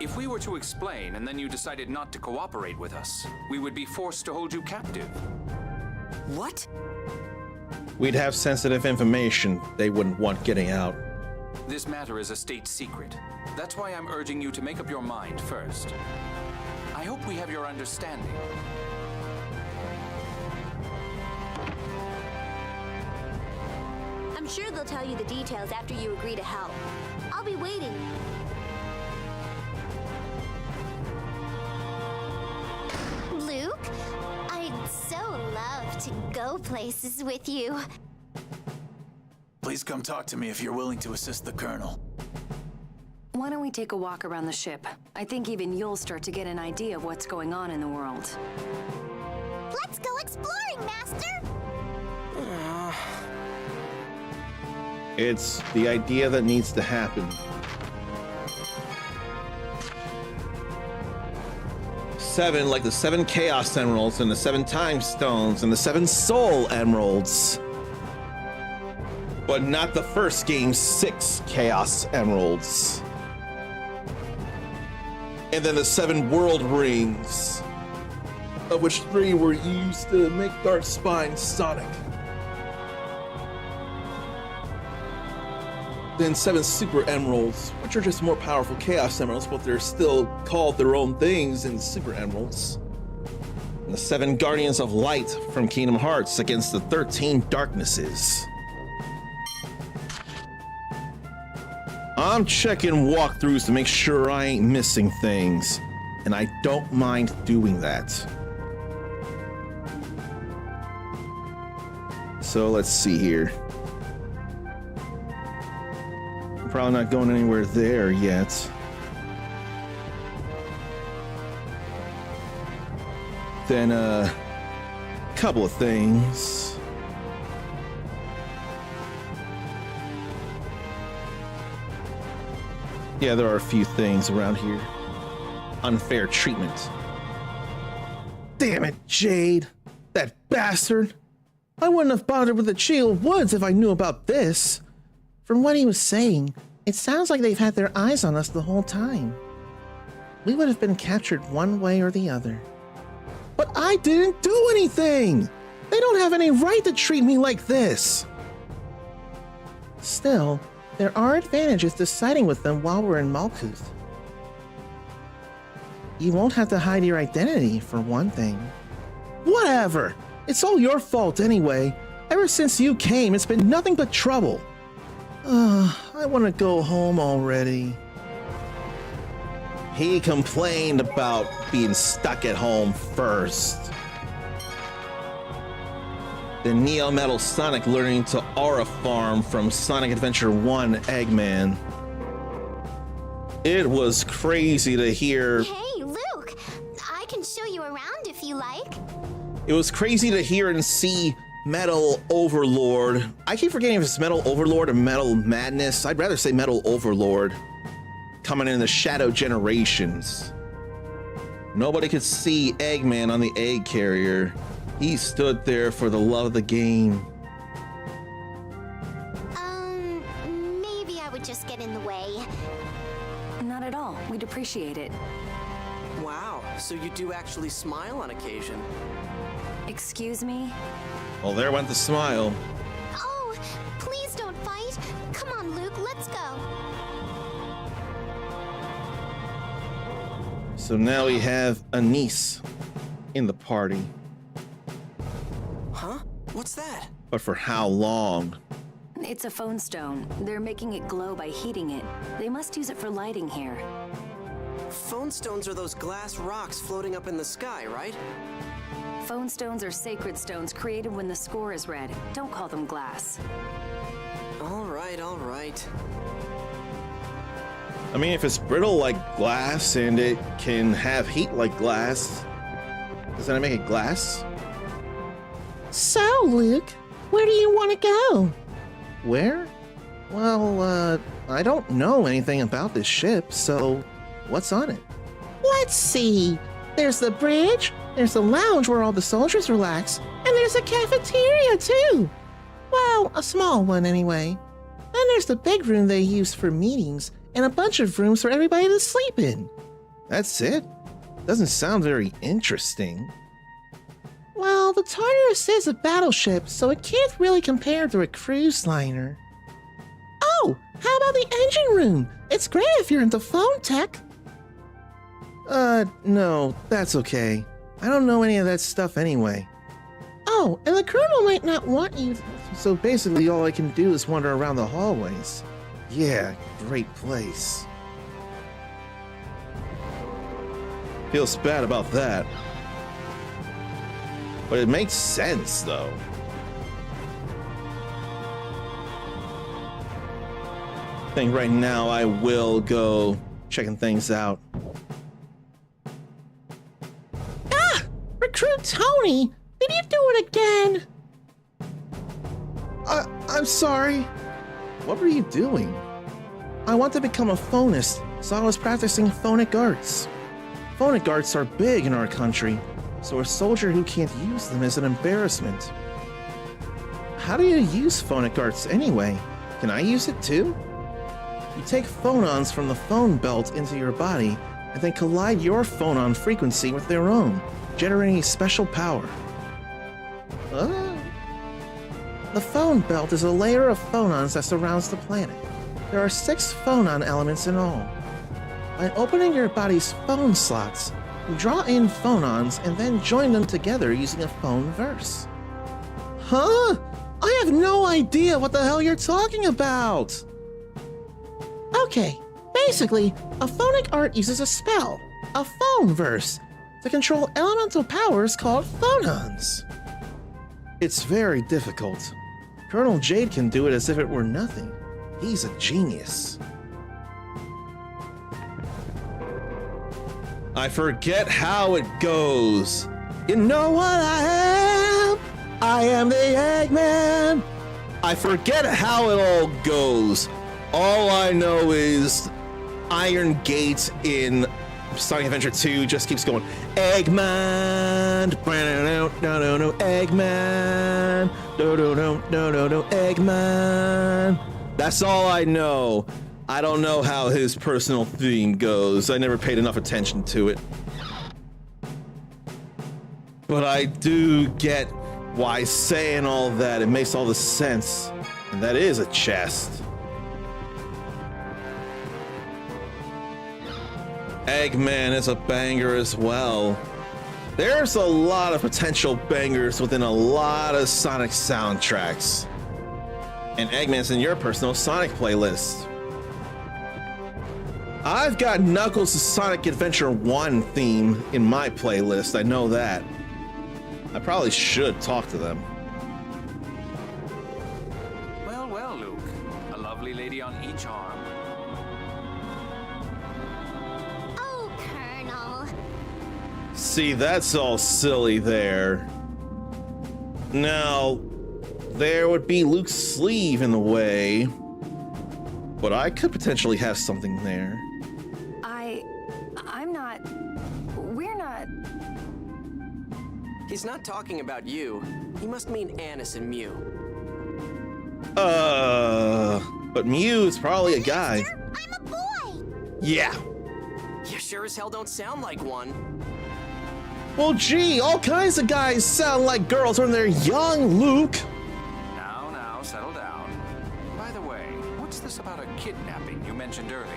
If we were to explain and then you decided not to cooperate with us, we would be forced to hold you captive. What? We'd have sensitive information they wouldn't want getting out. This matter is a state secret. That's why I'm urging you to make up your mind first. I hope we have your understanding. I'm sure they'll tell you the details after you agree to help. I'll be waiting. Luke, I'd so love to go places with you. Please come talk to me if you're willing to assist the Colonel. Why don't we take a walk around the ship? I think even you'll start to get an idea of what's going on in the world. Let's go exploring, Master! It's the idea that needs to happen. 7, like the 7 Chaos Emeralds and the 7 Time Stones and the 7 Soul Emeralds. But not the first game's 6 Chaos Emeralds. And then the 7 World Rings, of which 3 were used to make Dark Spine Sonic. Then 7 Super Emeralds, which are just more powerful Chaos Emeralds, but they're still called their own things in Super Emeralds. And the 7 Guardians of Light from Kingdom Hearts against the 13 Darknesses. I'm checking walkthroughs to make sure I ain't missing things, and I don't mind doing that. So let's see here. I'm probably not going anywhere there yet. Then a couple of things. Yeah, there are a few things around here. Unfair treatment. Damn it, Jade. That bastard. I wouldn't have bothered with the Chill Woods if I knew about this. From what he was saying, it sounds like they've had their eyes on us the whole time. We would have been captured one way or the other. But I didn't do anything! They don't have any right to treat me like this! Still, there are advantages to siding with them while we're in Malkuth. You won't have to hide your identity, for one thing. Whatever! It's all your fault anyway. Ever since you came, it's been nothing but trouble. I want to go home already. He complained about being stuck at home first. Then Neo Metal Sonic learning to Aura Farm from Sonic Adventure 1 Eggman. It was crazy to hear. Hey, Luke! I can show you around if you like. It was crazy to hear and see Metal Overlord. I keep forgetting if it's Metal Overlord or Metal Madness. I'd rather say Metal Overlord. Coming in the Shadow Generations. Nobody could see Eggman on the egg carrier. He stood there for the love of the game. Maybe I would just get in the way. Not at all. We'd appreciate it. Wow, so you do actually smile on occasion. Excuse me? Well, there went the smile. Oh, please don't fight. Come on, Luke, let's go. So now we have Anise in the party. Huh? What's that? But for how long? It's a phone stone. They're making it glow by heating it. They must use it for lighting here. phone stones are those glass rocks floating up in the sky, right? Phone stones are sacred stones created when the score is read. Don't call them glass. All right, all right. I mean, if it's brittle like glass and it can have heat like glass, does that make it glass? So, Luke, where do you want to go? Where? Well, I don't know anything about this ship, so what's on it? Let's see. There's the bridge, there's the lounge where all the soldiers relax, and there's a cafeteria, too. Well, a small one, anyway. Then there's the big room they use for meetings, and a bunch of rooms for everybody to sleep in. That's it? Doesn't sound very interesting. Well, the Tartarus is a battleship, so it can't really compare to a cruise liner. Oh, how about the engine room? It's great if you're into phone tech. No, that's okay. I don't know any of that stuff anyway. Oh, and the colonel might not want you, so basically all I can do is wander around the hallways. Yeah, great place. Feels bad about that. But it makes sense, though. I think right now I will go checking things out. Ah! Recruit Tony! Did you do it again? I'm sorry. What were you doing? I want to become a phonist, so I was practicing phonic arts. Phonic arts are big in our country, so a soldier who can't use them is an embarrassment. How do you use phonic arts anyway? Can I use it too? You take phonons from the phone belt into your body, and then collide your phonon frequency with their own, generating a special power. The phone belt is a layer of phonons that surrounds the planet. There are 6 phonon elements in all. By opening your body's phone slots, you draw in phonons and then join them together using a phone verse. Huh? I have no idea what the hell you're talking about! Okay, basically, a phonic art uses a spell, a phone verse, to control elemental powers called phonons. It's very difficult. Colonel Jade can do it as if it were nothing. He's a genius. I forget how it goes. You know what I am? I am the Eggman. I forget how it all goes. All I know is Iron Gate in Sonic Adventure 2 just keeps going. Eggman, Eggman, Eggman. That's all I know. I don't know how his personal theme goes. I never paid enough attention to it. But I do get why saying all that, it makes all the sense. And that is a chest. Eggman is a banger as well. There's a lot of potential bangers within a lot of Sonic soundtracks. And Eggman's in your personal Sonic playlist. I've got Knuckles' Sonic Adventure 1 theme in my playlist, I know that. I probably should talk to them. Well, well, Luke. A lovely lady on each arm. Oh, Colonel. See, that's all silly there. Now, there would be Luke's sleeve in the way, but I could potentially have something there. We're not... He's not talking about you. He must mean Annis and Mew. But Mew is probably a guy. Mister, I'm a boy. Yeah. You sure as hell don't sound like one. Well, gee, all kinds of guys sound like girls when they're young, Luke. Now, settle down. By the way, what's this about a kidnapping you mentioned earlier?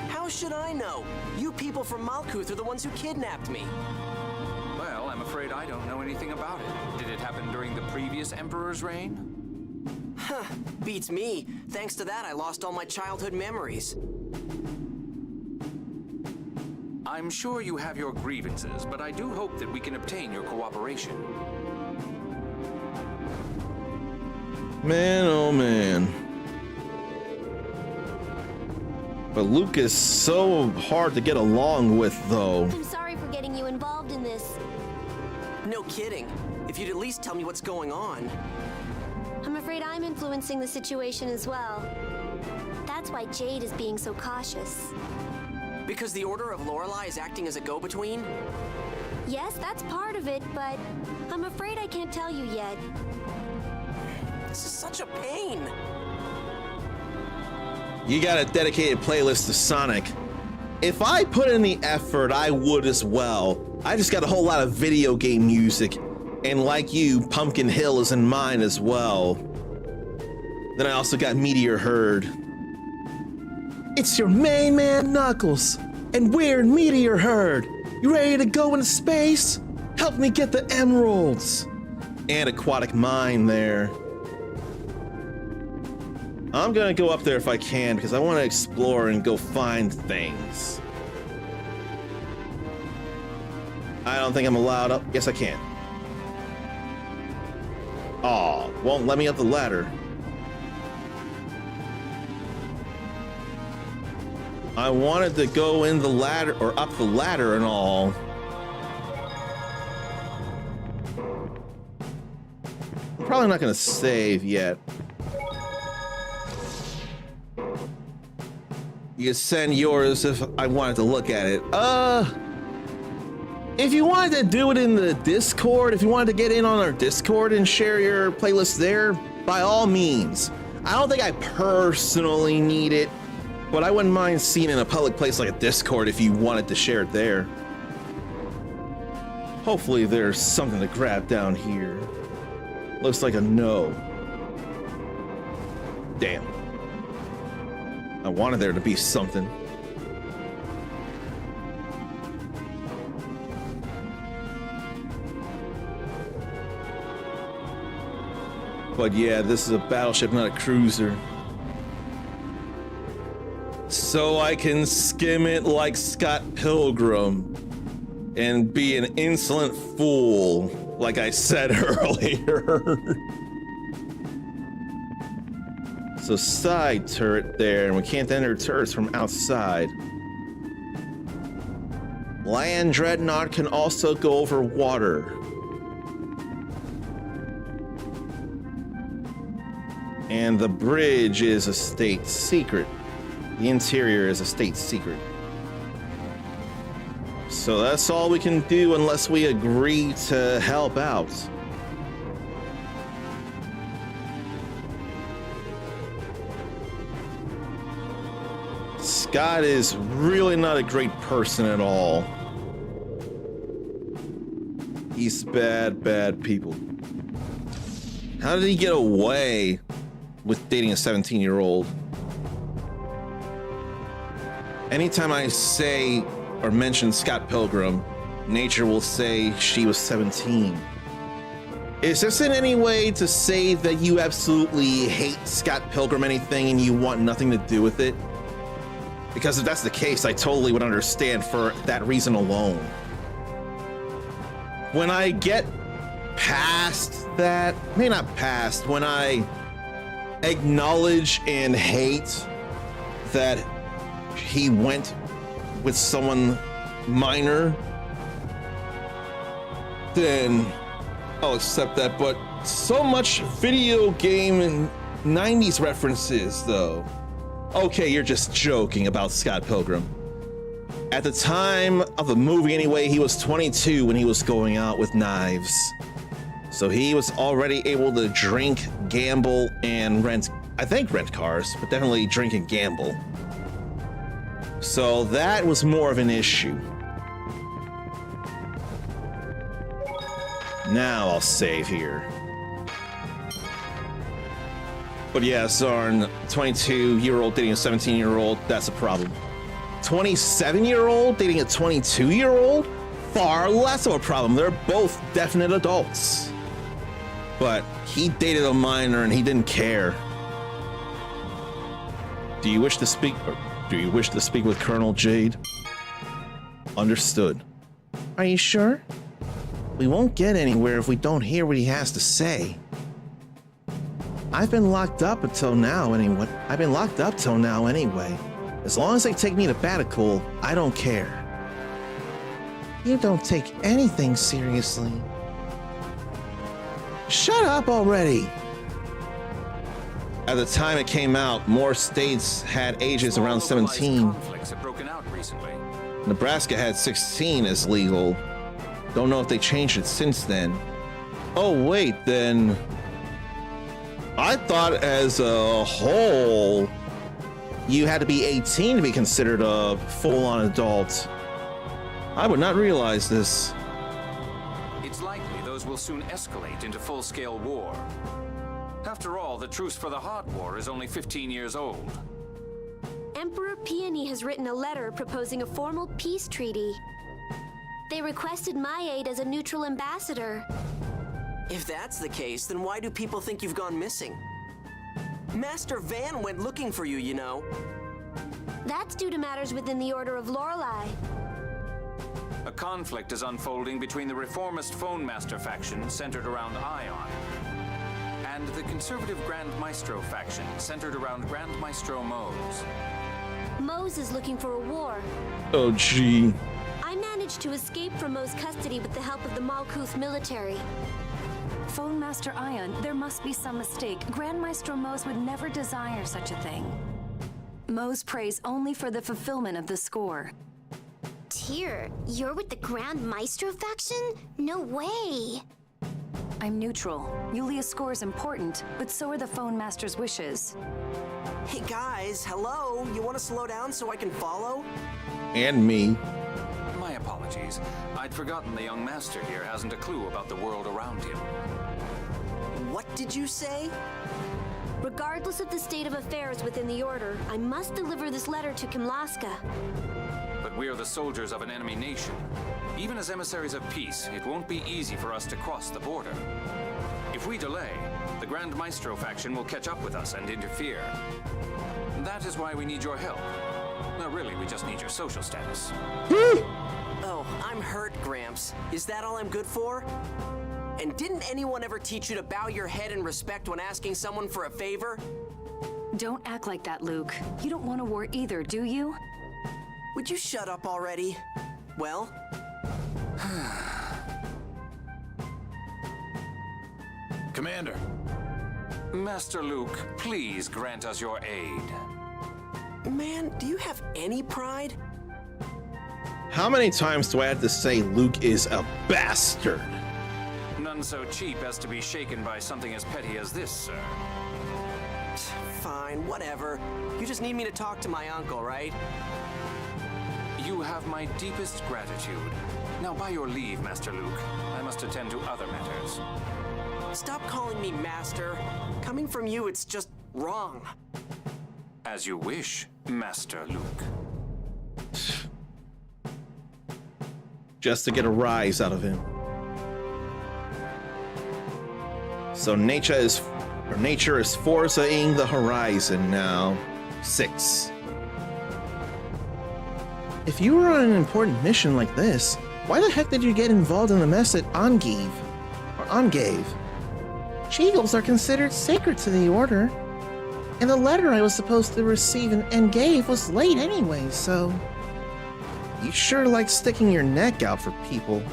How should I know? You people from Malkuth are the ones who kidnapped me. Well, I'm afraid I don't know anything about it. Did it happen during the previous Emperor's reign? Huh, beats me. Thanks to that, I lost all my childhood memories. I'm sure you have your grievances, but I do hope that we can obtain your cooperation. Man, oh man. But Luke is so hard to get along with, though. I'm sorry for getting you involved in this. No kidding. If you'd at least tell me what's going on. I'm afraid I'm influencing the situation as well. That's why Jade is being so cautious. Because the Order of Lorelei is acting as a go-between? Yes, that's part of it, but I'm afraid I can't tell you yet. This is such a pain. You got a dedicated playlist to Sonic. If I put in the effort, I would as well. I just got a whole lot of video game music. And like you, Pumpkin Hill is in mine as well. Then I also got Meteor Herd. It's your main man, Knuckles. And we're in Meteor Herd. You ready to go into space? Help me get the emeralds. And Aquatic Mine there. I'm gonna go up there if I can because I want to explore and go find things. I don't think I'm allowed up. Yes, I can. Aw, won't let me up the ladder. I wanted to go in the ladder or up the ladder and all. I'm probably not gonna save yet. You can send yours if I wanted to look at it. If you wanted to do it in the Discord, if you wanted to get in on our Discord and share your playlist there, by all means. I don't think I personally need it, but I wouldn't mind seeing it in a public place like a Discord if you wanted to share it there. Hopefully there's something to grab down here. Looks like a no. Damn. I wanted there to be something. But yeah, this is a battleship, not a cruiser. So I can skim it like Scott Pilgrim and be an insolent fool, like I said earlier. So side turret there, and we can't enter turrets from outside. Land Dreadnought can also go over water. And the bridge is a state secret. The interior is a state secret. So that's all we can do unless we agree to help out. Scott is really not a great person at all. He's bad people. How did he get away with dating a 17-year-old? Anytime I say or mention Scott Pilgrim, Nature will say she was 17. Is this in any way to say that you absolutely hate Scott Pilgrim anything and you want nothing to do with it? Because if that's the case, I totally would understand for that reason alone. When I get past that, maybe not past, when I acknowledge and hate that he went with someone minor, then I'll accept that. But so much video game and 90s references, though. Okay, you're just joking about Scott Pilgrim. At the time of the movie anyway, he was 22 when he was going out with knives. So he was already able to drink, gamble, and rent cars, but definitely drink and gamble. So that was more of an issue. Now I'll save here. But yeah, Zarn, 22-year-old dating a 17-year-old, that's a problem. 27-year-old dating a 22-year-old? Far less of a problem. They're both definite adults. But he dated a minor and he didn't care. Do you wish to speak with Colonel Jade? Understood. Are you sure? We won't get anywhere if we don't hear what he has to say. I've been locked up until now anyway. As long as they take me to Baticool, I don't care. You don't take anything seriously. Shut up already! At the time it came out, more states had ages around 17. Conflicts have broken out recently. Nebraska had 16 as legal. Don't know if they changed it since then. Oh wait, then... I thought as a whole, you had to be 18 to be considered a full-on adult. I would not realize this. It's likely those will soon escalate into full-scale war. After all, the truce for the Hot War is only 15 years old. Emperor Peony has written a letter proposing a formal peace treaty. They requested my aid as a neutral ambassador. If that's the case, then why do people think you've gone missing? Master Van went looking for you, you know. That's due to matters within the Order of Lorelei. A conflict is unfolding between the reformist Phone Master faction centered around Ion and the conservative Grand Maestro faction centered around Grand Maestro Mose. Mose is looking for a war. Oh gee. I managed to escape from Mo's custody with the help of the Malkuth military. Phone Master Ion, there must be some mistake. Grand Maestro Mose would never desire such a thing. Mose prays only for the fulfillment of the score. Tyr, you're with the Grand Maestro faction? No way. I'm neutral. Yulia's score is important, but so are the Phone Master's wishes. Hey guys, hello? You want to slow down so I can follow? And me. My apologies. I'd forgotten the young master here hasn't a clue about the world around him. What did you say? Regardless of the state of affairs within the Order, I must deliver this letter to Kimlaska. But we're the soldiers of an enemy nation. Even as emissaries of peace, it won't be easy for us to cross the border. If we delay, the Grand Maestro faction will catch up with us and interfere. That is why we need your help. No, really, we just need your social status. Oh, I'm hurt, Gramps. Is that all I'm good for? And didn't anyone ever teach you to bow your head in respect when asking someone for a favor? Don't act like that, Luke. You don't want a war either, do you? Would you shut up already? Well... Commander. Master Luke, please grant us your aid. Man, do you have any pride? How many times do I have to say Luke is a bastard? None so cheap as to be shaken by something as petty as this, sir. Fine, whatever. You just need me to talk to my uncle, right? You have my deepest gratitude. Now, by your leave, Master Luke, I must attend to other matters. Stop calling me Master. Coming from you, it's just wrong. As you wish, Master Luke. Just to get a rise out of him. So nature is forcing the horizon now. 6. If you were on an important mission like this, why the heck did you get involved in the mess at Ongave? Cheagles are considered sacred to the Order. And the letter I was supposed to receive in Engave was late anyway, so... You sure like sticking your neck out for people.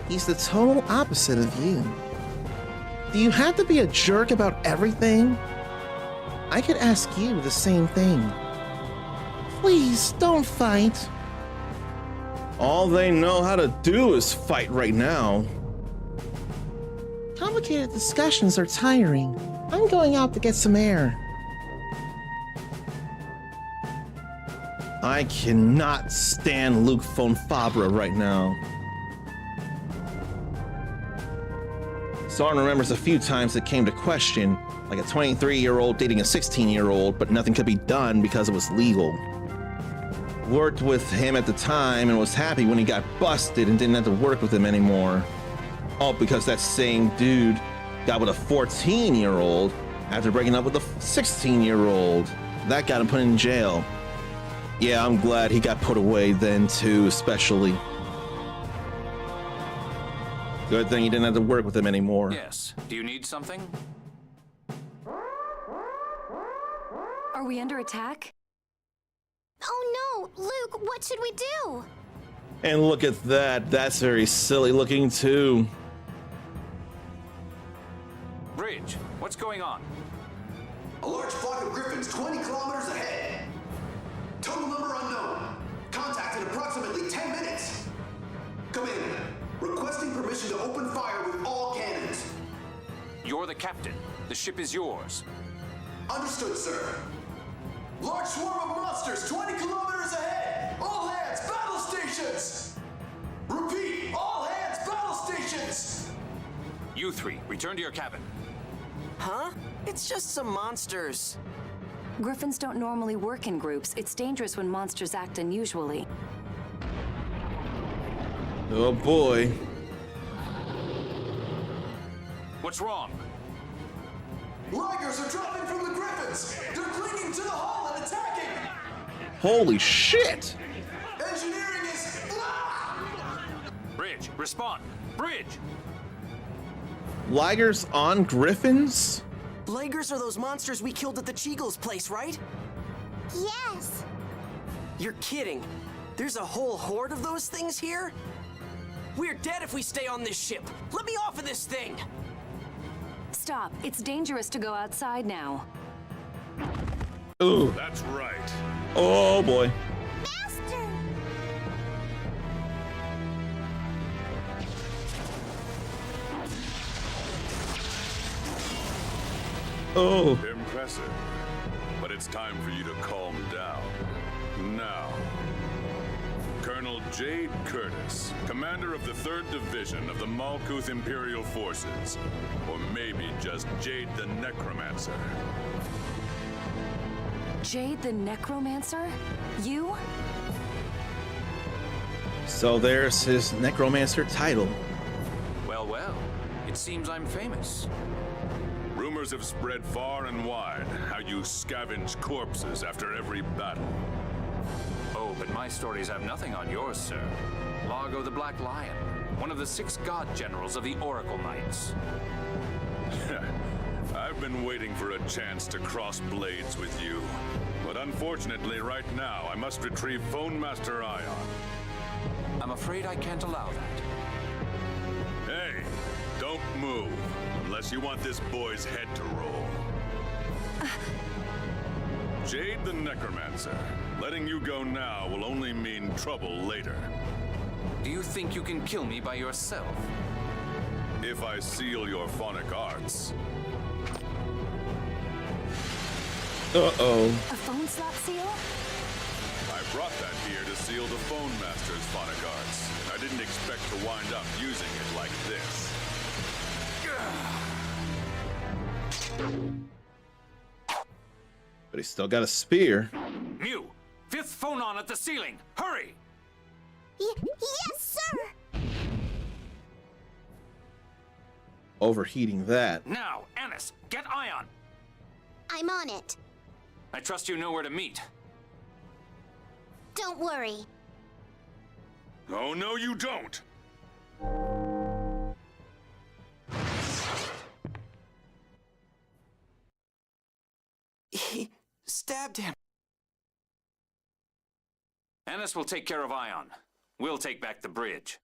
He's the total opposite of you. Do you have to be a jerk about everything? I could ask you the same thing. Please, don't fight. All they know how to do is fight right now. Complicated discussions are tiring. I'm going out to get some air. I cannot stand Luke Fonfabra right now. Soren remembers a few times it came to question, like a 23-year-old dating a 16-year-old, but nothing could be done because it was legal. Worked with him at the time and was happy when he got busted and didn't have to work with him anymore. All because that same dude got with a 14-year-old after breaking up with a 16-year-old. That got him put in jail. Yeah, I'm glad he got put away then too, especially. Good thing you didn't have to work with him anymore. Yes. Do you need something? Are we under attack? Oh no! Luke, what should we do? And look at that. That's very silly looking too. Bridge, what's going on? A large flock of griffins 20 kilometers ahead. Total number unknown. Contact in approximately 10 minutes. Come in. Requesting permission to open fire with all cannons. You're the captain. The ship is yours. Understood, sir. Large swarm of monsters 20 kilometers ahead. All hands, battle stations. Repeat, all hands, battle stations. You three, return to your cabin. Huh? It's just some monsters. Griffins don't normally work in groups. It's dangerous when monsters act unusually. Oh boy. What's wrong? Ligers are dropping from the griffins. They're clinging to the hull and attacking. Holy shit! Engineering is... Bridge, respond. Bridge! Ligers on griffins? Ligers are those monsters we killed at the Cheagle's place, right? Yes. You're kidding. There's a whole horde of those things here? We're dead if we stay on this ship. Let me off of this thing. Stop. It's dangerous to go outside now. Ooh. That's right. Oh boy. Master! Oh. Impressive. But it's time for you to calm down. Now. Colonel Jade Curtis, commander of the 3rd Division of the Malkuth Imperial Forces. Or maybe just Jade the Necromancer. Jade the Necromancer? You? So there's his necromancer title. Well, well. It seems I'm famous. Rumors have spread far and wide how you scavenge corpses after every battle. Oh, but my stories have nothing on yours, sir. Largo the Black Lion, one of the 6 god generals of the Oracle Knights. I've been waiting for a chance to cross blades with you. But unfortunately, right now, I must retrieve Phone Master Ion. I'm afraid I can't allow that. Hey, don't move, unless you want this boy's head to roll. Jade the Necromancer, letting you go now will only mean trouble later. Do you think you can kill me by yourself? If I seal your phonic arts. Uh-oh. A phone slot seal? I brought that here to seal the Phone Master's phonic arts. I didn't expect to wind up using it like this. But he's still got a spear. Mew! 5th phonon at the ceiling! Hurry! Yes, sir! Overheating that. Now, Annis, get Ion! I'm on it. I trust you know where to meet. Don't worry. Oh, no, you don't! He stabbed him. Annis will take care of Ion. We'll take back the bridge.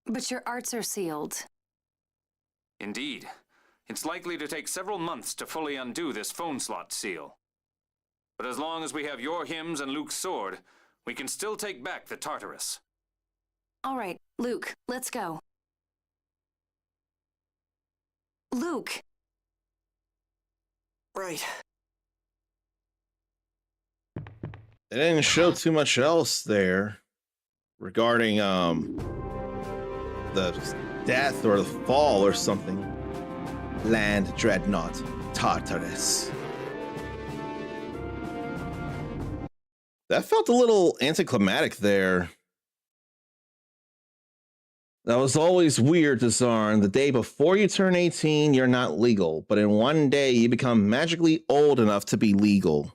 But your arts are sealed. Indeed. It's likely to take several months to fully undo this phone slot seal. But as long as we have your hymns and Luke's sword, we can still take back the Tartarus. All right, Luke, let's go. Luke! Right. They didn't show too much else there regarding the death or the fall or something. Land Dreadnought Tartarus. That felt a little anticlimactic there. That was always weird to Zarn. The day before you turn 18, you're not legal, but in one day you become magically old enough to be legal.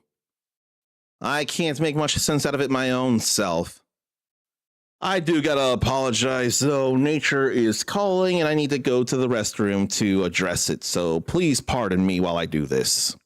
I can't make much sense out of it my own self. I do gotta apologize, though. Nature is calling, and I need to go to the restroom to address it, so please pardon me while I do this.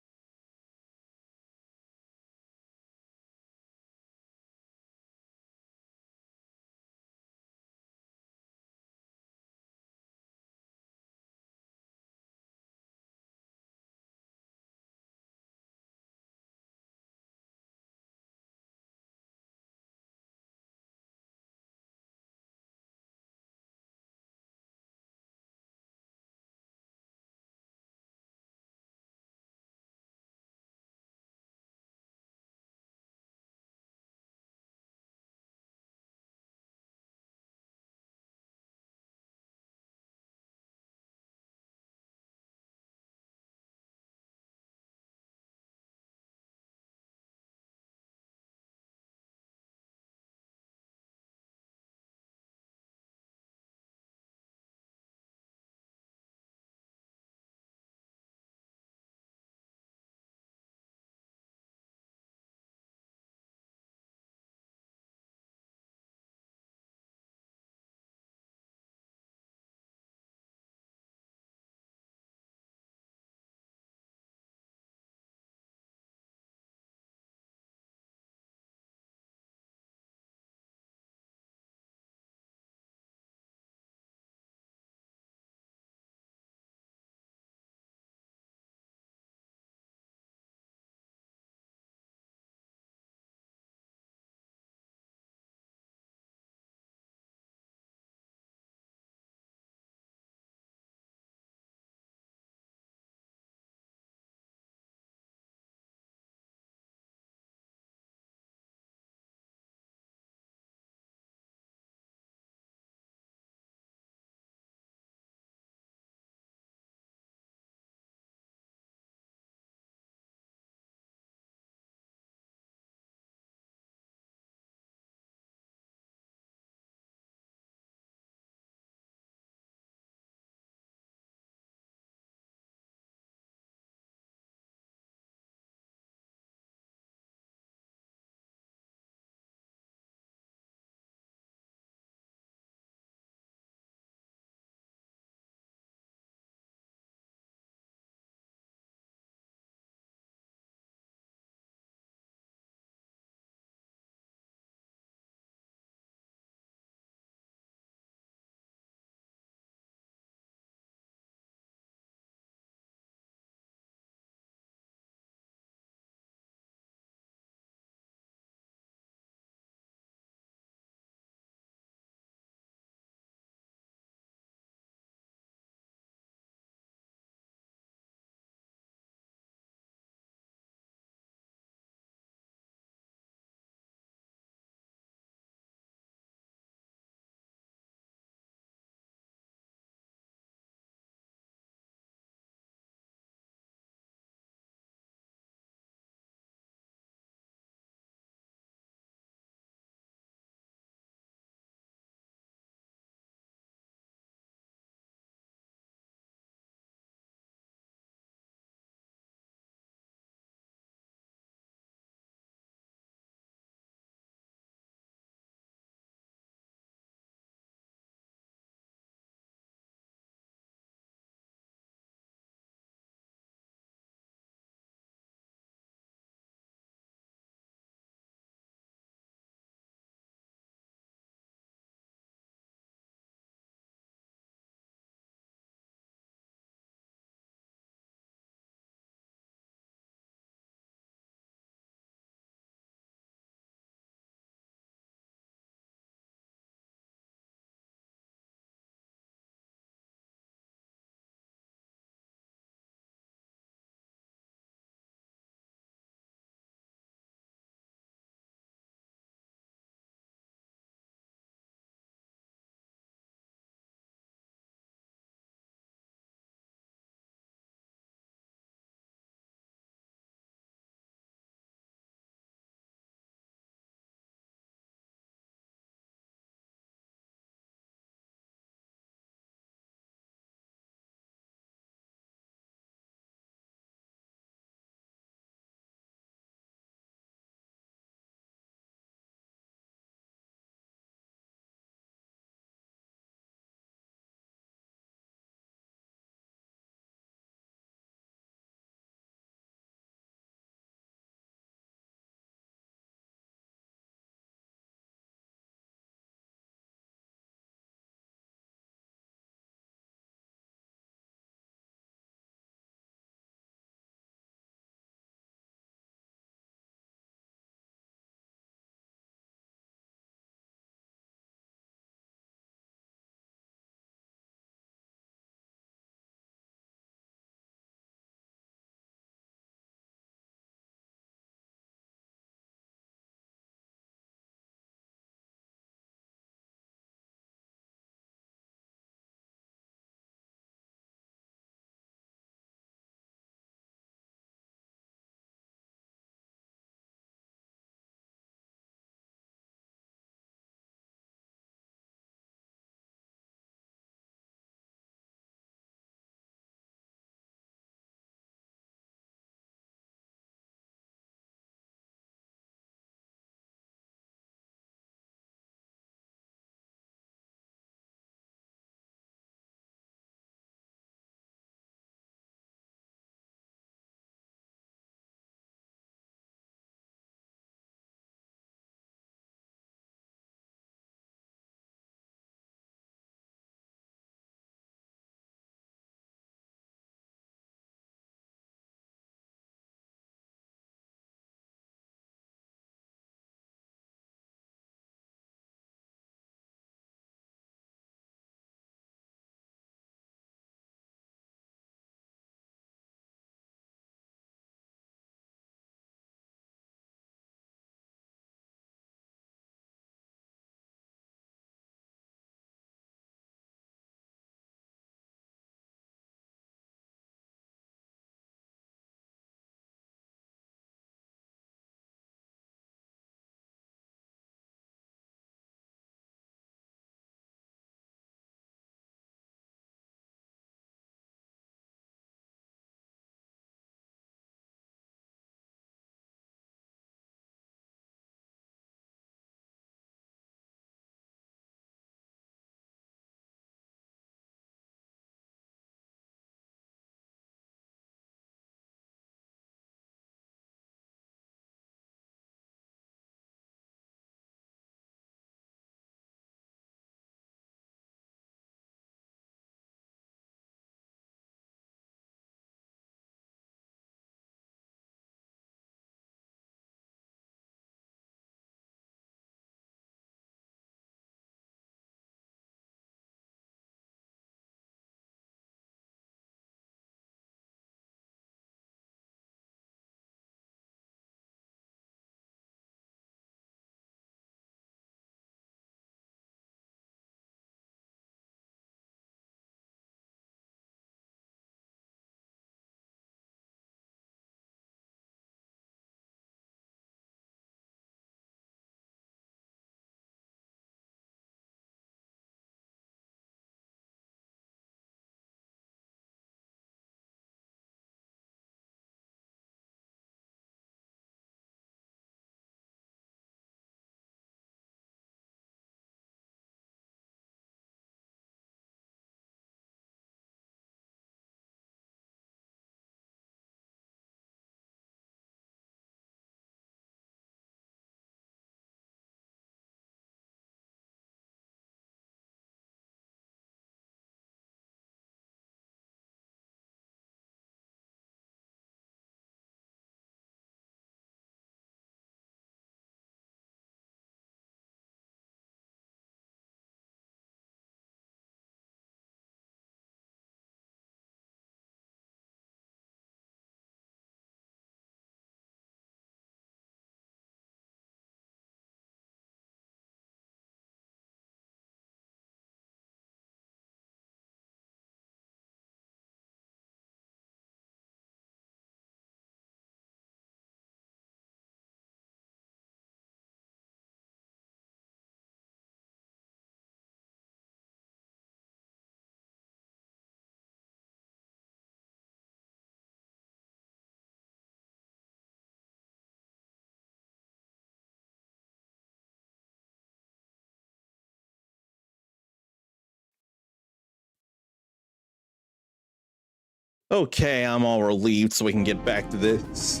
Okay, I'm all relieved so we can get back to this.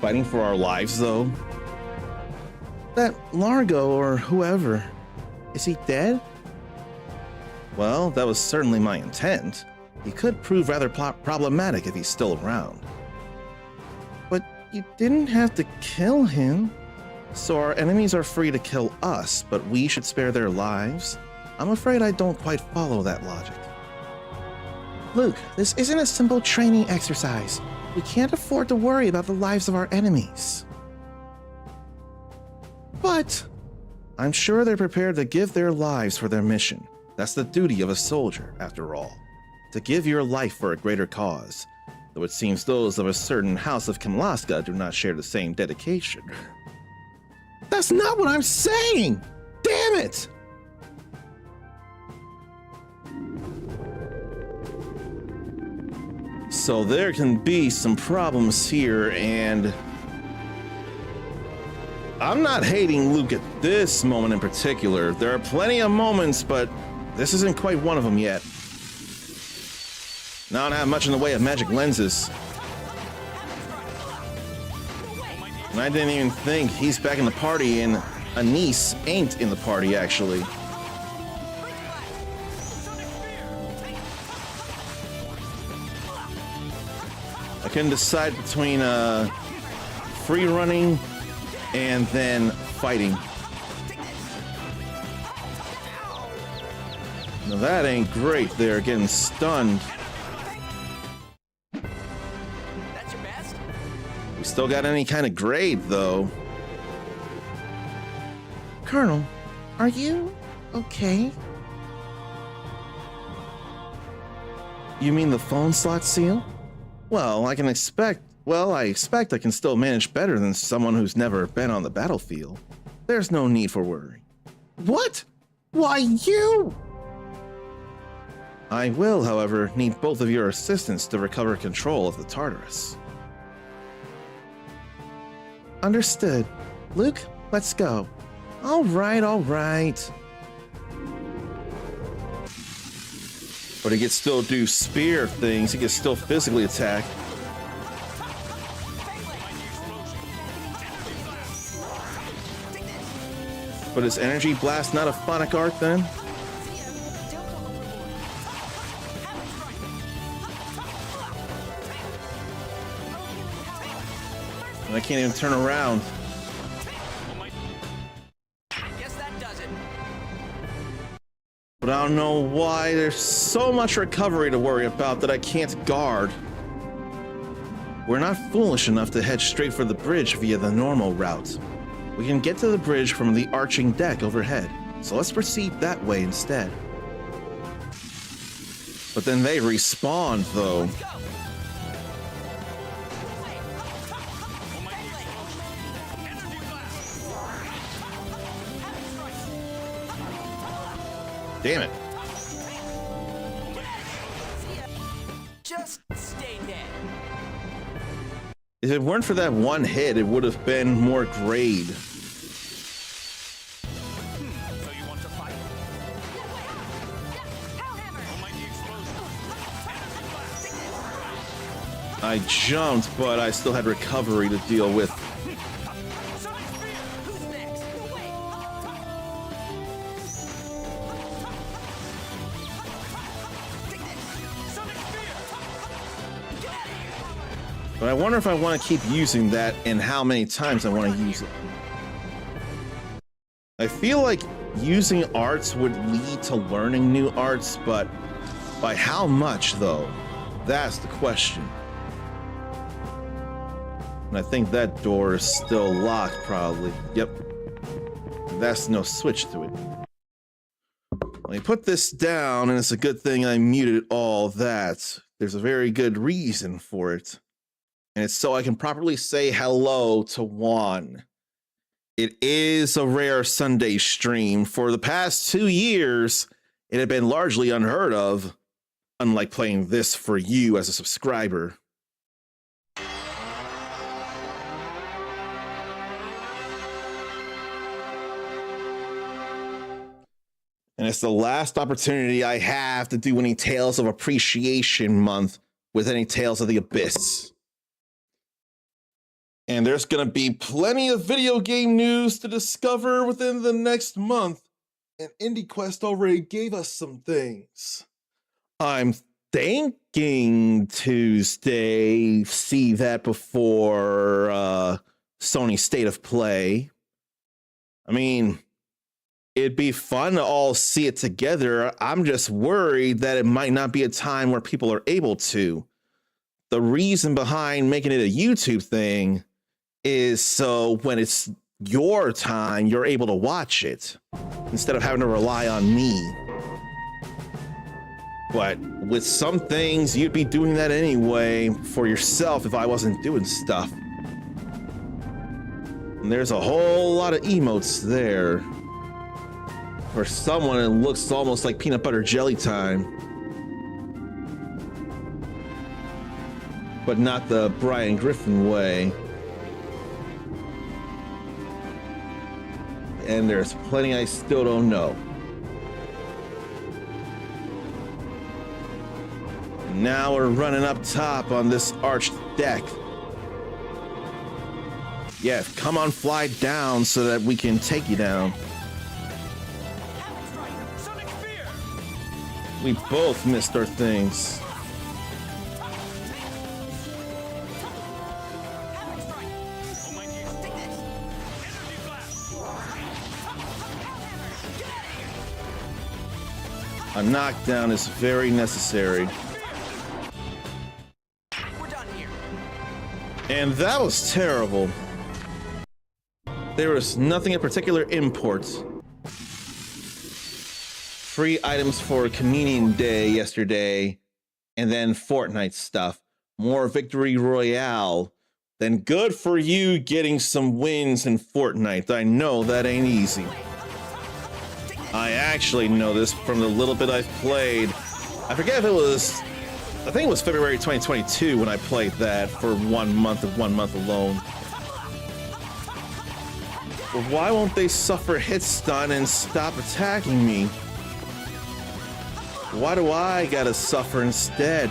Fighting for our lives, though. That Largo or whoever, is he dead? Well, that was certainly my intent. He could prove rather problematic if he's still around. But you didn't have to kill him. So our enemies are free to kill us, but we should spare their lives? I'm afraid I don't quite follow that logic. Luke, this isn't a simple training exercise. We can't afford to worry about the lives of our enemies. But I'm sure they're prepared to give their lives for their mission. That's the duty of a soldier, after all. To give your life for a greater cause. Though it seems those of a certain house of Kimlaska do not share the same dedication. That's not what I'm saying! Damn it! So there can be some problems here, and I'm not hating Luke at this moment in particular. There are plenty of moments, but this isn't quite one of them yet. Now I don't have much in the way of magic lenses. And I didn't even think he's back in the party, and Anise ain't in the party, actually. I couldn't decide between free running and then fighting. Now that ain't great there, getting stunned. That's your best? We still got any kind of grade, though. Colonel, are you okay? You mean the phone slot seal? Well, I expect I can still manage better than someone who's never been on the battlefield. There's no need for worry. What? Why you? I will, however, need both of your assistance to recover control of the Tartarus. Understood. Luke, let's go. All right, all right. But he can still do spear things. He can still physically attack. But is Energy Blast not a phonic art then? And I can't even turn around. Guess that does it. But I don't know why there's so much recovery to worry about that I can't guard. We're not foolish enough to head straight for the bridge via the normal route. We can get to the bridge from the arching deck overhead, so let's proceed that way instead. But then they respawn, though. Damn it. Just stay dead. If it weren't for that one hit, it would have been more grade. So you want to fight? I jumped, but I still had recovery to deal with. Who's next? But I wonder if I want to keep using that and how many times I want to use it. I feel like using arts would lead to learning new arts, but by how much, though? That's the question. And I think that door is still locked, probably. Yep. That's no switch to it. Let me put this down, and it's a good thing I muted all that. There's a very good reason for it. And it's so I can properly say hello to Juan. It is a rare Sunday stream. For the past 2 years, it had been largely unheard of, unlike playing this for you as a subscriber. And it's the last opportunity I have to do any Tales of Appreciation month with any Tales of the Abyss. And there's going to be plenty of video game news to discover within the next month. And IndieQuest already gave us some things. I'm thinking Tuesday, see that before Sony State of Play. I mean, it'd be fun to all see it together. I'm just worried that it might not be a time where people are able to. The reason behind making it a YouTube thing is so when it's your time, you're able to watch it instead of having to rely on me. But with some things, you'd be doing that anyway for yourself if I wasn't doing stuff. And there's a whole lot of emotes there. For someone, it looks almost like peanut butter jelly time. But not the Brian Griffin way. And there's plenty I still don't know. And now we're running up top on this arched deck. Yeah, come on, fly down so that we can take you down. We both missed our things. A knockdown is very necessary. We're done here. And that was terrible. There was nothing in particular import. Free items for Communion Day yesterday, and then Fortnite stuff. More Victory Royale. Then good for you getting some wins in Fortnite. I know that ain't easy. I actually know this from the little bit I've played. I forget if it was, I think it was February 2022 when I played that for 1 month alone. But why won't they suffer hit stun and stop attacking me? Why do I gotta suffer instead?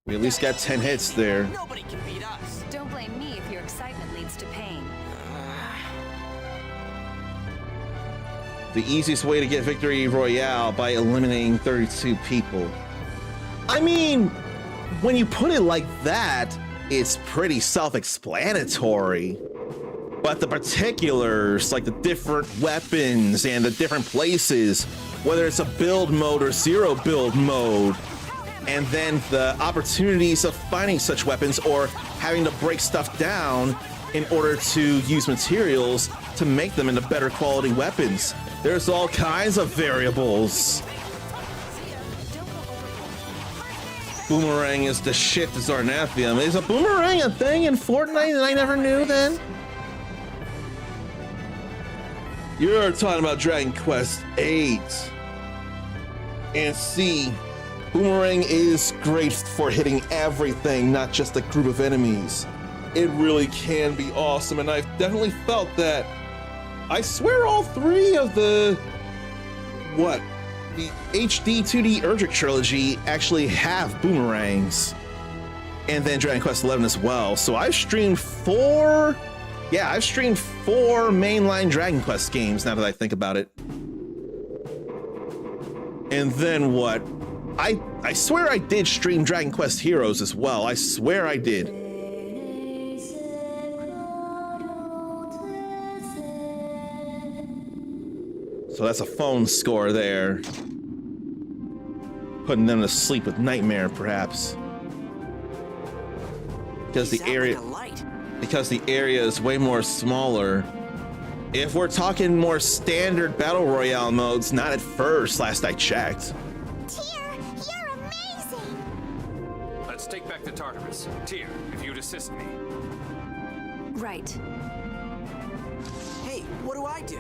We at least got 10 hits there. Nobody can beat us. Don't blame me if your excitement leads to pain. The easiest way to get Victory Royale by eliminating 32 people. I mean, when you put it like that, it's pretty self-explanatory. But the particulars, like the different weapons and the different places, whether it's a build mode or zero build mode, and then the opportunities of finding such weapons or having to break stuff down in order to use materials to make them into better quality weapons. There's all kinds of variables. Boomerang is the shit to Zarnathium. Is a boomerang a thing in Fortnite that I never knew then? You're talking about Dragon Quest VIII. And see, Boomerang is great for hitting everything, not just a group of enemies. It really can be awesome, and I've definitely felt that. I swear all three of the HD 2D Erdrick trilogy actually have boomerangs. And then Dragon Quest XI as well. So I've streamed four mainline Dragon Quest games now that I think about it. And then what? I swear I did stream Dragon Quest Heroes as well. I swear I did. So that's a phone score there. Putting them to sleep with Nightmare, perhaps. Because the area is way more smaller. If we're talking more standard Battle Royale modes, not at first, last I checked. Let's take back the Tartarus. Tyr, if you'd assist me. Right. Hey, what do I do?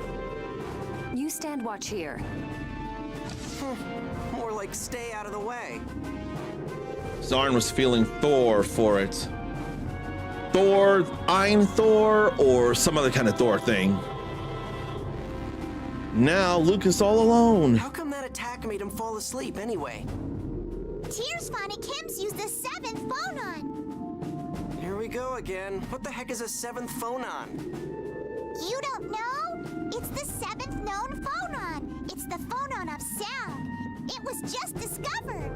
You stand watch here. More like stay out of the way. Zarn was feeling Thor for it. Thor, Iron Thor, or some other kind of Thor thing. Now Luke is all alone. How come that attack made him fall asleep anyway? Tears Phonic Kim's used the 7th phonon. Here we go again. What the heck is a 7th phonon? You don't know? It's the 7th known phonon. It's the phonon of sound. It was just discovered.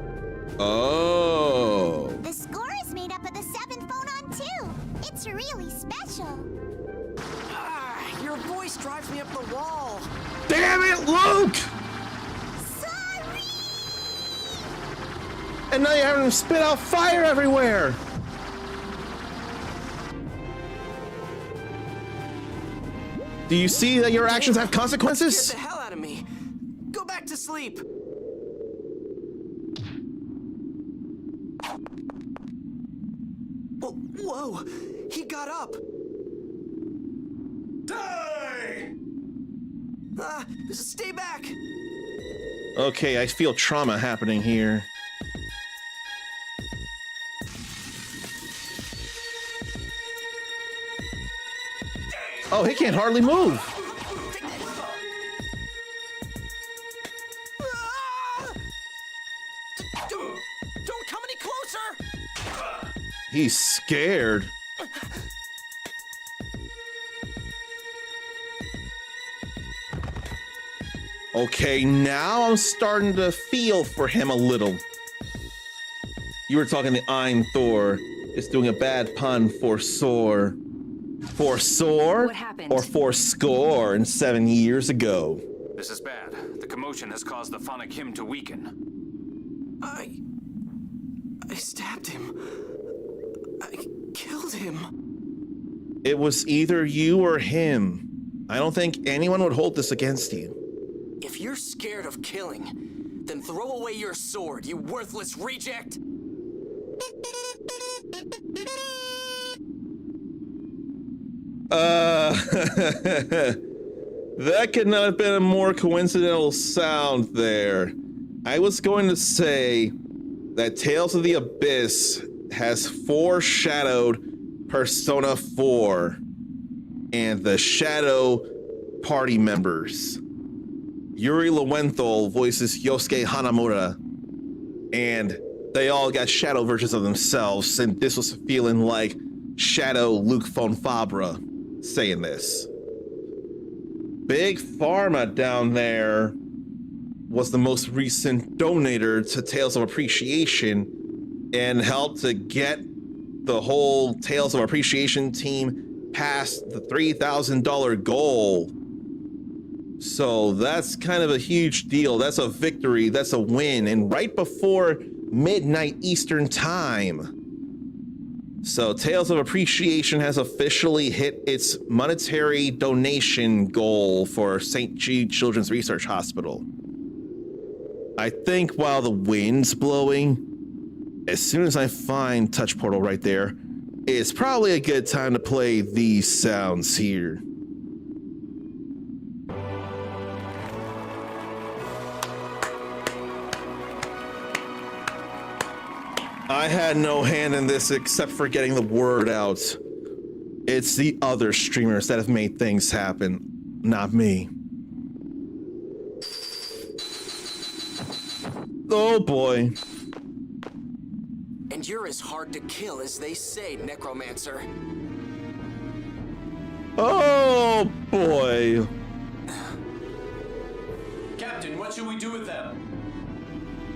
Oh. The score is made up of the 7th phonon too. It's really special. Your voice drives me up the wall. Damn it, Luke! Sorry! And now you're having to spit out fire everywhere. Do you see that your actions have consequences? Scared the hell out of me. Go back to sleep. Whoa! He got up. Die! Stay back. Okay, I feel trauma happening here. Oh, he can't hardly move. Don't come any closer. He's scared. Okay, now I'm starting to feel for him a little. You were talking to I'm Thor. It's doing a bad pun for sore. For sore? What happened? Or for score and 7 years ago. This is bad. The commotion has caused the Phonic Hymn to weaken. I stabbed him. I killed him. It was either you or him. I don't think anyone would hold this against you. If you're scared of killing, then throw away your sword, you worthless reject! That could not have been a more coincidental sound there. I was going to say that Tales of the Abyss has foreshadowed Persona 4 and the Shadow party members. Yuri Lowenthal voices Yosuke Hanamura, and they all got shadow versions of themselves, and this was feeling like Shadow Luke von Fabra saying this. Big Pharma down there was the most recent donator to Tales of Appreciation and helped to get the whole Tales of Appreciation team past the $3,000 goal. So that's kind of a huge deal. That's a victory. That's a win. And right before midnight Eastern time. So Tales of Appreciation has officially hit its monetary donation goal for St. Jude Children's Research Hospital. I think while the wind's blowing, as soon as I find Touch Portal right there, it's probably a good time to play these sounds here. I had no hand in this except for getting the word out. It's the other streamers that have made things happen, not me. Oh boy. And you're as hard to kill as they say, Necromancer. Oh boy. Captain, what should we do with them?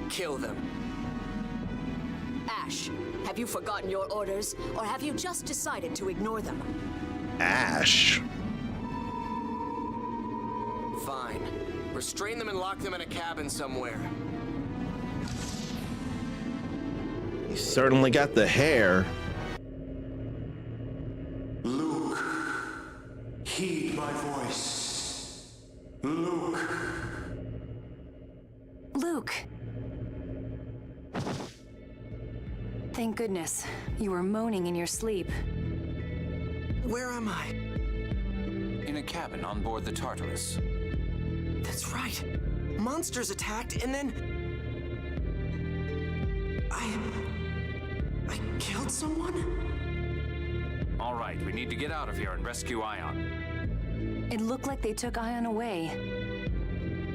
Kill them. Ash, have you forgotten your orders, or have you just decided to ignore them? Ash. Fine. Restrain them and lock them in a cabin somewhere. He certainly got the hair. Luke, heed my voice. Luke. Luke. Thank goodness. You were moaning in your sleep. Where am I? In a cabin on board the Tartarus. That's right. Monsters attacked and then... I killed someone? All right, we need to get out of here and rescue Ion. It looked like they took Ion away.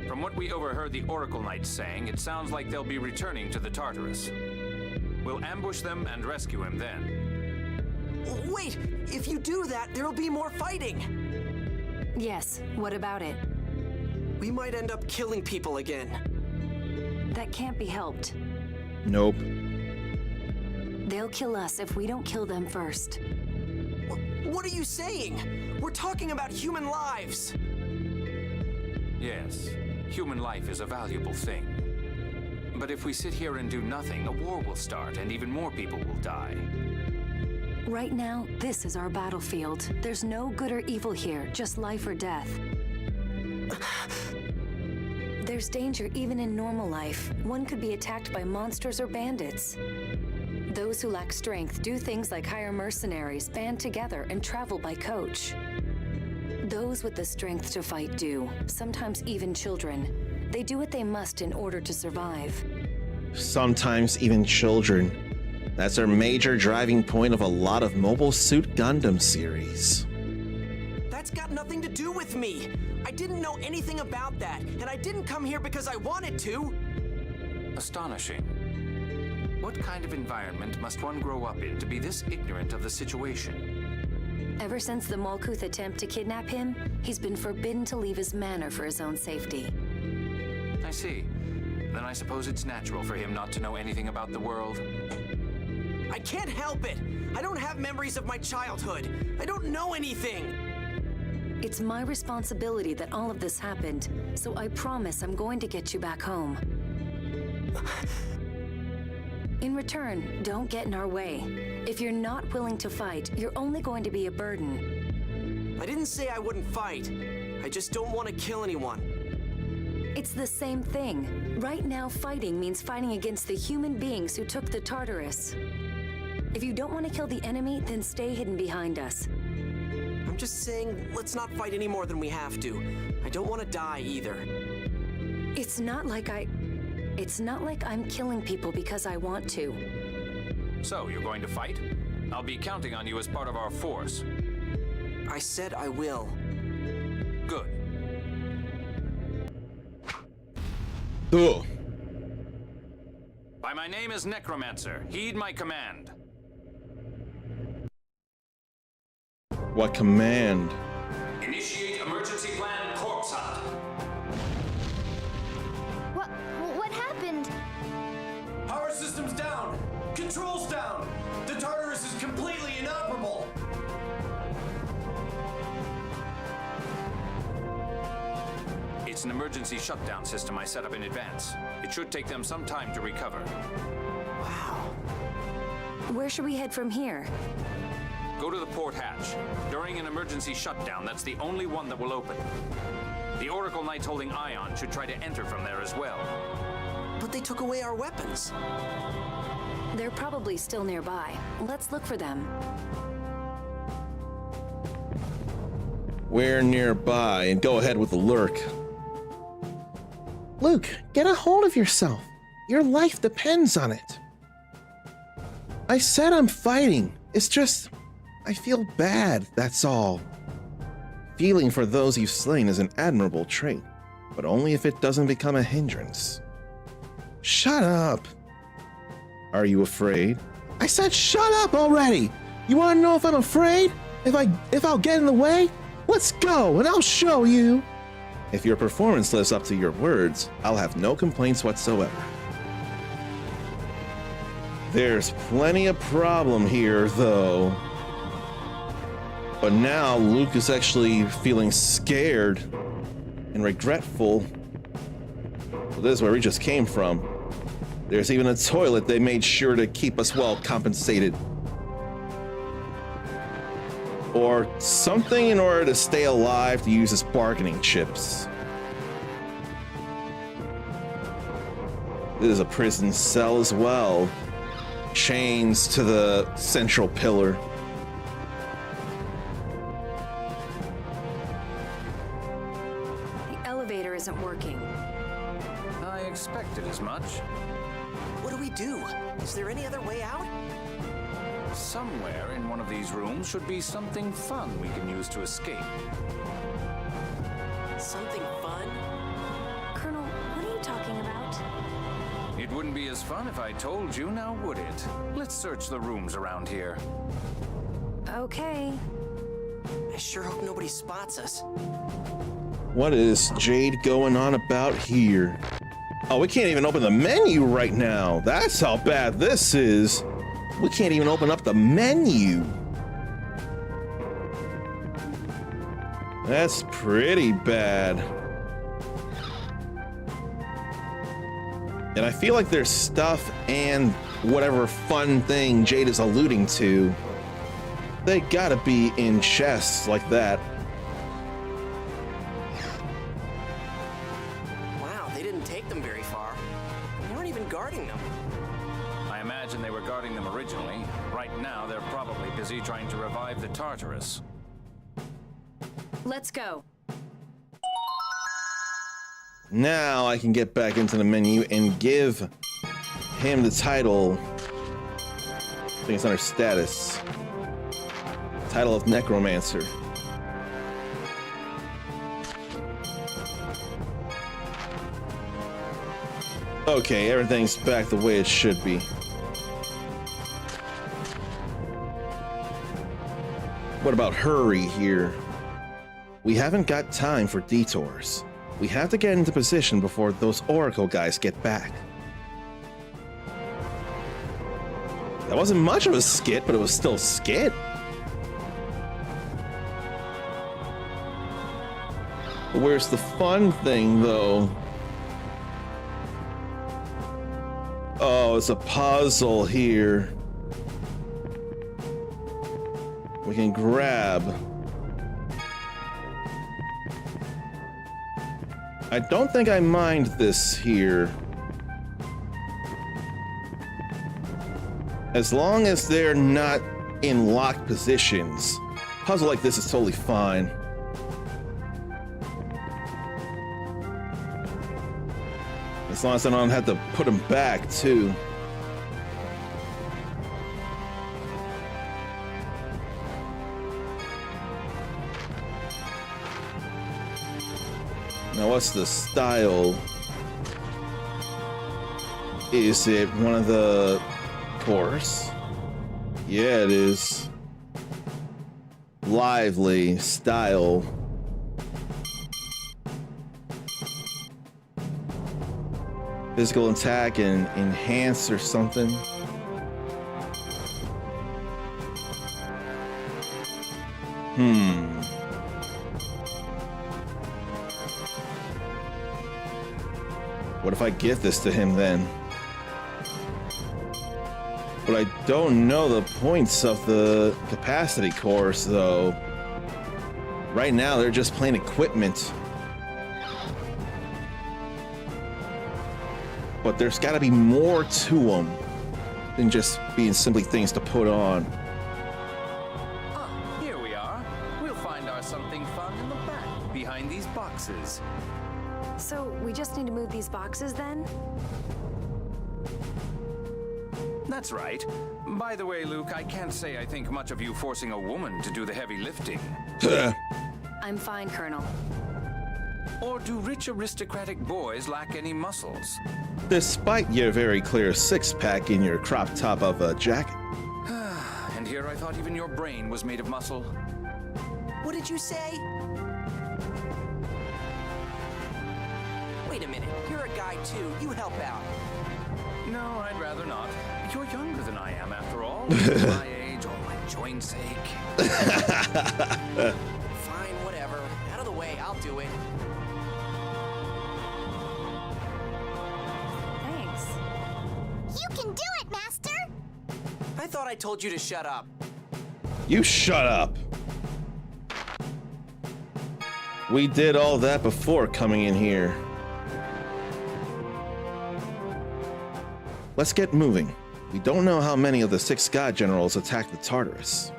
From what we overheard the Oracle Knights saying, it sounds like they'll be returning to the Tartarus. We'll ambush them and rescue him then. Wait! If you do that, there'll be more fighting! Yes, what about it? We might end up killing people again. That can't be helped. Nope. They'll kill us if we don't kill them first. What are you saying? We're talking about human lives! Yes, human life is a valuable thing. But if we sit here and do nothing, a war will start and even more people will die. Right now, this is our battlefield. There's no good or evil here, just life or death. There's danger even in normal life. One could be attacked by monsters or bandits. Those who lack strength do things like hire mercenaries, band together, and travel by coach. Those with the strength to fight do, sometimes even children. They do what they must in order to survive. Sometimes even children. That's our major driving point of a lot of Mobile Suit Gundam series. That's got nothing to do with me! I didn't know anything about that, and I didn't come here because I wanted to! Astonishing. What kind of environment must one grow up in to be this ignorant of the situation? Ever since the Malkuth attempt to kidnap him, he's been forbidden to leave his manor for his own safety. I see. Then I suppose it's natural for him not to know anything about the world. I can't help it! I don't have memories of my childhood! I don't know anything! It's my responsibility that all of this happened, so I promise I'm going to get you back home. In return, don't get in our way. If you're not willing to fight, you're only going to be a burden. I didn't say I wouldn't fight. I just don't want to kill anyone. It's the same thing. Right now, fighting means fighting against the human beings who took the Tartarus. If you don't want to kill the enemy, then stay hidden behind us. I'm just saying, let's not fight any more than we have to. I don't want to die either. It's not like I'm killing people because I want to. So, you're going to fight? I'll be counting on you as part of our force. I said I will. Good. Ugh. By my name is Necromancer. Heed my command. What command? Initiate emergency plan corpse hunt. What happened? Power system's down! Controls down! The Tartarus is completely inoperable! It's an emergency shutdown system I set up in advance. It should take them some time to recover. Wow. Where should we head from here? Go to the port hatch. During an emergency shutdown, that's the only one that will open. The Oracle Knights holding Ion should try to enter from there as well. But they took away our weapons. They're probably still nearby. Let's look for them. We're nearby, and go ahead with the lurk. Luke, get a hold of yourself. Your life depends on it. I said I'm fighting. It's just, I feel bad, that's all. Feeling for those you've slain is an admirable trait, but only if it doesn't become a hindrance. Shut up. Are you afraid? I said shut up already. You want to know if I'm afraid? If I'll get in the way? Let's go, and I'll show you. If your performance lives up to your words, I'll have no complaints whatsoever. There's plenty of problem here, though. But now Luke is actually feeling scared and regretful. Well, this is where we just came from. There's even a toilet they made sure to keep us well compensated. Or something in order to stay alive to use as bargaining chips. This is a prison cell as well. Chains to the central pillar. The elevator isn't working. I expected as much. What do we do? Is there any other way out? Somewhere in one of these rooms should be something fun we can use to escape. Something fun? Colonel, what are you talking about? It wouldn't be as fun if I told you, now would it? Let's search the rooms around here. Okay. I sure hope nobody spots us. What is Jade going on about here? Oh, we can't even open the menu right now. That's how bad this is. We can't even open up the menu. That's pretty bad. And I feel like there's stuff and whatever fun thing Jade is alluding to, they gotta be in chests like that. Wow, they didn't take them very far. They weren't even guarding them. I imagine they were guarding them originally. Right now, they're probably busy trying to revive the Tartarus. Let's go. Now I can get back into the menu and give him the title. I think it's under status. Title of Necromancer. Okay, everything's back the way it should be. What about hurry here? We haven't got time for detours. We have to get into position before those Oracle guys get back. That wasn't much of a skit, but it was still a skit. Where's the fun thing, though? Oh, it's a puzzle here. We can grab. I don't think I mind this here. As long as they're not in locked positions. Puzzle like this is totally fine. As long as I don't have to put them back, too. Now, what's the style? Is it one of the course? Yeah, it is. Lively style. Physical attack and enhance or something. What if I give this to him then? But I don't know the points of the capacity course, though. Right now, they're just plain equipment. But there's got to be more to them than just being simply things to put on. Ah, here we are. We'll find our something fun in the back, behind these boxes. So, we just need to move these boxes then? That's right. By the way, Luke, I can't say I think much of you forcing a woman to do the heavy lifting. I'm fine, Colonel. Or do rich aristocratic boys lack any muscles? Despite your very clear six-pack in your crop top of a jacket. And here I thought even your brain was made of muscle. What did you say? Wait a minute, you're a guy too. You help out. No, I'd rather not. You're younger than I am, after all. My age, or my joint's sake. Fine, whatever. Out of the way, I'll do it. Thanks. You can do it, Master! I thought I told you to shut up. You shut up. We did all that before coming in here. Let's get moving. We don't know how many of the 6 god generals attacked the Tartarus.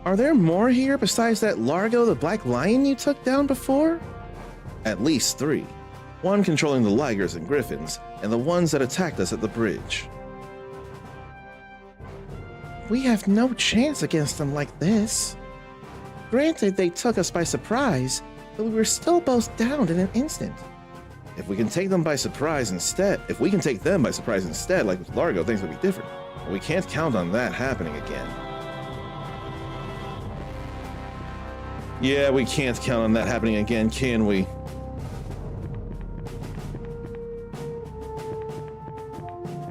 Are there more here besides that Largo the Black Lion you took down before? At least 3. One controlling the Ligers and Griffins, and the ones that attacked us at the bridge. We have no chance against them like this. Granted, they took us by surprise, but we were still both downed in an instant. If we can take them by surprise instead, like with Largo, things would be different. But we can't count on that happening again. Yeah, we can't count on that happening again, can we?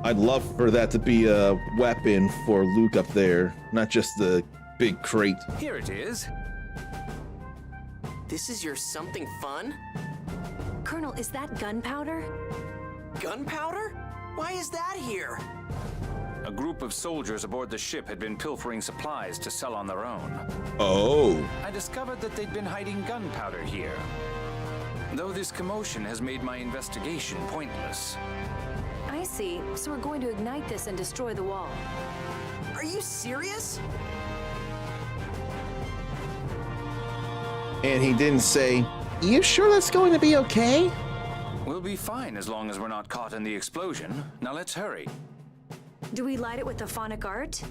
I'd love for that to be a weapon for Luke up there, not just the big crate. Here it is. This is your something fun? Colonel, is that gunpowder? Gunpowder? Why is that here? A group of soldiers aboard the ship had been pilfering supplies to sell on their own. Oh. I discovered that they'd been hiding gunpowder here. Though this commotion has made my investigation pointless. I see. So we're going to ignite this and destroy the wall. Are you serious? And he didn't say, You sure that's going to be okay? We'll be fine as long as we're not caught in the explosion. Now let's hurry. Do we light it with the phonic art?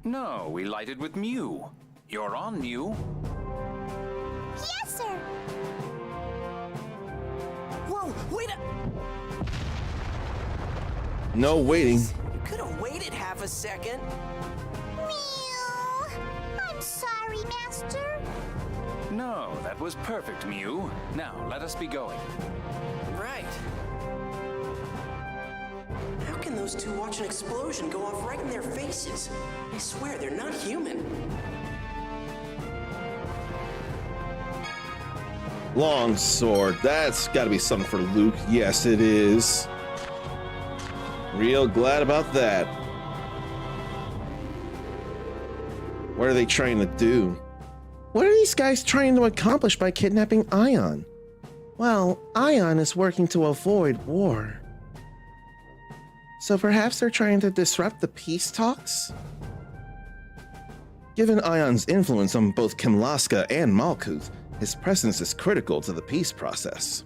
No, we light it with Mew. You're on, Mew. Yes, sir. Whoa, wait a... no waiting. You could have waited half a second. Mew. I'm sorry, Master. No, that was perfect, Mew. Now, let us be going. Right. How can those two watch an explosion go off right in their faces? I swear, they're not human. Long sword. That's got to be something for Luke. Yes, it is. Real glad about that. What are they trying to do? What are these guys trying to accomplish by kidnapping Ion? Well, Ion is working to avoid war. So perhaps they're trying to disrupt the peace talks? Given Ion's influence on both Kimlaska and Malkuth, his presence is critical to the peace process.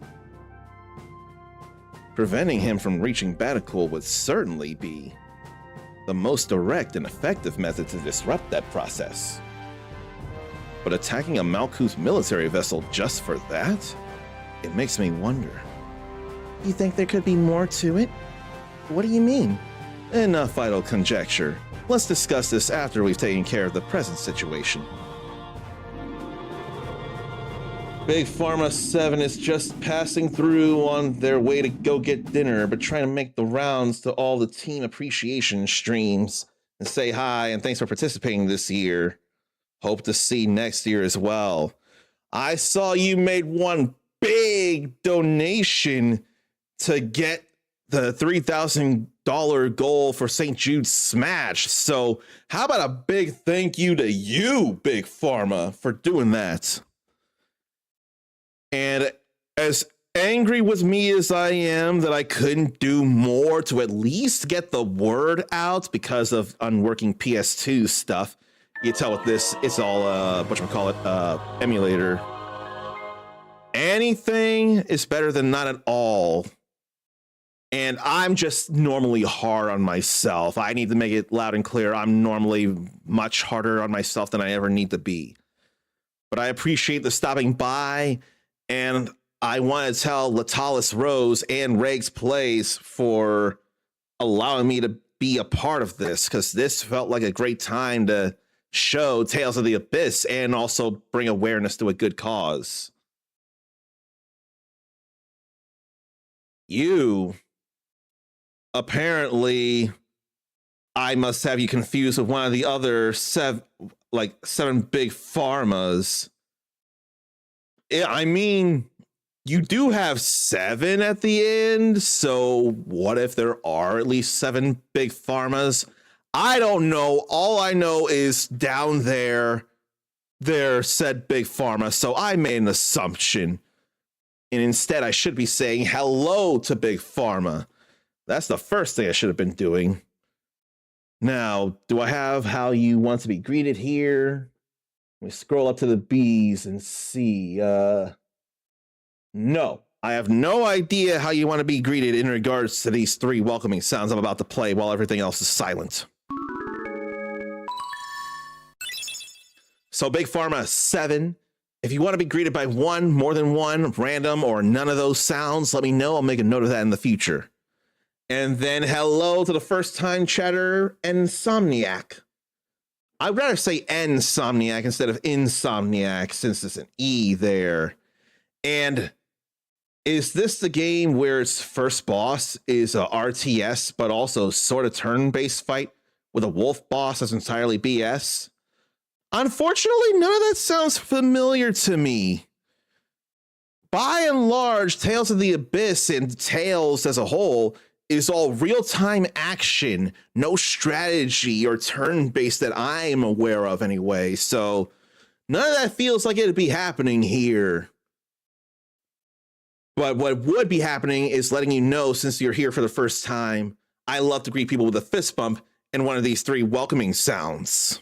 Preventing him from reaching Batikul would certainly be the most direct and effective method to disrupt that process. But attacking a Malkuth military vessel just for that? It makes me wonder. You think there could be more to it? What do you mean? Enough idle conjecture. Let's discuss this after we've taken care of the present situation. Big Pharma 7 is just passing through on their way to go get dinner, but trying to make the rounds to all the team appreciation streams and say hi and thanks for participating this year. Hope to see next year as well. I saw you made one big donation to get the $3,000 goal for St. Jude's Smash. So how about a big thank you to you, Big Pharma, for doing that? And as angry with me as I am that I couldn't do more to at least get the word out because of unworking PS2 stuff, you tell with this, it's all, emulator. Anything is better than not at all. And I'm just normally hard on myself. I need to make it loud and clear. I'm normally much harder on myself than I ever need to be. But I appreciate the stopping by. And I want to tell Latalis Rose and Regs Plays for allowing me to be a part of this, because this felt like a great time to show Tales of the Abyss and also bring awareness to a good cause. You, apparently, I must have you confused with one of the other seven big pharmas. I mean, you do have 7 at the end, so what if there are at least 7 big pharmas? I don't know. All I know is down there said big pharma, so I made an assumption. And instead, I should be saying hello to Big Pharma. That's the first thing I should have been doing. Now, do I have how you want to be greeted here? Let me scroll up to the B's and see. No, I have no idea how you want to be greeted in regards to these 3 welcoming sounds I'm about to play while everything else is silent. So Big Pharma 7. If you want to be greeted by one, more than one, random, or none of those sounds, let me know. I'll make a note of that in the future. And then hello to the first time chatter, Insomniac. I'd rather say Insomniac instead of Insomniac since there's an E there. And is this the game where its first boss is a RTS, but also sort of turn-based fight with a wolf boss that's entirely BS? Unfortunately, none of that sounds familiar to me. By and large, Tales of the Abyss and Tales as a whole is all real-time action, no strategy or turn-based that I'm aware of anyway, so none of that feels like it'd be happening here. But what would be happening is letting you know, since you're here for the first time, I love to greet people with a fist bump and one of these 3 welcoming sounds.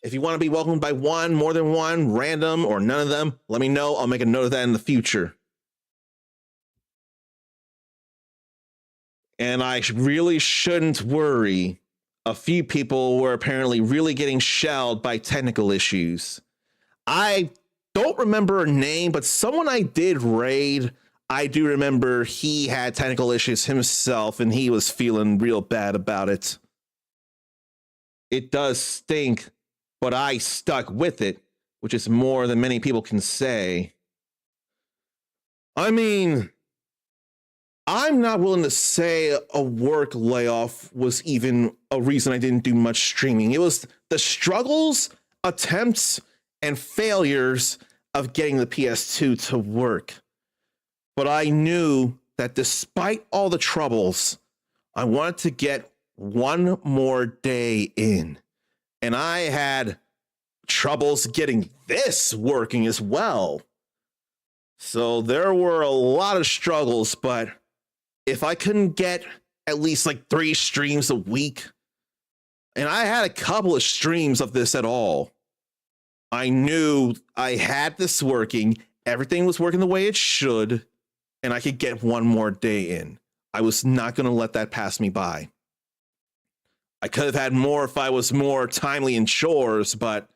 If you want to be welcomed by one, more than one, random, or none of them, let me know. I'll make a note of that in the future. And I really shouldn't worry. A few people were apparently really getting shelled by technical issues. I don't remember a name, but someone I did raid, I do remember he had technical issues himself, and he was feeling real bad about it. It does stink, but I stuck with it, which is more than many people can say. I mean, I'm not willing to say a work layoff was even a reason I didn't do much streaming. It was the struggles, attempts, and failures of getting the PS2 to work. But I knew that despite all the troubles, I wanted to get one more day in. And I had troubles getting this working as well. So there were a lot of struggles, but if I couldn't get at least like 3 streams a week, and I had a couple of streams of this at all, I knew I had this working, everything was working the way it should, and I could get one more day in. I was not going to let that pass me by. I could have had more if I was more timely in chores, but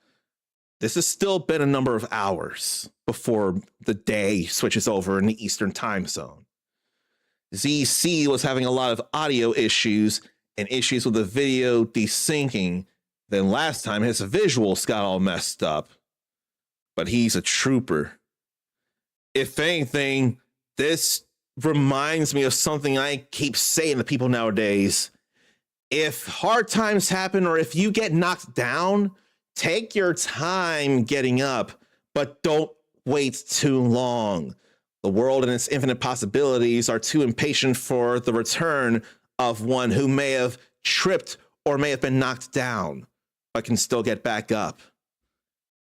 this has still been a number of hours before the day switches over in the Eastern time zone. ZC was having a lot of audio issues and issues with the video desyncing. Then last time his visuals got all messed up. But he's a trooper. If anything, this reminds me of something I keep saying to people nowadays. If hard times happen or if you get knocked down, take your time getting up, but don't wait too long. The world and its infinite possibilities are too impatient for the return of one who may have tripped or may have been knocked down, but can still get back up.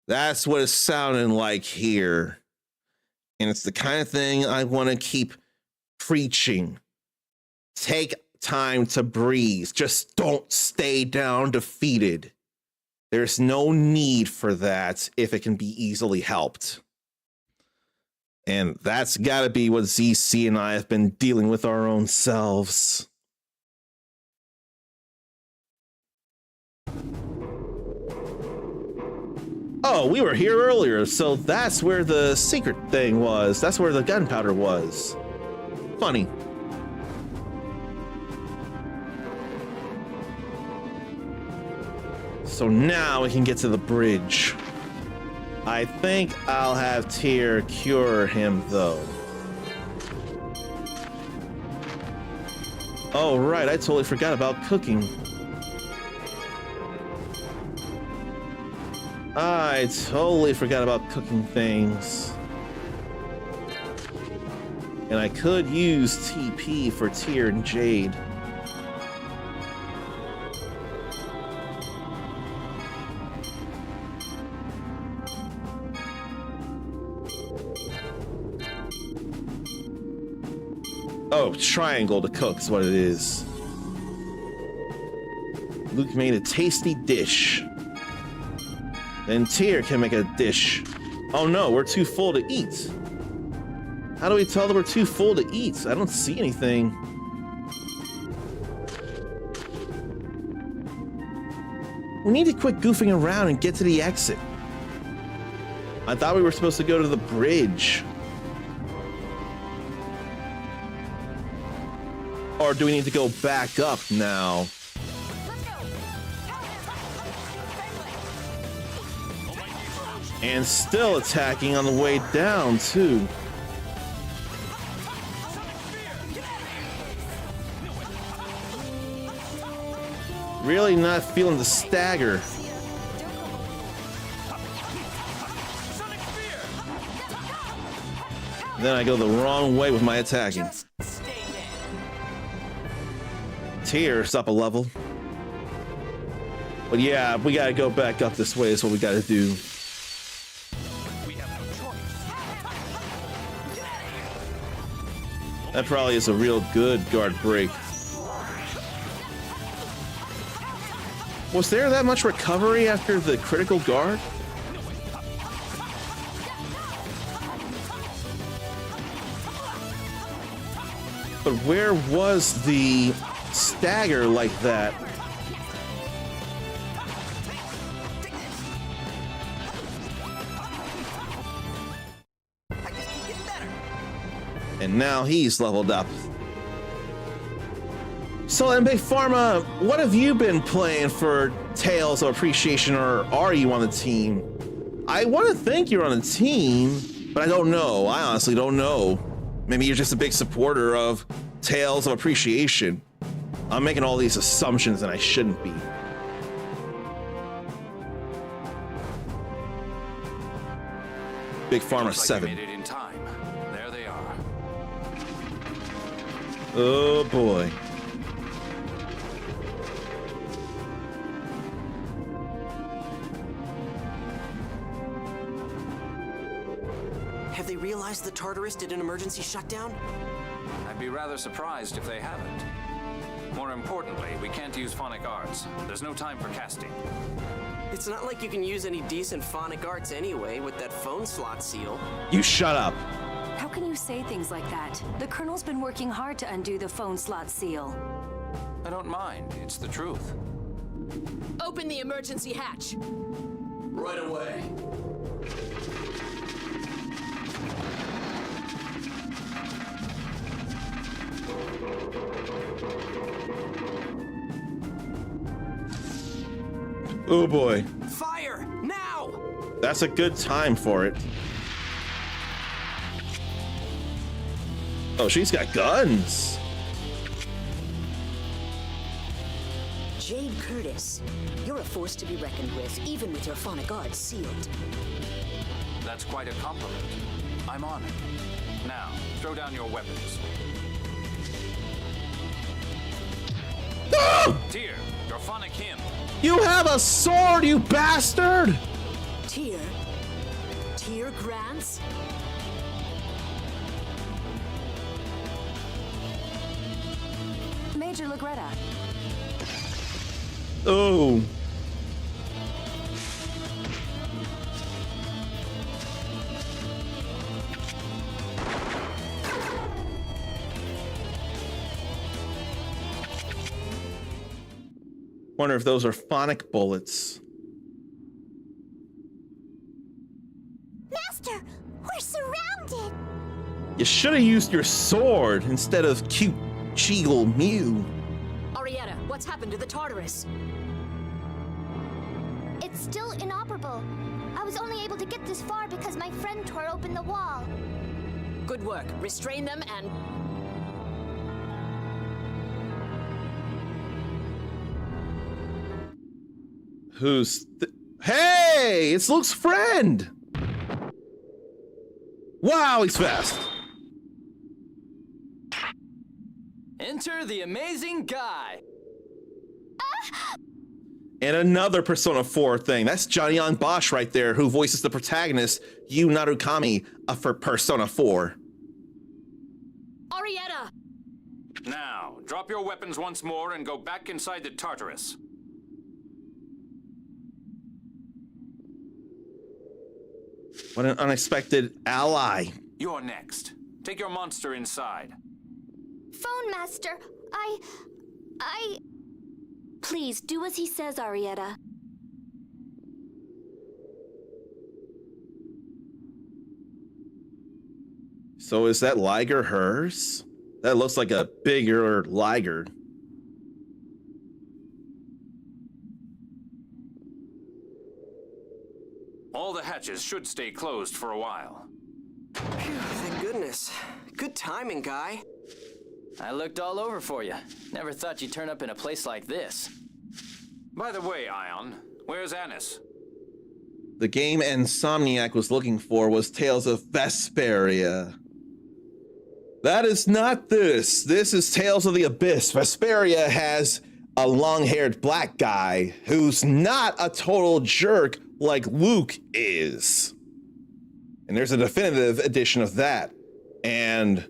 That's what it's sounding like here. And it's the kind of thing I want to keep preaching. Take time to breathe. Just don't stay down defeated. There's no need for that if it can be easily helped. And that's got to be what ZC and I have been dealing with our own selves. Oh, we were here earlier, so that's where the secret thing was. That's where the gunpowder was. Funny. So now we can get to the bridge. I think I'll have Tyr cure him, though. Oh, right, I totally forgot about cooking. I totally forgot about cooking things. And I could use TP for Tyr and Jade. Oh, triangle to cook is what it is. Luke made a tasty dish. Then Tyr can make a dish. Oh no, we're too full to eat. How do we tell that we're too full to eat? I don't see anything. We need to quit goofing around and get to the exit. I thought we were supposed to go to the bridge. Or do we need to go back up now? And still attacking on the way down, too. Really not feeling the stagger. Then I go the wrong way with my attacking. Tears up a level. But yeah, we gotta go back up this way is what we gotta do. That probably is a real good guard break. Was there that much recovery after the critical guard? But where was the stagger like that? And now he's leveled up. So, and Big Pharma, what have you been playing for Tales of Appreciation, or are you on the team? I want to think you're on the team, but I don't know. I honestly don't know. Maybe you're just a big supporter of Tales of Appreciation. I'm making all these assumptions and I shouldn't be. Big Pharma 7. Made it in time. There they are. Oh boy. Have they realized the Tartarus did an emergency shutdown? I'd be rather surprised if they haven't. More importantly, we can't use phonic arts. There's no time for casting. It's not like you can use any decent phonic arts anyway with that phone slot seal. You shut up. How can you say things like that? The Colonel's been working hard to undo the phone slot seal. I don't mind. It's the truth. Open the emergency hatch. Right away. Oh boy. Fire! Now! That's a good time for it. Oh, she's got guns. Jade Curtis, you're a force to be reckoned with, even with your phonic arts sealed. That's quite a compliment. I'm honored. Now, throw down your weapons. No! Tyr, your phonic hymn. You have a sword, you bastard! Tyr? Tyr Grants? Major Lagretta. Oh. Wonder if those are phonic bullets. Master, we're surrounded! You should have used your sword instead of cute Cheegle Mew. Arietta, what's happened to the Tartarus? It's still inoperable. I was only able to get this far because my friend tore open the wall. Good work. Restrain them and... Who's... Hey! It's Luke's friend! Wow, he's fast. Enter the amazing guy. And another Persona 4 thing. That's Johnny Young Bosch right there, who voices the protagonist, Yu Narukami, for Persona 4. Arietta! Now, drop your weapons once more and go back inside the Tartarus. What an unexpected ally. You're next. Take your monster inside. Phone Master, I... Please, do as he says, Arietta. So is that Liger hers? That looks like a bigger Liger. All the hatches should stay closed for a while. Phew, thank goodness. Good timing, Guy. I looked all over for you. Never thought you'd turn up in a place like this. By the way, Ion, where's Anis? The game Insomniac was looking for was Tales of Vesperia. That is not this. This is Tales of the Abyss. Vesperia has a long-haired black guy who's not a total jerk like Luke is. And there's a definitive edition of that. And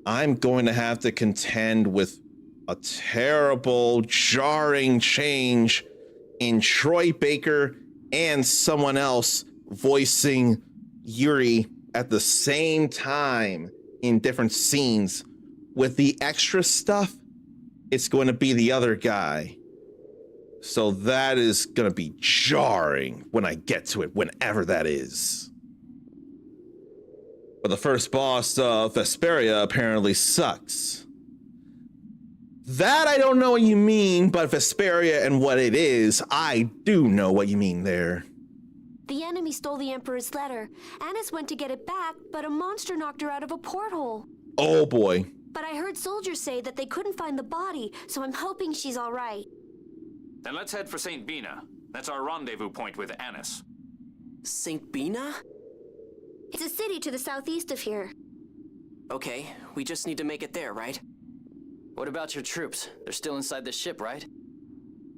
I'm going to have to contend with a terrible, jarring change in Troy Baker and someone else voicing Yuri at the same time in different scenes. With the extra stuff, it's going to be the other guy. So that is going to be jarring when I get to it, whenever that is. But the first boss of Vesperia apparently sucks. That I don't know what you mean, but Vesperia and what it is, I do know what you mean there. The enemy stole the Emperor's letter. Anis went to get it back, but a monster knocked her out of a porthole. Oh boy. But I heard soldiers say that they couldn't find the body, so I'm hoping she's all right. Then let's head for St. Bina. That's our rendezvous point with Anis. St. Bina? It's a city to the southeast of here. Okay, we just need to make it there, right? What about your troops? They're still inside the ship, right?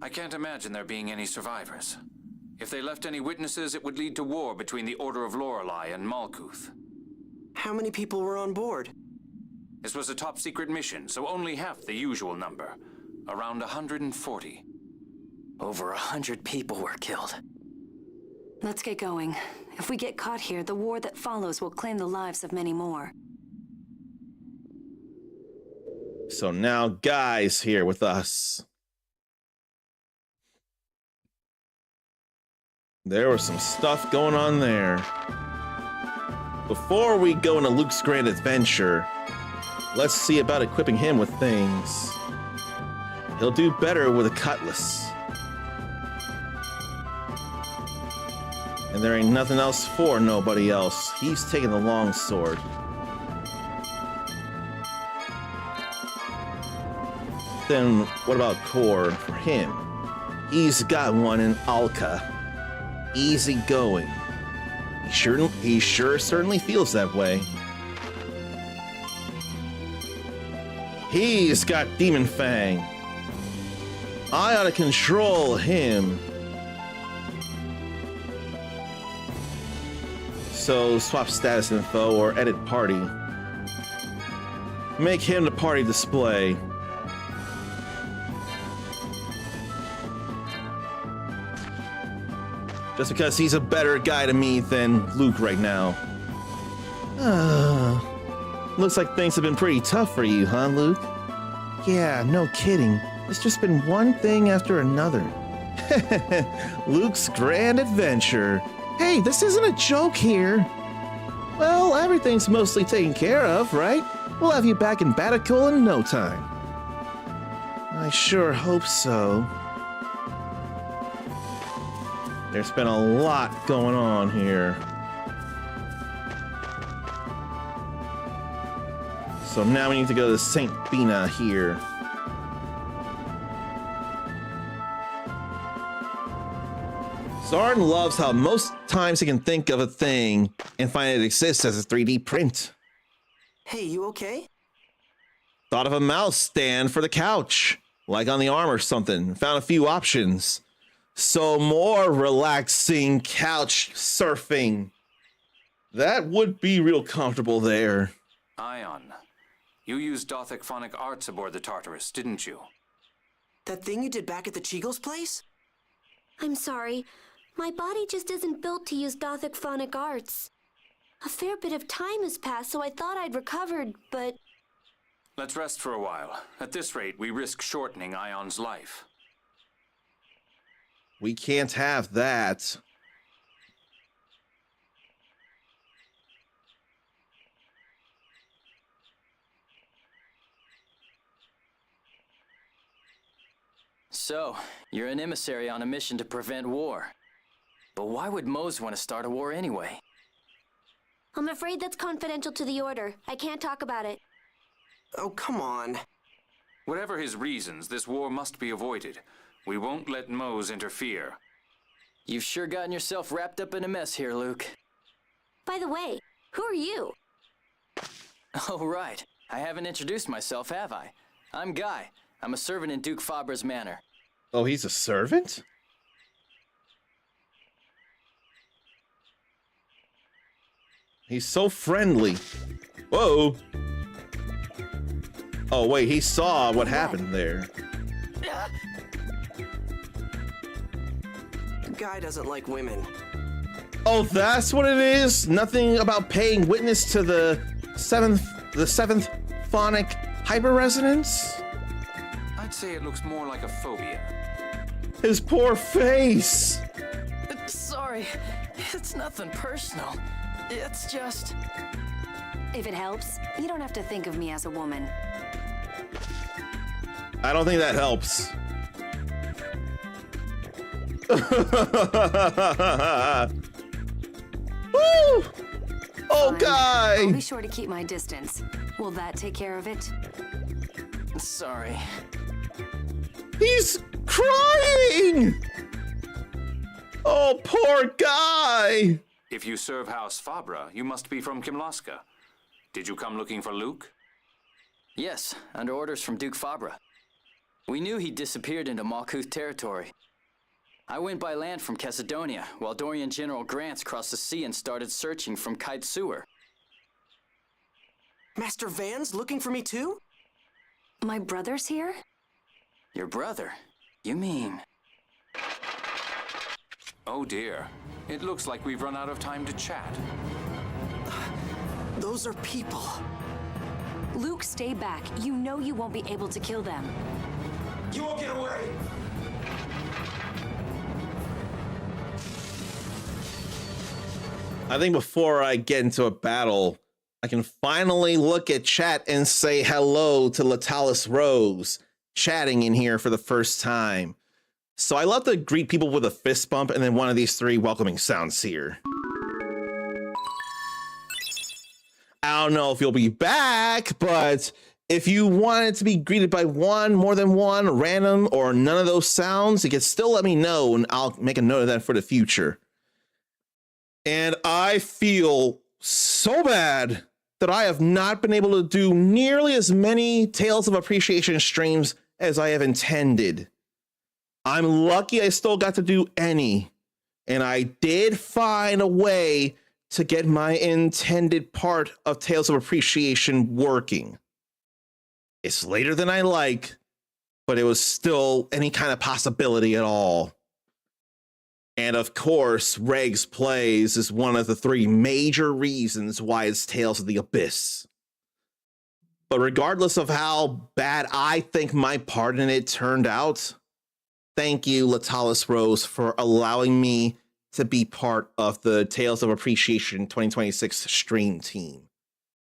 I can't imagine there being any survivors. If they left any witnesses, it would lead to war between the Order of Lorelei and Malkuth. How many people were on board? This was a top-secret mission, so only half the usual number. Around 140. Over 100 people were killed. Let's get going. If we get caught here, the war that follows will claim the lives of many more. So now Guy's here with us. There was some stuff going on there. Before we go into Luke's grand adventure, let's see about equipping him with things. He'll do better with a cutlass. And there ain't nothing else for nobody else. He's taking the long sword. Then what about Core for him? He's got one in Alka. Easy going. He sure certainly feels that way. He's got Demon Fang. I ought to control him. So swap status info or edit party. Make him the party display. Just because he's a better guy to me than Luke right now. Looks like things have been pretty tough for you, huh, Luke? Yeah, no kidding. It's just been one thing after another. Luke's grand adventure. Hey, this isn't a joke here. Well, everything's mostly taken care of, right? We'll have you back in Batikul in no time. I sure hope so. There's been a lot going on here. So now we need to go to St. Bina here. Zarn loves how most times he can think of a thing and find it exists as a 3D print. Hey, you okay? Thought of a mouse stand for the couch, like on the arm or something. Found a few options. So more relaxing couch surfing. That would be real comfortable there. Ion, you used Dothic phonic arts aboard the Tartarus, didn't you? That thing you did back at the Cheagle's place? I'm sorry. My body just isn't built to use Dothic phonic arts. A fair bit of time has passed, so I thought I'd recovered, but... Let's rest for a while. At this rate, we risk shortening Ion's life. We can't have that. So, you're an emissary on a mission to prevent war. But why would Mose want to start a war anyway? I'm afraid that's confidential to the Order. I can't talk about it. Oh, come on. Whatever his reasons, this war must be avoided. We won't let Mose interfere. You've sure gotten yourself wrapped up in a mess here, Luke. By the way, who are you? Oh, right. I haven't introduced myself, have I? I'm Guy. I'm a servant in Duke Fabra's manor. Oh, he's a servant? He's so friendly. Whoa. Oh, wait, he saw what happened there. Guy doesn't like women. Oh, that's what it is? Nothing about paying witness to the seventh phonic hyperresonance? I'd say it looks more like a phobia. His poor face. Sorry, it's nothing personal. It's just... If it helps, you don't have to think of me as a woman. I don't think that helps. Woo! Oh, Fine. Guy! I'll be sure to keep my distance. Will that take care of it? Sorry. He's crying! Oh, poor Guy! If you serve House Fabra, you must be from Kimlaska. Did you come looking for Luke? Yes, under orders from Duke Fabra. We knew he disappeared into Malkuth territory. I went by land from Cassidonia, while Dorian General Grants crossed the sea and started searching from Kite Sewer. Master Van's looking for me too? My brother's here? Your brother? You mean... Oh dear. It looks like we've run out of time to chat. Those are people. Luke, stay back. You know you won't be able to kill them. You won't get away! I think before I get into a battle, I can finally look at chat and say hello to Latalis Rose, chatting in here for the first time. So I love to greet people with a fist bump and then one of these three welcoming sounds here. I don't know if you'll be back, but if you wanted to be greeted by one, more than one, random, or none of those sounds, you can still let me know and I'll make a note of that for the future. And I feel so bad that I have not been able to do nearly as many Tales of Appreciation streams as I have intended. I'm lucky I still got to do any, and I did find a way to get my intended part of Tales of Appreciation working. It's later than I like, but it was still any kind of possibility at all. And of course, Regs Plays is one of the three major reasons why it's Tales of the Abyss. But regardless of how bad I think my part in it turned out, thank you, Latalis Rose, for allowing me to be part of the Tales of Appreciation 2026 stream team,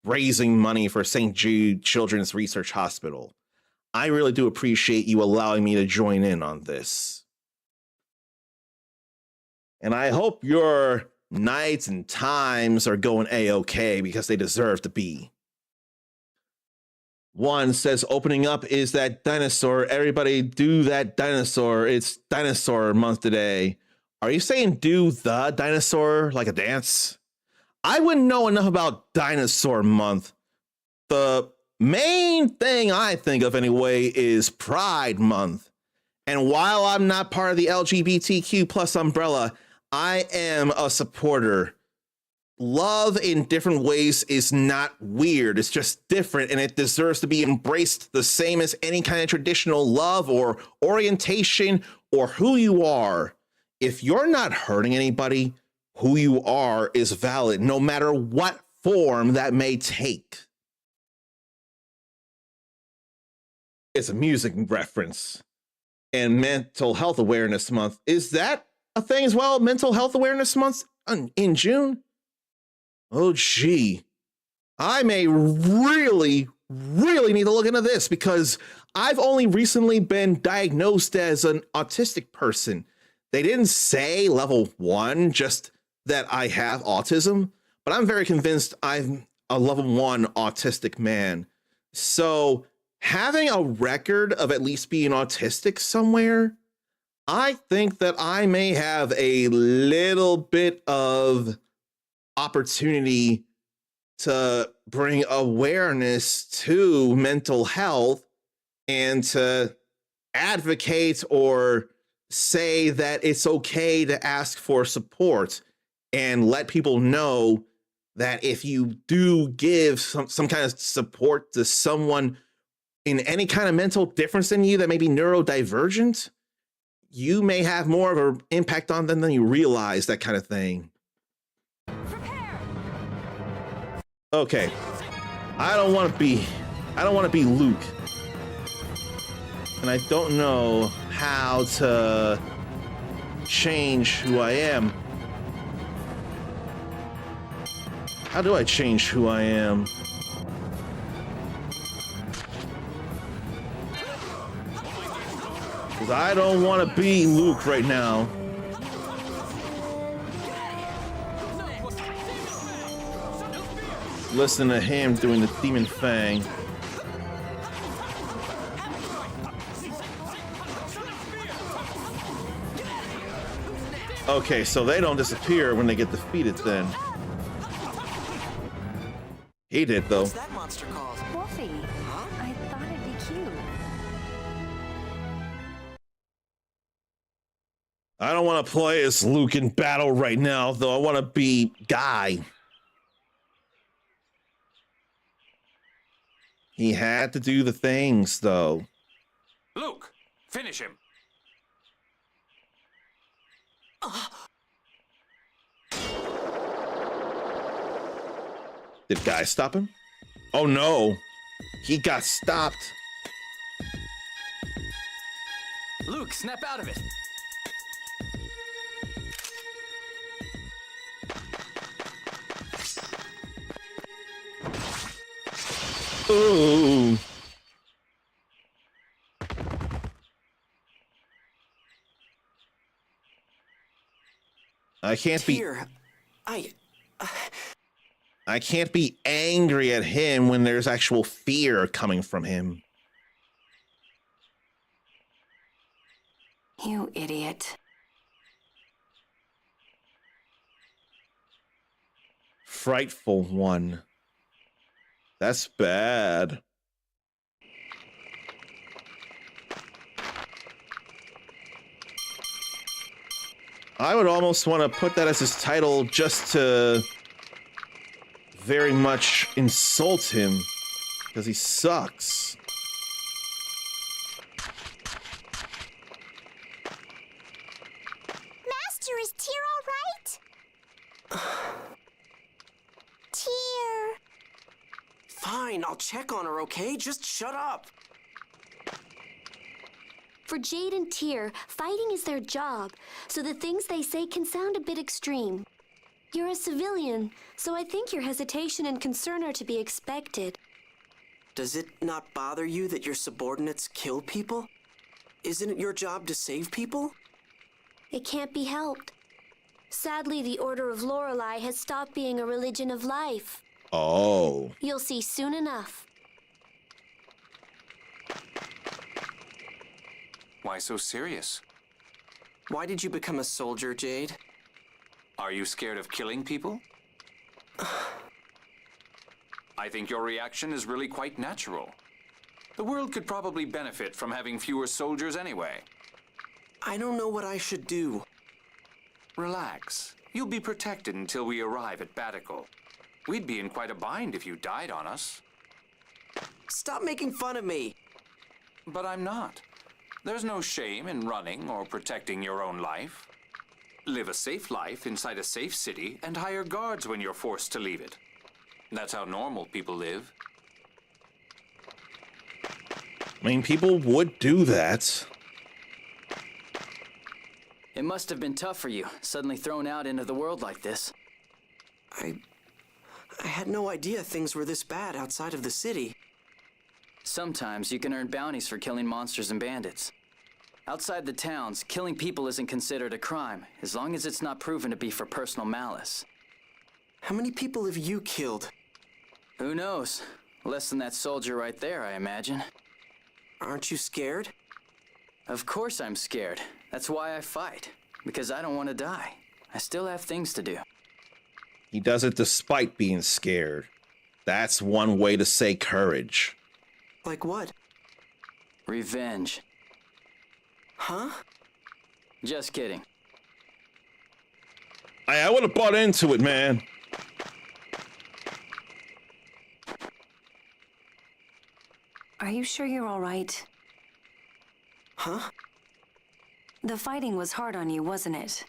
raising money for St. Jude Children's Research Hospital. I really do appreciate you allowing me to join in on this. And I hope your nights and times are going A-okay because they deserve to be. One says opening up is that dinosaur. Everybody do that dinosaur. It's dinosaur month today. Are you saying do the dinosaur like a dance? I wouldn't know enough about dinosaur month. The main thing I think of anyway is Pride month. And while I'm not part of the LGBTQ plus umbrella, I am a supporter. Love in different ways is not weird. It's just different and it deserves to be embraced the same as any kind of traditional love or orientation or who you are. If you're not hurting anybody, who you are is valid, no matter what form that may take. It's a music reference. And Mental Health Awareness Month. Is that a thing as well? Mental Health Awareness Month in June? Oh, gee. I may really, really need to look into this because I've only recently been diagnosed as an autistic person. They didn't say level 1, just that I have autism, but I'm very convinced I'm a level 1 autistic man. So having a record of at least being autistic somewhere, I think that I may have a little bit of opportunity to bring awareness to mental health and to advocate or say that it's okay to ask for support and let people know that if you do give some kind of support to someone in any kind of mental difference than you that may be neurodivergent, you may have more of an impact on them than you realize, that kind of thing. Okay. I don't want to be Luke. And I don't know how to change who I am. How do I change who I am? Because I don't want to be Luke right now. Listen to him doing the Demon Fang. Okay, so they don't disappear when they get defeated then. He did, though. What's that monster called? Wolfie. Huh? I thought it'd be cute. I don't want to play as Luke in battle right now, though. I want to be Guy. He had to do the things, though. Luke, finish him. Did Guy stop him? Oh no, he got stopped. Luke, snap out of it. Ooh. I can't be. I can't be angry at him when there's actual fear coming from him. You idiot. Frightful one. That's bad. I would almost want to put that as his title just to very much insult him because he sucks. Master, is Tyr all right? Tyr. Fine, I'll check on her, okay? Just shut up. For Jade and Tyr, fighting is their job, so the things they say can sound a bit extreme. You're a civilian, so I think your hesitation and concern are to be expected. Does it not bother you that your subordinates kill people? Isn't it your job to save people? It can't be helped. Sadly, the Order of Lorelei has stopped being a religion of life. Oh. You'll see soon enough. Why so serious? Why did you become a soldier, Jade? Are you scared of killing people? I think your reaction is really quite natural. The world could probably benefit from having fewer soldiers anyway. I don't know what I should do. Relax. You'll be protected until we arrive at Batical. We'd be in quite a bind if you died on us. Stop making fun of me. But I'm not. There's no shame in running or protecting your own life. Live a safe life inside a safe city and hire guards when you're forced to leave it. That's how normal people live. I mean, people would do that. It must have been tough for you, suddenly thrown out into the world like this. I had no idea things were this bad outside of the city. Sometimes you can earn bounties for killing monsters and bandits. Outside the towns, killing people isn't considered a crime, as long as it's not proven to be for personal malice. How many people have you killed? Who knows? Less than that soldier right there, I imagine. Aren't you scared? Of course I'm scared. That's why I fight. Because I don't want to die. I still have things to do. He does it despite being scared. That's one way to say courage. Like what? Revenge. Huh? Just kidding. I would have bought into it, man. Are you sure you're all right? Huh? The fighting was hard on you, wasn't it?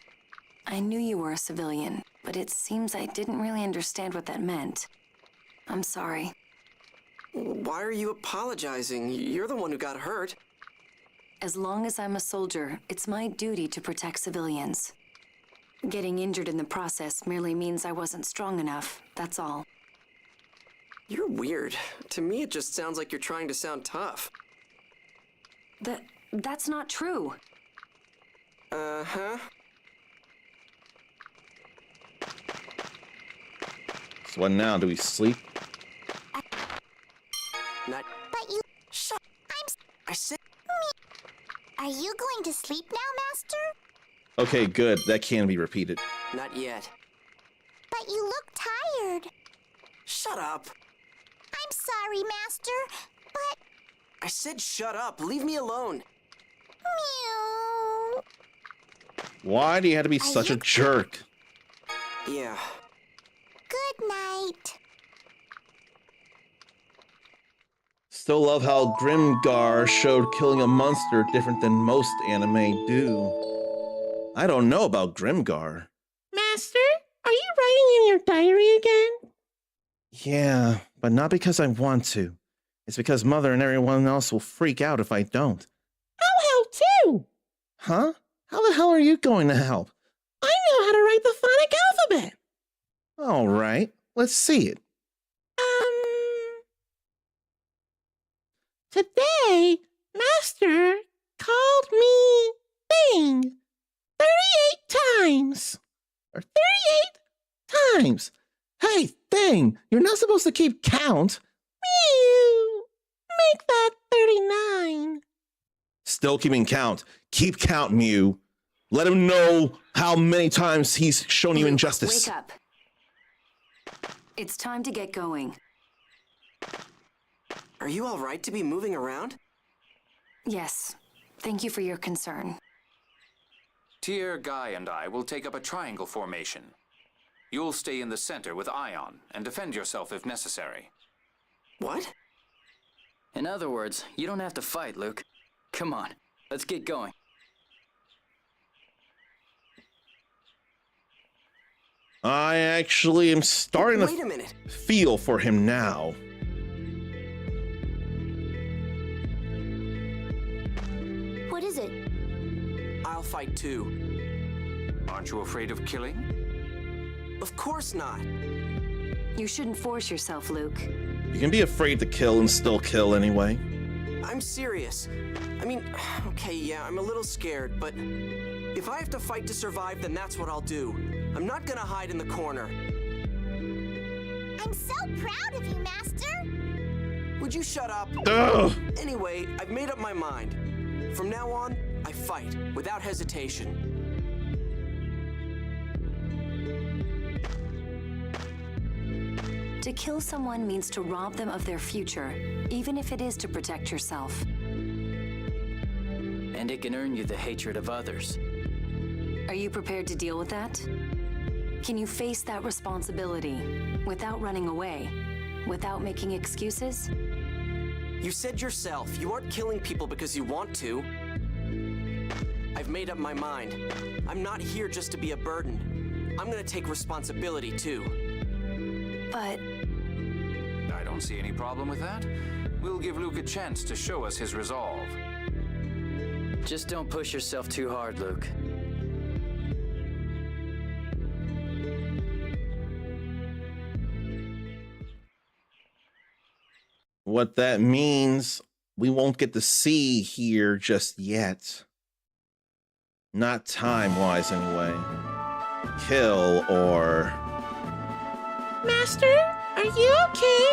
I knew you were a civilian, but it seems I didn't really understand what that meant. I'm sorry. Why are you apologizing? You're the one who got hurt. As long as I'm a soldier, it's my duty to protect civilians. Getting injured in the process merely means I wasn't strong enough, that's all. You're weird. To me, it just sounds like you're trying to sound tough. That's not true. Uh-huh. So what now? Do we sleep? Not. But you... Shut. I said... Are you going to sleep now, Master? Okay, good. That can be repeated. Not yet. But you look tired. Shut up. I'm sorry, Master, but... I said shut up. Leave me alone. Meow. Why do you have to be such a jerk? Yeah. Good night. Still love how Grimgar showed killing a monster different than most anime do. I don't know about Grimgar. Master, are you writing in your diary again? Yeah, but not because I want to. It's because Mother and everyone else will freak out if I don't. I'll help too. Huh? How the hell are you going to help? I know how to write the phonic alphabet. All right, let's see it. Today, Master called me Thing 38 times. Or 38 times. Hey, Thing, you're not supposed to keep count. Mew. Make that 39. Still keeping count. Keep count, Mew. Let him know how many times he's shown you injustice. Wake up. It's time to get going. Are you all right to be moving around? Yes. Thank you for your concern. Tier, Guy, and I will take up a triangle formation. You'll stay in the center with Ion and defend yourself if necessary. What? In other words, you don't have to fight, Luke. Come on, let's get going. I actually am starting Wait a minute. to feel for him now. What is it? I'll fight too. Aren't you afraid of killing? Of course not. You shouldn't force yourself, Luke. You can be afraid to kill and still kill anyway. I'm serious. I mean, okay, yeah, I'm a little scared, but if I have to fight to survive, then that's what I'll do. I'm not gonna hide in the corner. I'm so proud of you, Master. Would you shut up? Ugh. Anyway, I've made up my mind. From now on, I fight without hesitation. To kill someone means to rob them of their future, even if it is to protect yourself. And it can earn you the hatred of others. Are you prepared to deal with that? Can you face that responsibility without running away, without making excuses? You said yourself, you aren't killing people because you want to. I've made up my mind. I'm not here just to be a burden. I'm gonna take responsibility too. But... I don't see any problem with that. We'll give Luke a chance to show us his resolve. Just don't push yourself too hard, Luke. What that means, we won't get to see here just yet. Not time-wise, anyway. Kill or... Master, are you okay?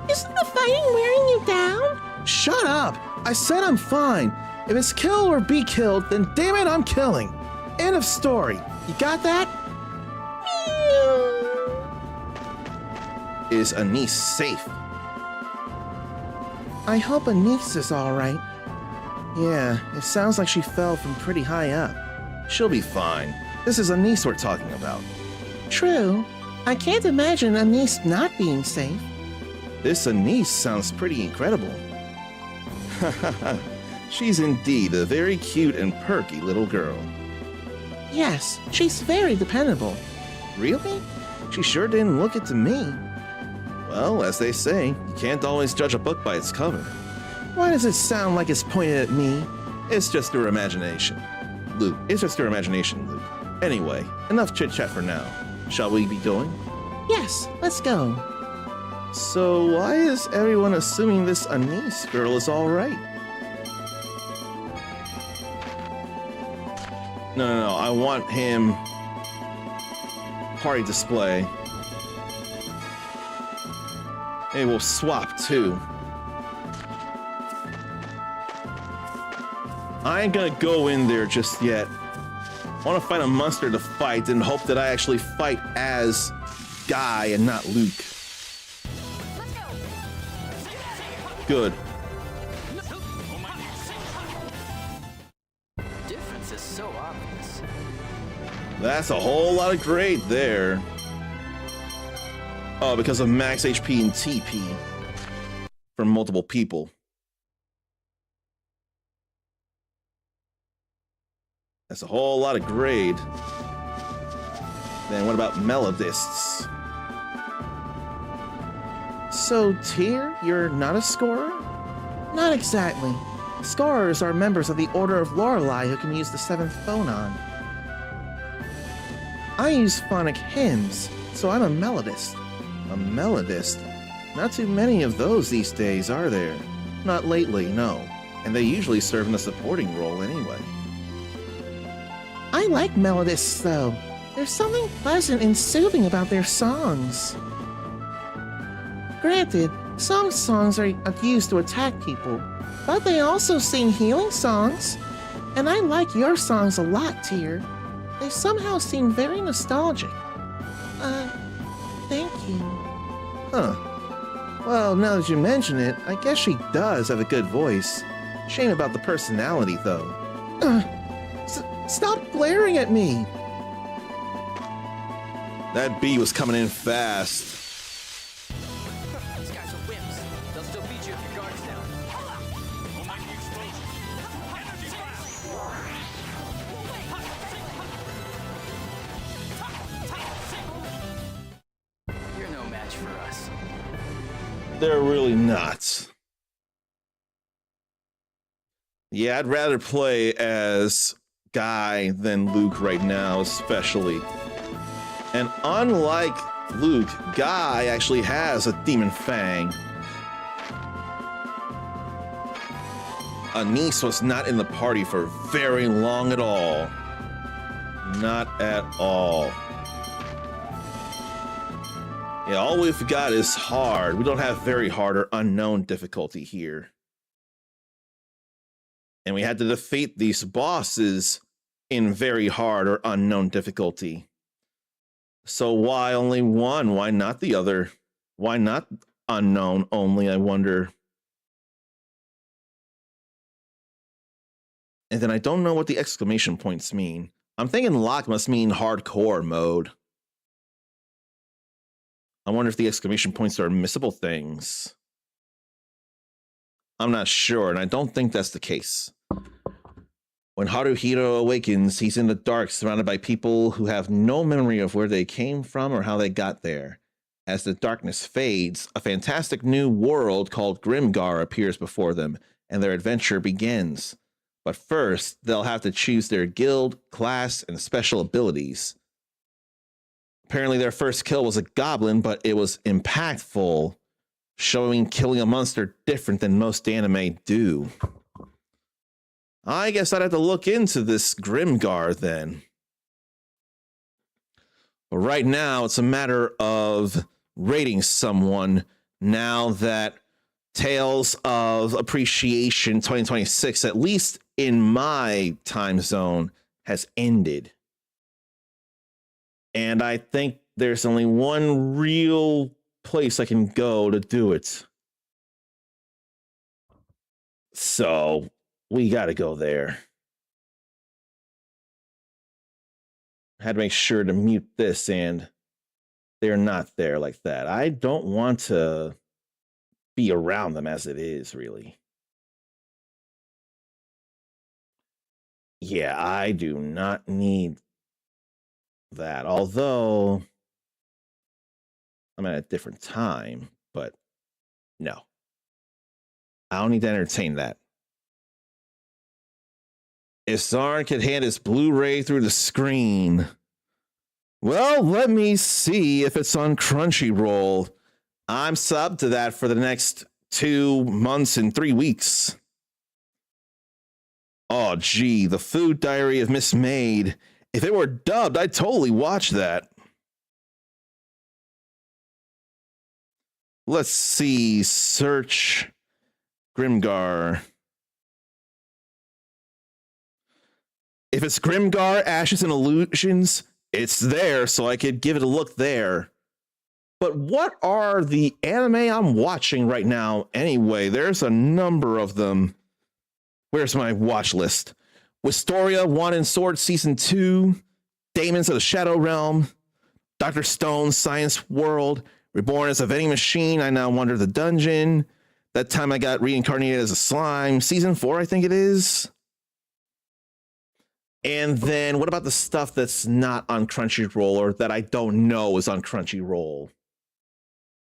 Isn't the fighting wearing you down? Shut up! I said I'm fine. If it's kill or be killed, then damn it, I'm killing. End of story. You got that? Is Anise safe? I hope Anise is alright. Yeah, it sounds like she fell from pretty high up. She'll be fine. This is Anise we're talking about. True. I can't imagine Anise not being safe. This Anise sounds pretty incredible. She's indeed a very cute and perky little girl. Yes, she's very dependable. Really? She sure didn't look it to me. Well, as they say, you can't always judge a book by its cover. Why does it sound like it's pointed at me? It's just your imagination. Luke, it's just your imagination, Luke. Anyway, enough chit-chat for now. Shall we be going? Yes, let's go. So why is everyone assuming this Anise girl is alright? No, I want him... Party display. Hey, we'll swap too. I ain't gonna go in there just yet. I want to find a monster to fight and hope that I actually fight as Guy and not Luke. Good. Difference is so obvious. That's a whole lot of grade there. Oh, because of max HP and TP from multiple people. That's a whole lot of grade. Then what about melodists? So, Tyr, you're not a scorer? Not exactly. Scorers are members of the Order of Lorelei who can use the 7th phonon. I use phonic hymns, so I'm a melodist. A melodist? Not too many of those these days, are there? Not lately, no. And they usually serve in a supporting role anyway. I like melodists, though. There's something pleasant and soothing about their songs. Granted, some songs are used to attack people, but they also sing healing songs. And I like your songs a lot, Tyr. They somehow seem very nostalgic. Thank you. Huh. Well, now that you mention it, I guess she does have a good voice. Shame about the personality, though. Stop glaring at me! That bee was coming in fast. These guys are wimps. They'll still beat you if your guard's down. You're no match for us. They're really not. Yeah, I'd rather play as Guy than Luke right now, especially. And unlike Luke, Guy actually has a Demon Fang. Anise was not in the party for very long at all. Not at all. Yeah, all we've got is hard. We don't have very hard or unknown difficulty here. And we had to defeat these bosses in very hard or unknown difficulty. So why only one? Why not the other? Why not unknown only, I wonder? And then I don't know what the exclamation points mean. I'm thinking lock must mean hardcore mode. I wonder if the exclamation points are missable things. I'm not sure, and I don't think that's the case. When Haruhiro awakens, he's in the dark, surrounded by people who have no memory of where they came from or how they got there. As the darkness fades, a fantastic new world called Grimgar appears before them, and their adventure begins. But first, they'll have to choose their guild, class, and special abilities. Apparently their first kill was a goblin, but it was impactful. showing killing a monster different than most anime do. I guess I'd have to look into this Grimgar then. But right now, it's a matter of rating someone now that Tales of Appreciation 2026, at least in my time zone, has ended. And I think there's only one real place I can go to do it. So we got to go there. I had to make sure to mute this, and they're not there like that. I don't want to be around them as it is, really. Yeah, I do not need that. Although I'm at a different time, but no. I don't need to entertain that. If Zarn could hand his Blu-ray through the screen. Well, let me see if it's on Crunchyroll. I'm subbed to that for the next 2 months and 3 weeks. Oh, gee, The Food Diary of Miss Maid. If it were dubbed, I'd totally watch that. Let's see. Search Grimgar. If it's Grimgar, Ashes and Illusions, it's there, so I could give it a look there. But what are the anime I'm watching right now anyway? There's a number of them. Where's my watch list? Wistoria, Wand and Sword Season 2, Demons of the Shadow Realm, Dr. Stone's Science World, Reborn as a Vending Machine, I Now Wander the Dungeon. That time I got reincarnated as a slime. Season 4, I think it is. And then what about the stuff that's not on Crunchyroll or that I don't know is on Crunchyroll?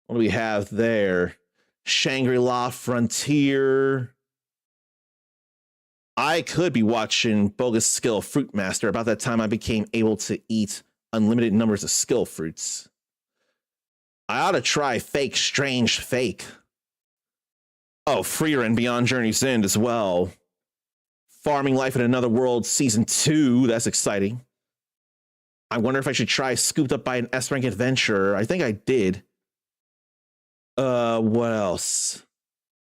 What do we have there? Shangri-La Frontier. I could be watching Bogus Skill Fruit Master. About that time I became able to eat unlimited numbers of skill fruits. I ought to try Fake Strange Fake. Oh, Freer and Beyond Journey's End as well. Farming Life in Another World Season 2. That's exciting. I wonder if I should try Scooped Up by an S-Rank Adventure. I think I did. What else?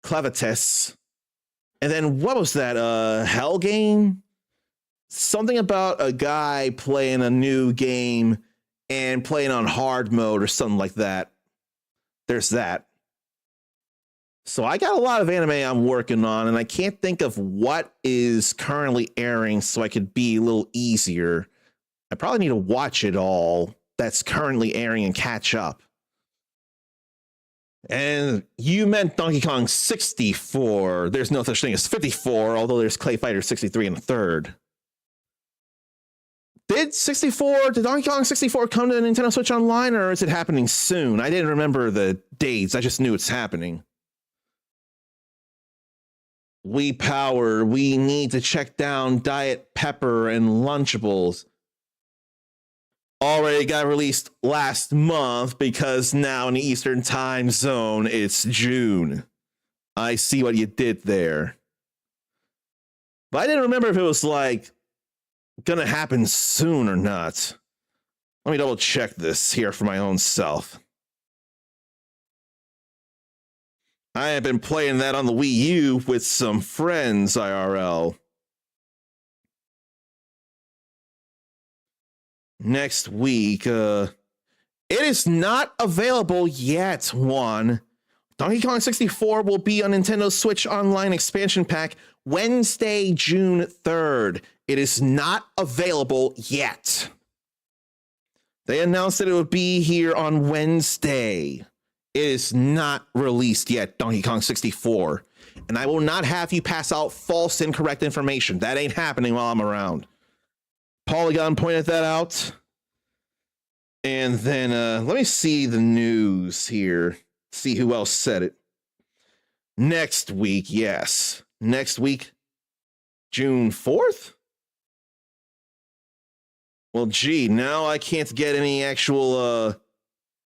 Clavites. And then what was that? Hell Game? Something about a guy playing a new game and playing on hard mode or something like that. There's that. So I got a lot of anime I'm working on, and I can't think of what is currently airing so I could be a little easier. I probably need to watch it all that's currently airing and catch up. And you meant Donkey Kong 64. There's no such thing as 54, although there's Clay Fighter 63 in the third. Did Donkey Kong 64 come to the Nintendo Switch Online, or is it happening soon? I didn't remember the dates. I just knew it's happening. We need to check down Diet Pepper and Lunchables. Already got released last month because now in the Eastern time zone, it's June. I see what you did there. But I didn't remember if it was like gonna happen soon or not. Let me double check this here for my own self. I have been playing that on the Wii U with some friends IRL. Next week, it is not available yet, Juan. Donkey Kong 64 will be on Nintendo Switch Online expansion pack Wednesday, June 3rd. It is not available yet. They announced that it would be here on Wednesday. It is not released yet, Donkey Kong 64. And I will not have you pass out false, incorrect information. That ain't happening while I'm around. Polygon pointed that out. And then let me see the news here. See who else said it. Next week, yes. Next week, June 4th? Well, gee, now I can't get any actual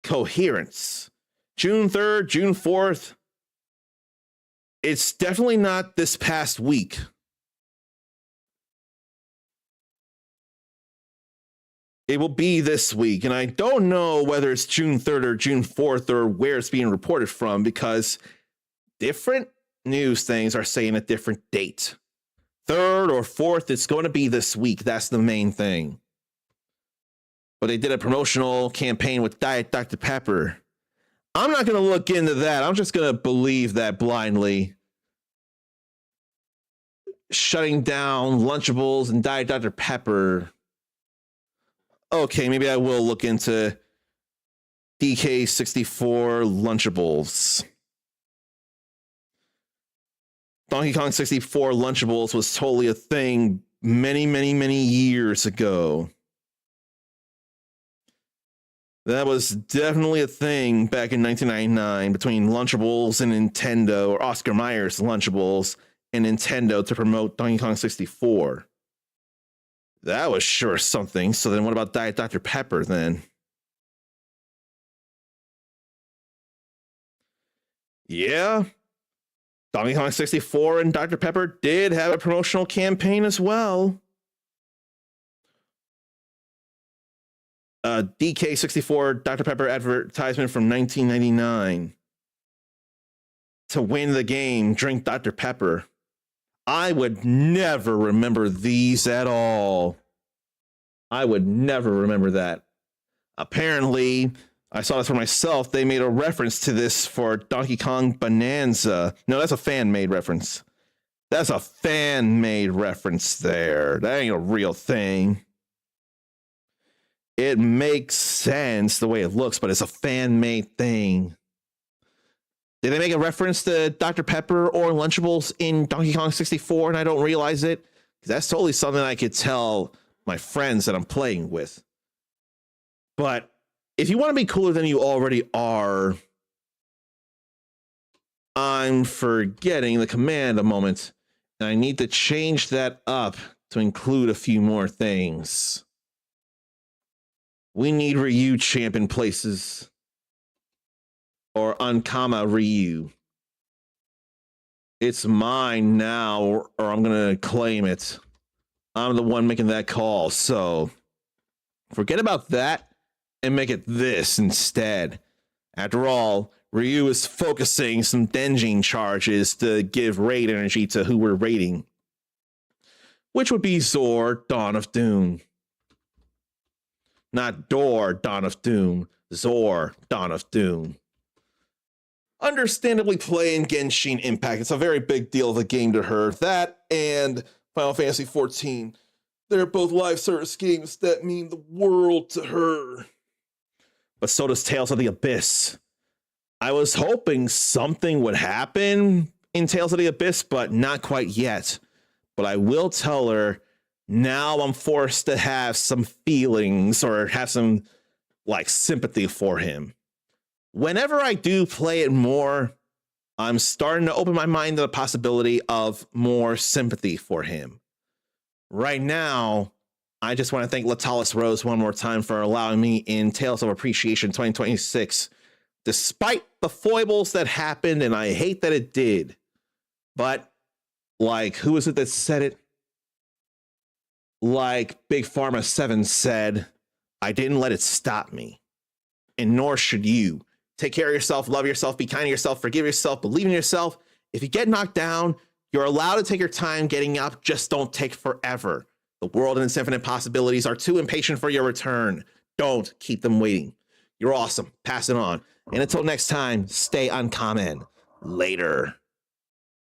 coherence. June 3rd, June 4th. It's definitely not this past week. It will be this week, and I don't know whether it's June 3rd or June 4th or where it's being reported from, because different news things are saying a different date. 3rd or 4th, it's going to be this week. That's the main thing. But they did a promotional campaign with Diet Dr. Pepper. I'm not going to look into that. I'm just going to believe that blindly. Shutting down Lunchables and Diet Dr. Pepper. Okay, maybe I will look into DK64 Lunchables. Donkey Kong 64 Lunchables was totally a thing many, many, many years ago. That was definitely a thing back in 1999 between Lunchables and Nintendo, or Oscar Mayer's Lunchables and Nintendo, to promote Donkey Kong 64. That was sure something. So then what about Diet Dr. Pepper then? Yeah. Donkey Kong 64 and Dr. Pepper did have a promotional campaign as well. DK64 Dr. Pepper advertisement from 1999. To win the game, drink Dr. Pepper. I would never remember these at all. I would never remember that. Apparently, I saw this for myself. They made a reference to this for Donkey Kong Bonanza. No, that's a fan-made reference. That's a fan-made reference there. That ain't a real thing. It makes sense the way it looks, but it's a fan-made thing. Did they make a reference to Dr. Pepper or Lunchables in Donkey Kong 64 and I don't realize it? Because that's totally something I could tell my friends that I'm playing with. But if you want to be cooler than you already are, I'm forgetting the command a moment, and I need to change that up to include a few more things. We need Ryu champion places. Or Ankama Ryu. It's mine now, or I'm going to claim it. I'm the one making that call, so forget about that and make it this instead. After all, Ryu is focusing some Denjin charges to give raid energy to who we're raiding, which would be Zor, Dawn of Doom. Not Dor, Dawn of Doom. Zor, Dawn of Doom. Understandably playing Genshin Impact. It's a very big deal of a game to her. That and Final Fantasy XIV. They're both live service games that mean the world to her. But so does Tales of the Abyss. I was hoping something would happen in Tales of the Abyss, but not quite yet. But I will tell her, now I'm forced to have some feelings or have some sympathy for him. Whenever I do play it more, I'm starting to open my mind to the possibility of more sympathy for him. Right now, I just want to thank Latalis Rose one more time for allowing me in Tales of Appreciation 2026. Despite the foibles that happened, and I hate that it did. But, who is it that said it? Big Pharma 7 said, I didn't let it stop me. And nor should you. Take care of yourself, love yourself, be kind to yourself, forgive yourself, believe in yourself. If you get knocked down, you're allowed to take your time getting up, just don't take forever. The world and its infinite possibilities are too impatient for your return. Don't keep them waiting. You're awesome. Pass it on. And until next time, stay uncommon. Later.